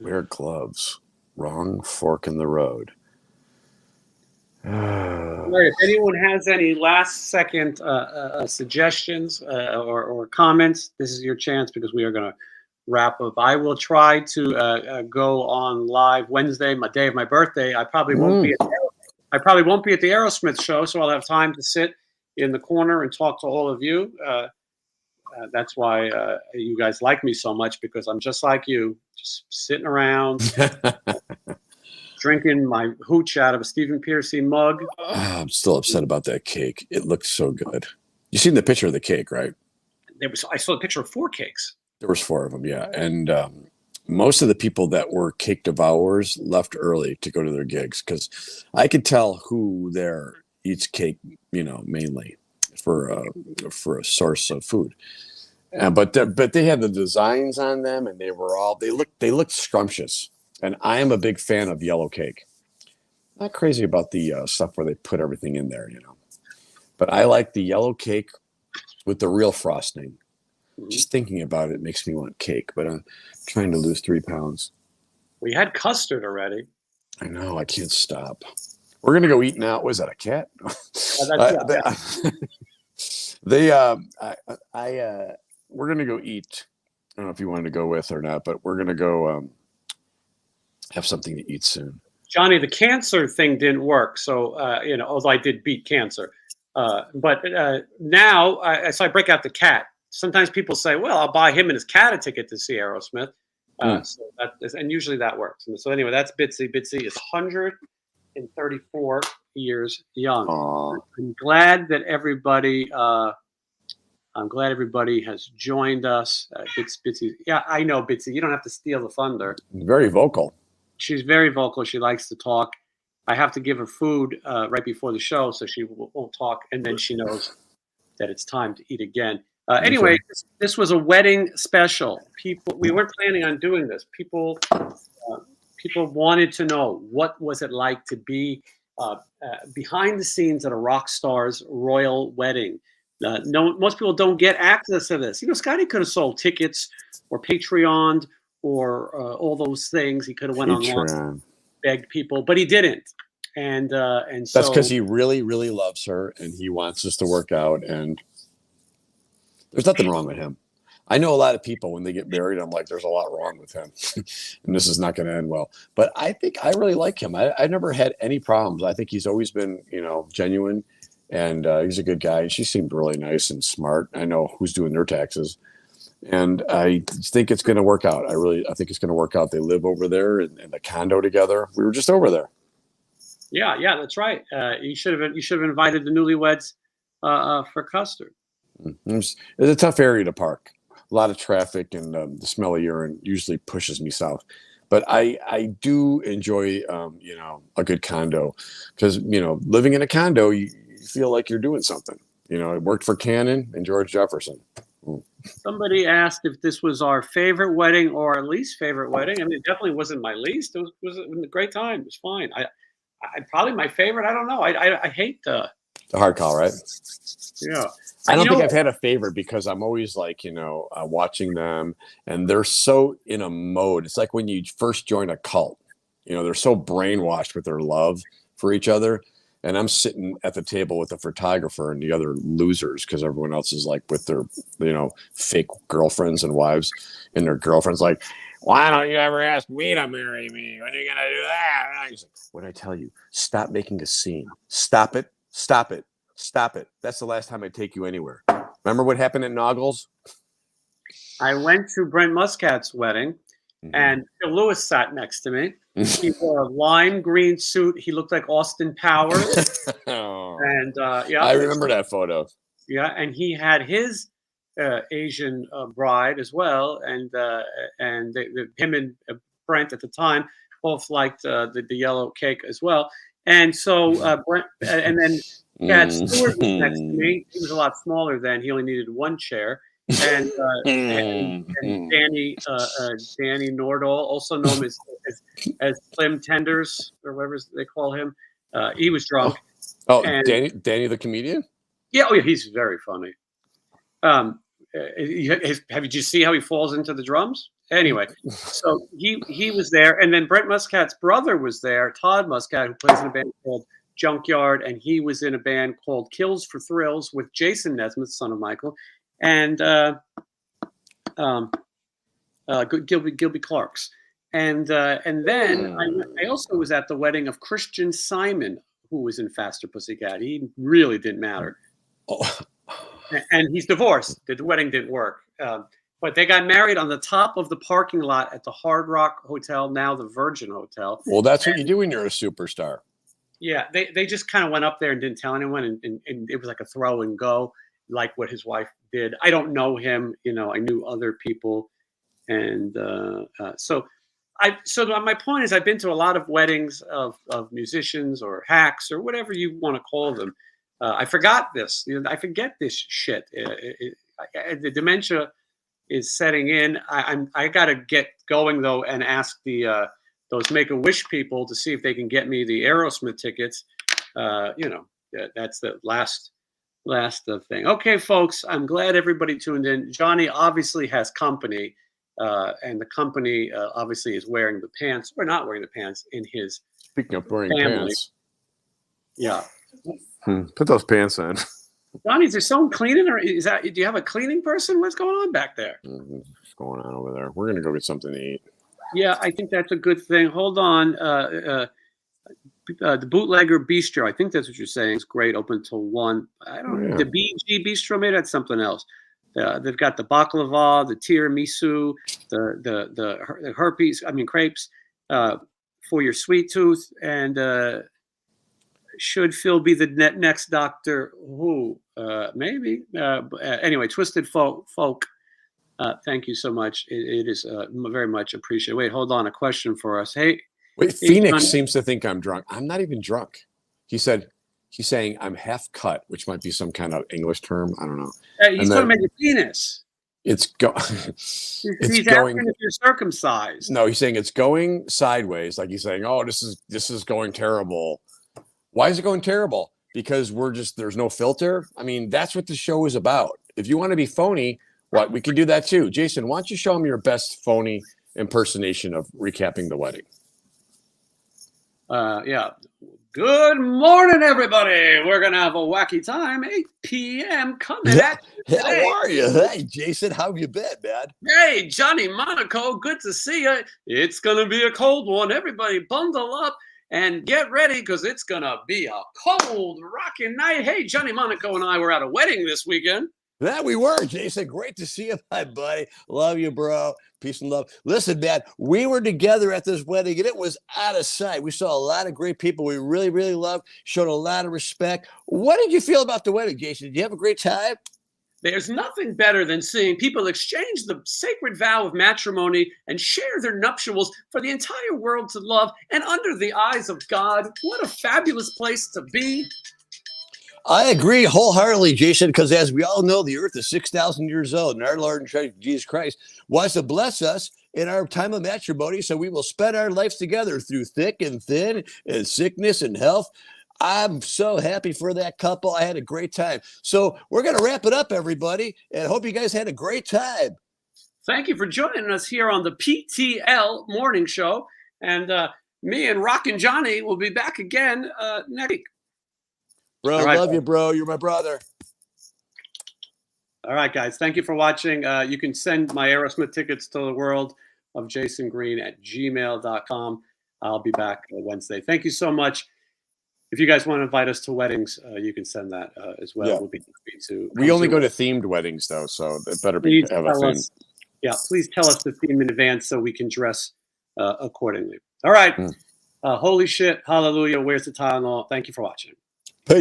Wear gloves. Wrong fork in the road. Right, if anyone has any last second suggestions or comments, this is your chance, because we are going to wrap up. I will try to go on live Wednesday, my day of my birthday. I probably won't be at the Aerosmith show, so I'll have time to sit in the corner and talk to all of you. That's why you guys like me so much, because I'm just like you, just sitting around, drinking my hooch out of a Stephen Piercy mug. I'm still upset about that cake. It looked so good. You seen the picture of the cake, right? I saw a picture of 4 cakes. There was 4 of them, yeah. And most of the people that were cake devourers left early to go to their gigs, because I could tell who there eats cake, mainly for a source of food. But they had the designs on them, and they looked scrumptious. And I am a big fan of yellow cake. Not crazy about the stuff where they put everything in there, But I like the yellow cake with the real frosting. Just thinking about it makes me want cake, but I'm trying to lose 3 pounds. We had custard already. I know, I can't stop. We're gonna go eat now. Was that a cat? We're gonna go eat. I don't know if you wanted to go with or not, but we're gonna go have something to eat soon. Johnny, the cancer thing didn't work, so although I did beat cancer, but now so I break out the cat. Sometimes people say, "Well, I'll buy him and his cat a ticket to see Aerosmith," and usually that works. And so anyway, that's Bitsy. Bitsy is 134 years young. Aww. I'm glad that everybody. I'm glad everybody has joined us. Bitsy, yeah, I know Bitsy. You don't have to steal the thunder. Very vocal. She's very vocal. She likes to talk. I have to give her food right before the show, so she won't talk, and then she knows that it's time to eat again. Anyway, this was a wedding special. We weren't planning on doing this. People wanted to know, what was it like to be behind the scenes at a rock star's royal wedding. Most people don't get access to this. Scotty could have sold tickets or Patreoned or all those things. He could have went online, begged people, but he didn't. And so that's because he really, really loves her, and he wants us to work out. And there's nothing wrong with him. I know a lot of people, when they get married, I'm like, there's a lot wrong with him, and this is not going to end well. But I think I really like him. I've never had any problems. I think he's always been, genuine, and he's a good guy. She seemed really nice and smart. I know who's doing their taxes, and I think it's going to work out. I think it's going to work out. They live over there in the condo together. We were just over there. Yeah, that's right. You should have invited the newlyweds for custard. It's a tough area to park. A lot of traffic, and the smell of urine usually pushes me south. But I do enjoy, a good condo, because, living in a condo, you feel like you're doing something. It worked for Cannon and George Jefferson. Somebody asked if this was our favorite wedding or our least favorite wedding. I mean, it definitely wasn't my least. It was a great time. It was fine. I probably my favorite. I don't know. I hate. The hard call, right? Yeah. I don't think I've had a favorite because I'm always like, watching them, and they're so in a mode. It's like when you first join a cult, they're so brainwashed with their love for each other. And I'm sitting at the table with the photographer and the other losers because everyone else is like with their, fake girlfriends and wives, and their girlfriend's like, why don't you ever ask me to marry me? When are you going to do that? He's like, what I tell you? Stop making a scene. Stop it. Stop it. Stop it. That's the last time I take you anywhere. Remember what happened at Noggles? I went to Brent Muscat's wedding, and Phil Lewis sat next to me. He wore a lime green suit. He looked like Austin Powers. And I remember that photo. Yeah, and he had his Asian bride as well, and him and Brent at the time both liked the yellow cake as well. And so Brent, and then Chad Stewart was next to me. He was a lot smaller then. He only needed one chair. And Danny Nordahl, also known as Slim Tenders or whatever they call him, he was drunk. And, Danny the comedian. Yeah, he's very funny. Did you see how he falls into the drums? Anyway, so he was there, and then Brent Muscat's brother was there, Todd Muscat, who plays in a band called Junkyard, and he was in a band called Kills for Thrills with Jason Nesmith, son of Michael, and Gilby Clark's, and then I also was at the wedding of Christian Simon, who was in Faster Pussycat. He really didn't matter, and he's divorced. The wedding didn't work, but they got married on the top of the parking lot at the Hard Rock Hotel, now the Virgin Hotel. Well, that's what you do when you're a superstar. Yeah, they just kind of went up there and didn't tell anyone, and it was like a throw and go, like what his wife did. I don't know him, I knew other people, and so my point is, I've been to a lot of weddings of musicians or hacks or whatever you want to call them. I forgot this. I forget this shit. The dementia is setting in. I got to get going though and ask those Make-A-Wish people to see if they can get me the Aerosmith tickets. That's the last thing. Okay, folks, I'm glad everybody tuned in. Johnny obviously has company, and the company obviously is wearing the pants, or not wearing the pants, in his Speaking of wearing family. pants. Yeah. Put those pants on. Johnny, is there someone cleaning, or do you have a cleaning person? What's going on back there? What's going on over there? We're going to go get something to eat. Yeah, I think that's a good thing. Hold on. The Bootlegger Bistro, I think that's what you're saying. It's great, open till 1. I don't know. The BG Bistro, maybe that's something else. They've got the baklava, the tiramisu, the herpes, crepes for your sweet tooth, and should Phil be the next Doctor Who? Maybe. Anyway, Twisted Folk. Thank you so much. It is very much appreciated. Wait, hold on. A question for us. Hey, Phoenix Johnny seems to think I'm drunk. I'm not even drunk. He's saying I'm half cut, which might be some kind of English term. I don't know. He's talking about your penis. He's asking if you're circumcised. No, he's saying it's going sideways. Like he's saying, "Oh, this is going terrible." Why is it going terrible? Because there's no filter. I mean, that's what the show is about. If you want to be phony, we can do that too. Jason, why don't you show him your best phony impersonation of recapping the wedding? Yeah. Good morning, everybody. We're going to have a wacky time. 8 p.m. coming at you today. How are you? Hey, Jason, how have you been, man? Hey, Johnny Monaco, good to see you. It's going to be a cold one. Everybody bundle up and get ready because it's going to be a cold, rocking night. Hey, Johnny Monaco and I were at a wedding this weekend. That we were, Jason. Great to see you, my buddy. Love you, bro. Peace and love. Listen, man, we were together at this wedding, and it was out of sight. We saw a lot of great people we really, really loved, showed a lot of respect. What did you feel about the wedding, Jason? Did you have a great time? There's nothing better than seeing people exchange the sacred vow of matrimony and share their nuptials for the entire world to love and under the eyes of God. What a fabulous place to be. I agree wholeheartedly, Jason, because as we all know, the earth is 6,000 years old, and our Lord and Savior Jesus Christ wants to bless us in our time of matrimony, so we will spend our lives together through thick and thin and sickness and health. I'm so happy for that couple. I had a great time. So we're going to wrap it up, everybody, and hope you guys had a great time. Thank you for joining us here on the PTL Morning Show. And me and Rockin' Johnny will be back again next week. Bro, All right, love you, bro. You're my brother. All right, guys. Thank you for watching. You can send my Aerosmith tickets to TheWorldofJasonGreen@gmail.com. I'll be back Wednesday. Thank you so much. If you guys want to invite us to weddings, you can send that as well. Yeah. We'll be happy to. We only go to themed weddings, though, so it better be have a theme. Please tell us the theme in advance so we can dress accordingly. All right. Holy shit. Hallelujah. Where's the Tylenol? Thank you for watching. Peace.